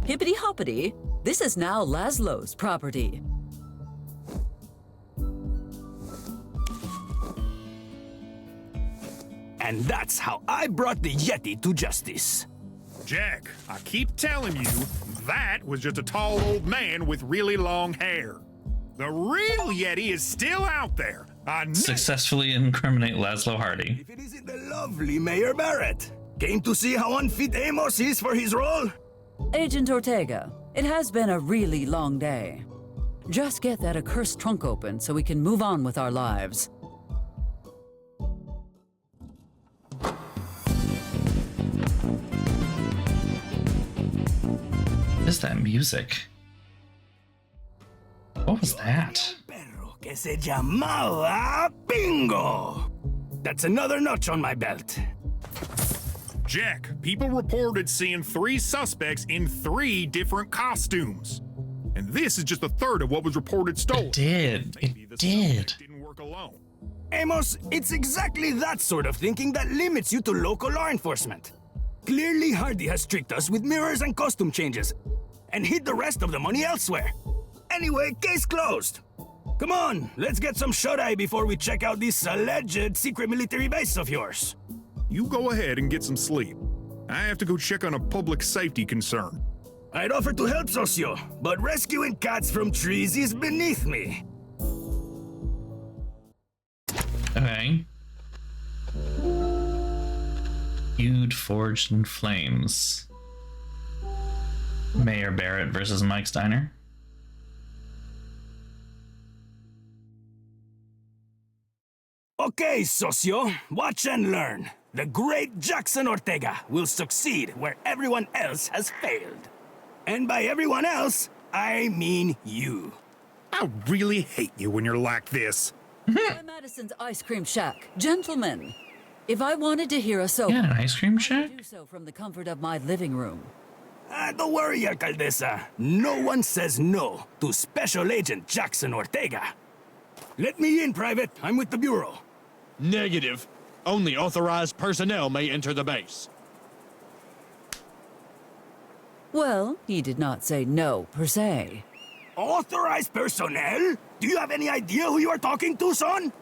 Hippity hoppity, this is now Laszlo's property. And that's how I brought the Yeti to justice. Jack, I keep telling you, that was just a tall old man with really long hair. The real Yeti is still out there. I know. Successfully incriminate Laszlo Hardy. If it isn't the lovely Mayor Barrett. Came to see how unfit Amos is for his role? Agent Ortega, it has been a really long day. Just get that accursed trunk open so we can move on with our lives. What is that music? What was that? Perro que se llamaba Bingo! That's another notch on my belt. Jack, people reported seeing 3 suspects in 3 different costumes. And this is just a third of what was reported stolen. It did. It did. Didn't work alone. Amos, it's exactly that sort of thinking that limits you to local law enforcement. Clearly, Hardy has tricked us with mirrors and costume changes, and hid the rest of the money elsewhere. Anyway, case closed. Come on, let's get some shut-eye before we check out this alleged secret military base of yours. You go ahead and get some sleep. I have to go check on a public safety concern. I'd offer to help, Socio, but rescuing cats from trees is beneath me. Okay. Feud forged in flames. Mayor Barrett versus Mike Steiner. Okay, Socio, watch and learn. The great Jackson Ortega will succeed where everyone else has failed. And by everyone else, I mean you. I really hate you when you're like this. Madison's Ice Cream Shack. Gentlemen, if I wanted to hear a soap, Yeah, an ice cream I shack? would do so from the comfort of my living room. Don't worry, Alcaldesa. No one says no to Special Agent Jackson Ortega. Let me in, Private. I'm with the Bureau. Negative. Only authorized personnel may enter the base. Well, he did not say no, per se. Authorized personnel? Do you have any idea who you are talking to, son?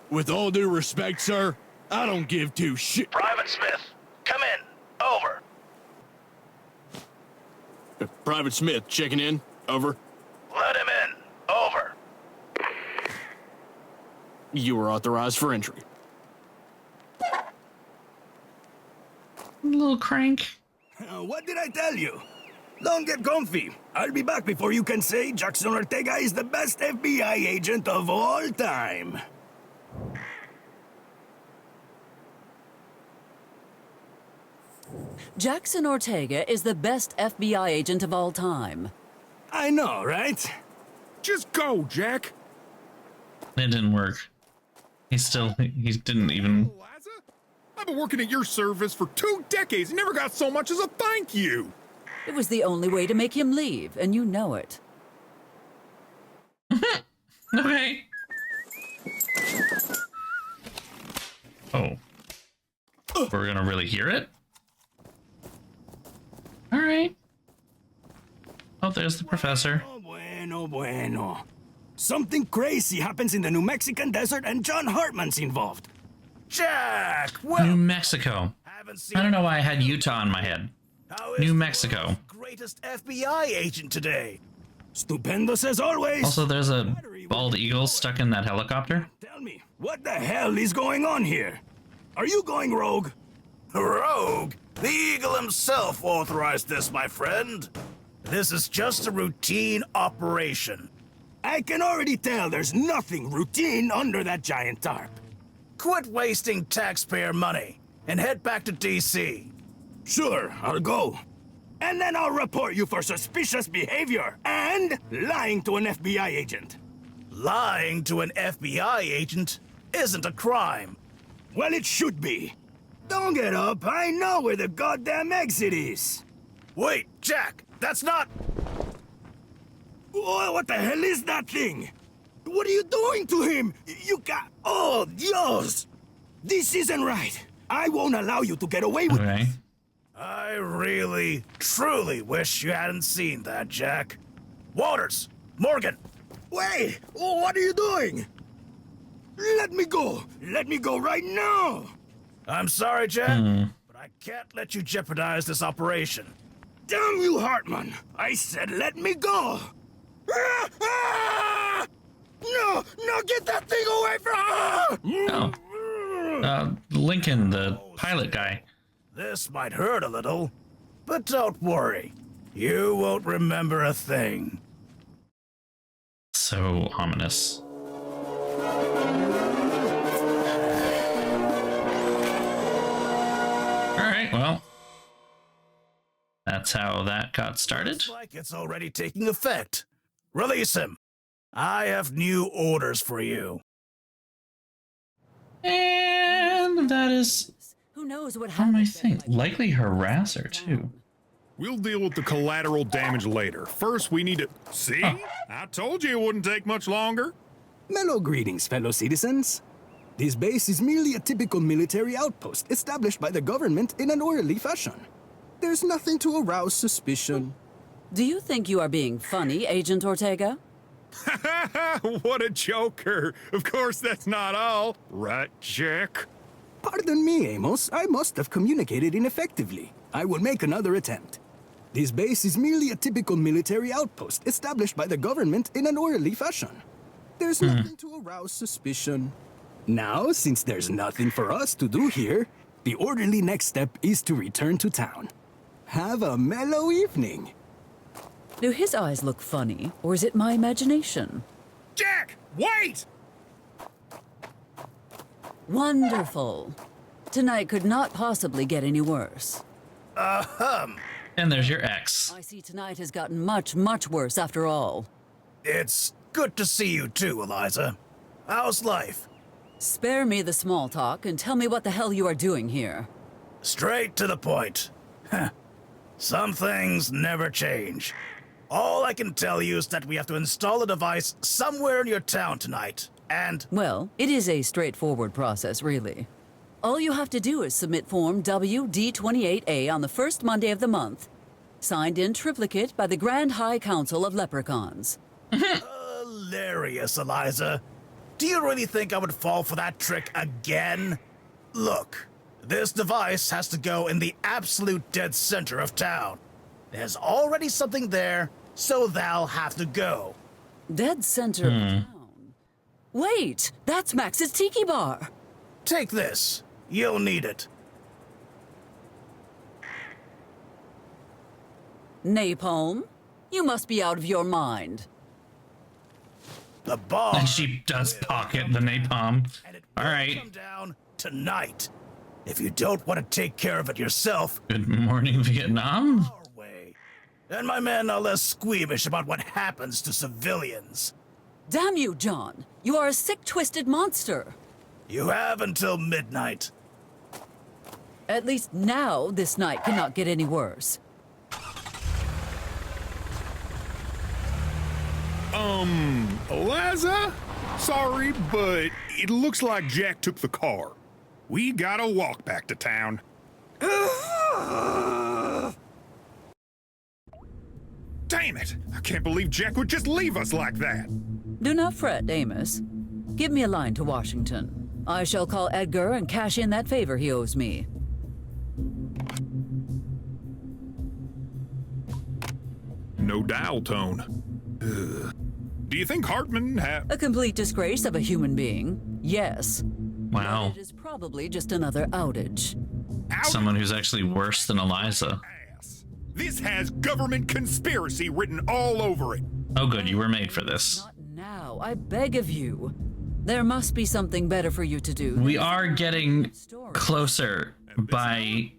With all due respect, sir, I don't give 2 shit. Private Smith, come in. Over. Private Smith, checking in. Over. Let him in. Over. You are authorized for entry. Little crank. What did I tell you? Don't get comfy. I'll be back before you can say Jackson Ortega is the best FBI agent of all time. Jackson Ortega is the best FBI agent of all time. I know, right? Just go, Jack. It didn't work. He didn't even. I've been working at your service for 2 decades and never got so much as a thank you. It was the only way to make him leave, and you know it. Okay. Oh. We're gonna really hear it? Alright. Oh, there's the professor. Bueno. Something crazy happens in the New Mexican desert and John Hartman's involved. Jack! New Mexico. I don't know why I had Utah in my head. New Mexico. Greatest FBI agent today. Stupendous as always. Also, there's a bald eagle stuck in that helicopter. Tell me, what the hell is going on here? Are you going rogue? Rogue? The Eagle himself authorized this, my friend. This is just a routine operation. I can already tell there's nothing routine under that giant tarp. Quit wasting taxpayer money and head back to D.C. Sure, I'll go. And then I'll report you for suspicious behavior and lying to an FBI agent. Lying to an FBI agent isn't a crime. Well, it should be. Don't get up. I know where the goddamn exit is. Wait, Jack, that's not... Oh, what the hell is that thing? What are you doing to him? You got... Oh, Dios! This isn't right. I won't allow you to get away with this. I really, truly wish you hadn't seen that, Jack. Waters! Morgan! Wait! What are you doing? Let me go! Let me go right now! I'm sorry, Jack, but I can't let you jeopardize this operation. Damn you, Hartman! I said let me go! No! No, get that thing away from... Oh. Lincoln, the pilot guy. This might hurt a little, but don't worry. You won't remember a thing. So ominous. Alright, well. That's how that got started. Looks like it's already taking effect. Release him. I have new orders for you. And that is... Who knows what happened? I think likely harasser too. We'll deal with the collateral damage later. First, we need to... See? I told you it wouldn't take much longer. Mellow greetings, fellow citizens. This base is merely a typical military outpost established by the government in an orderly fashion. There's nothing to arouse suspicion. Do you think you are being funny, Agent Ortega? What a joker. Of course that's not all. Right, Jack? Pardon me, Amos. I must have communicated ineffectively. I will make another attempt. This base is merely a typical military outpost established by the government in an orderly fashion. There's nothing to arouse suspicion. Now, since there's nothing for us to do here, the orderly next step is to return to town. Have a mellow evening. Do his eyes look funny, or is it my imagination? Jack, wait! Wonderful. Tonight could not possibly get any worse. And there's your ex. I see tonight has gotten much, much worse after all. It's good to see you too, Eliza. How's life? Spare me the small talk and tell me what the hell you are doing here. Straight to the point. Some things never change. All I can tell you is that we have to install a device somewhere in your town tonight, and... Well, it is a straightforward process, really. All you have to do is submit Form WD-28A on the first Monday of the month. Signed in triplicate by the Grand High Council of Leprechauns. Hilarious, Eliza. Do you really think I would fall for that trick again? Look, this device has to go in the absolute dead center of town. There's already something there, so they'll have to go. Dead center of town? Wait, that's Max's Tiki Bar. Take this. You'll need it. Napalm? You must be out of your mind. The bomb. And she does pocket the napalm. All right. Come down tonight. If you don't want to take care of it yourself, Good morning, Vietnam. then my men are less squeamish about what happens to civilians. Damn you, John. You are a sick, twisted monster. You have until midnight. At least now, this night cannot get any worse. Eliza? Sorry, but it looks like Jack took the car. We gotta walk back to town. Damn it! I can't believe Jack would just leave us like that. Do not fret, Amos. Give me a line to Washington. I shall call Edgar and cash in that favor he owes me. No dial tone. Ugh. Do you think Hartman A complete disgrace of a human being? Yes. Wow. But it is probably just another outage. Someone who's actually worse than Eliza. This has government conspiracy written all over it. Oh good, you were made for this. Now, I beg of you. There must be something better for you to do. We are getting closer by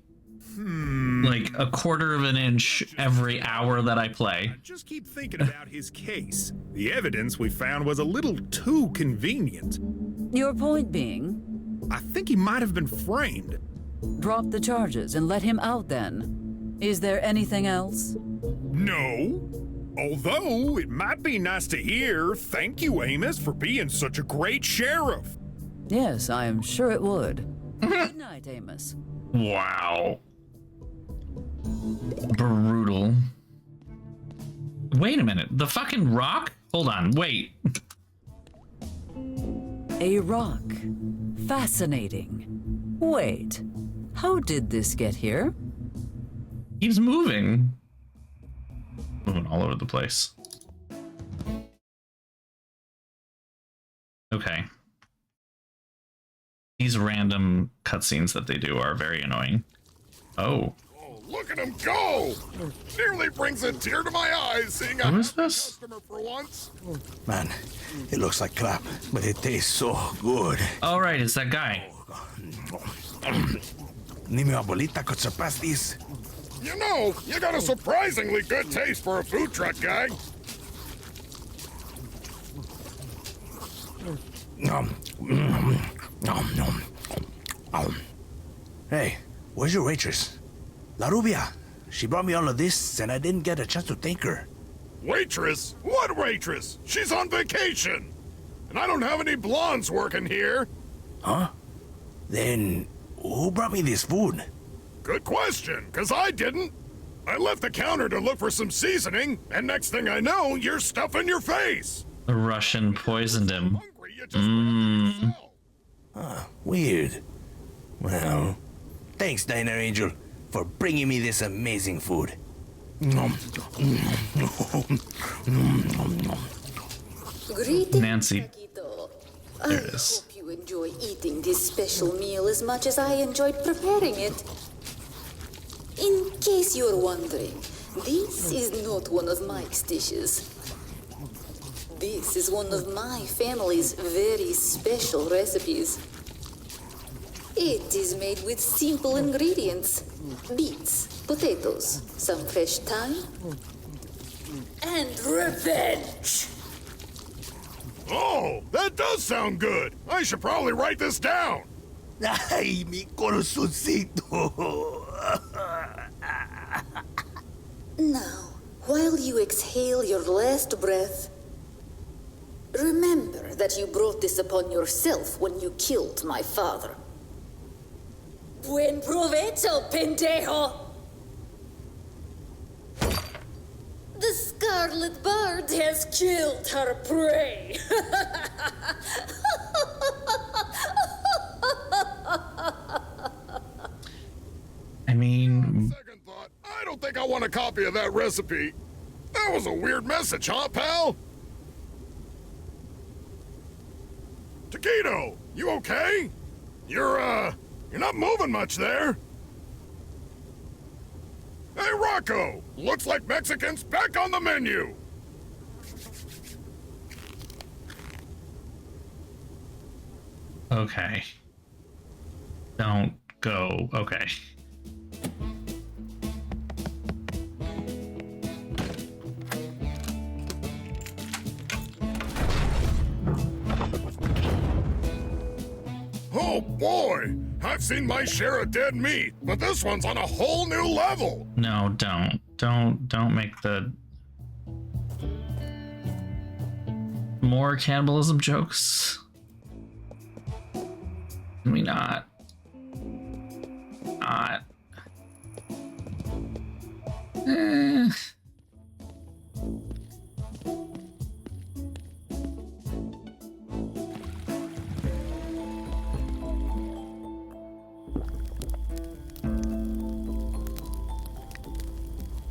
like a quarter of an inch every hour that I play. Just keep thinking about his case. The evidence we found was a little too convenient. Your point being? I think he might have been framed. Drop the charges and let him out then. Is there anything else? No. Although, it might be nice to hear, thank you, Amos, for being such a great sheriff. Yes, I am sure it would. Good night, Amos. Wow. Brutal. Wait a minute, the fucking rock? Hold on, wait. A rock. Fascinating. Wait, how did this get here? He's moving. Moving all over the place. Okay. These random cutscenes that they do are very annoying. Oh. Look at him go! Nearly brings a tear to my eyes seeing a Who is this? customer for once. Man, it looks like crap, but it tastes so good. All right, it's that guy. Ni mi abuelita could surpass these. You know, you got a surprisingly good taste for a food truck guy. Hey, where's your waitress? La Rubia. She brought me all of this, and I didn't get a chance to thank her. Waitress? What waitress? She's on vacation. And I don't have any blondes working here. Huh? Then who brought me this food? Good question, because I didn't. I left the counter to look for some seasoning, and next thing I know, you're stuffing your face. The Russian poisoned him. Weird. Well, thanks, Diner Angel, for bringing me this amazing food. Nancy. There it is. You enjoy eating this special meal as much as I enjoyed preparing it. In case you're wondering, this is not one of Mike's dishes. This is one of my family's very special recipes. It is made with simple ingredients: beets, potatoes, some fresh thyme, and revenge. Oh, that does sound good. I should probably write this down. Ay, mi corazoncito. Now, while you exhale your last breath, remember that you brought this upon yourself when you killed my father. Buen provecho, pendejo! The scarlet bird has killed her prey. I mean, I don't think I want a copy of that recipe. That was a weird message, huh, pal? Taquito, you okay? You're not moving much there. Hey, Rocco, looks like Mexican's back on the menu. okay. Don't go. Okay. Oh boy! I've seen my share of dead meat, but this one's on a whole new level! No, don't make the more cannibalism jokes. Can we not? Not.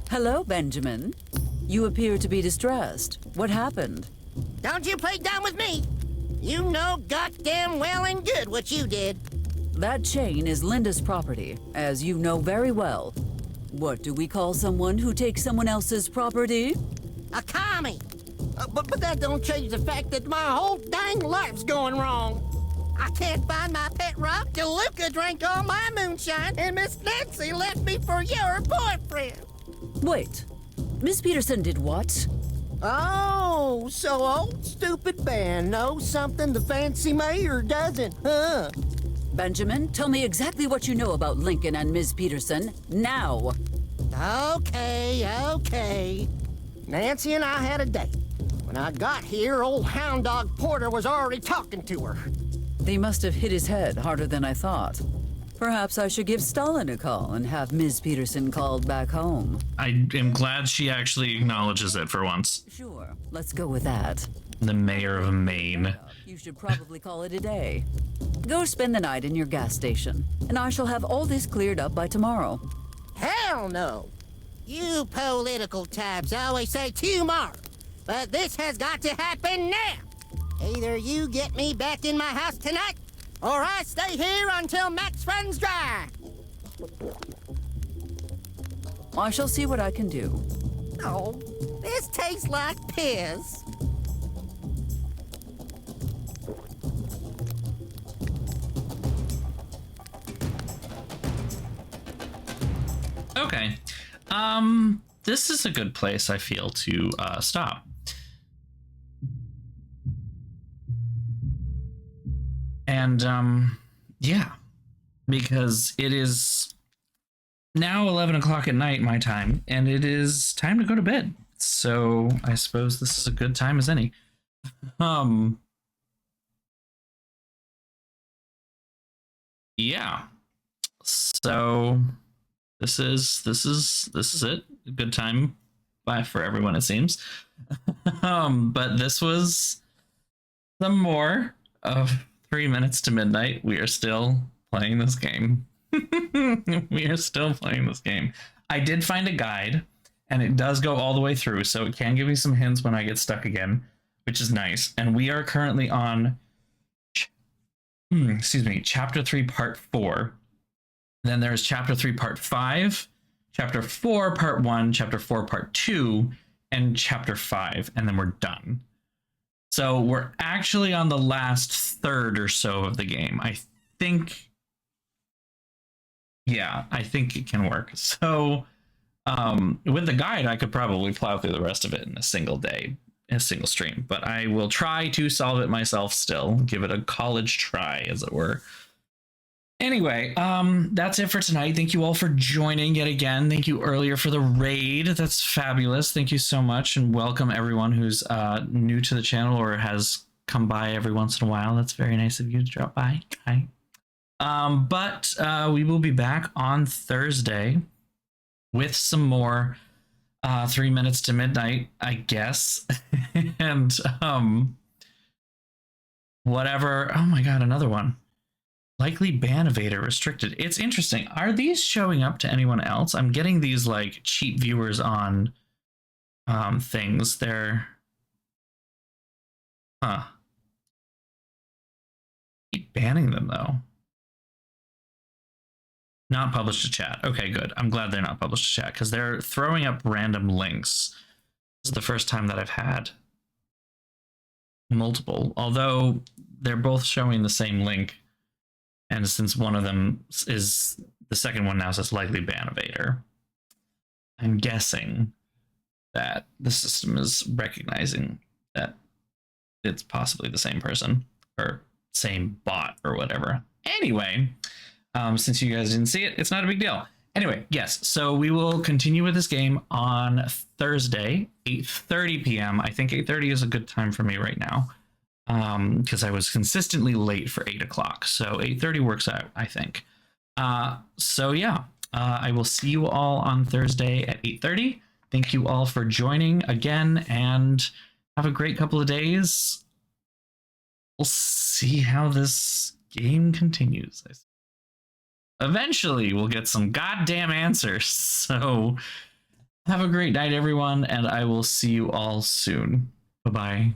Hello, Benjamin. You appear to be distressed. What happened? Don't you play dumb with me. You know goddamn well and good what you did. That chain is Linda's property, as you know very well. What do we call someone who takes someone else's property? A commie. But that don't change the fact that my whole dang life's going wrong. I can't find my pet rock till Luca drank all my moonshine and Miss Nancy left me for your boyfriend. Wait, Miss Peterson did what? Oh, so old stupid Ben knows something the fancy mayor doesn't, huh? Benjamin, tell me exactly what you know about Lincoln and Miss Peterson, now. Okay. Nancy and I had a date. When I got here, old hound dog Porter was already talking to her. He must have hit his head harder than I thought. Perhaps I should give Stalin a call and have Ms. Peterson called back home. I am glad she actually acknowledges it for once. Sure, let's go with that. The mayor of Maine. You should probably call it a day. Go spend the night in your gas station, and I shall have all this cleared up by tomorrow. Hell no! You political types always say tomorrow, but this has got to happen now! Either you get me back in my house tonight, or I stay here until Max runs dry! I shall see what I can do. Oh, this tastes like piss. Okay. This is a good place, I feel, to stop. And, yeah. Because it is now 11 o'clock at night, my time, and it is time to go to bed. So I suppose this is a good time as any. Yeah. So this is it. A good time for everyone, it seems. But this was some more of 3 minutes to midnight. We are still playing this game. We are still playing this game. I did find a guide, and it does go all the way through, so it can give me some hints when I get stuck again, which is nice. And we are currently on chapter 3 part 4. Then there's chapter 3 part 5, chapter 4 part 1, chapter 4 part 2, and chapter 5, and then we're done. So we're actually on the last third or so of the game. I think it can work. So with the guide, I could probably plow through the rest of it in a single day, in a single stream, but I will try to solve it myself still, give it a college try, as it were. Anyway, that's it for tonight. Thank you all for joining yet again. Thank you earlier for the raid. That's fabulous. Thank you so much, and welcome everyone who's new to the channel or has come by every once in a while. That's very nice of you to drop by. Hi. But we will be back on Thursday with some more 3 minutes to midnight, I guess. And whatever. Oh my god, another one. Likely ban evader restricted. It's interesting. Are these showing up to anyone else? I'm getting these like cheap viewers on things. They're keep banning them though. Not published to chat. Okay, good. I'm glad they're not published to chat because they're throwing up random links. This is the first time that I've had multiple, although they're both showing the same link And since one of them is the second one now says likely ban evader, I'm guessing that the system is recognizing that it's possibly the same person or same bot or whatever. Anyway, since you guys didn't see it, it's not a big deal. Anyway, yes, so we will continue with this game on Thursday, 8:30 p.m. I think 8:30 is a good time for me right now, because I was consistently late for 8 o'clock. So 8:30 works out, I think. So yeah, I will see you all on Thursday at 8:30. Thank you all for joining again, and have a great couple of days. We'll see how this game continues. Eventually, we'll get some goddamn answers. So have a great night, everyone, and I will see you all soon. Bye-bye.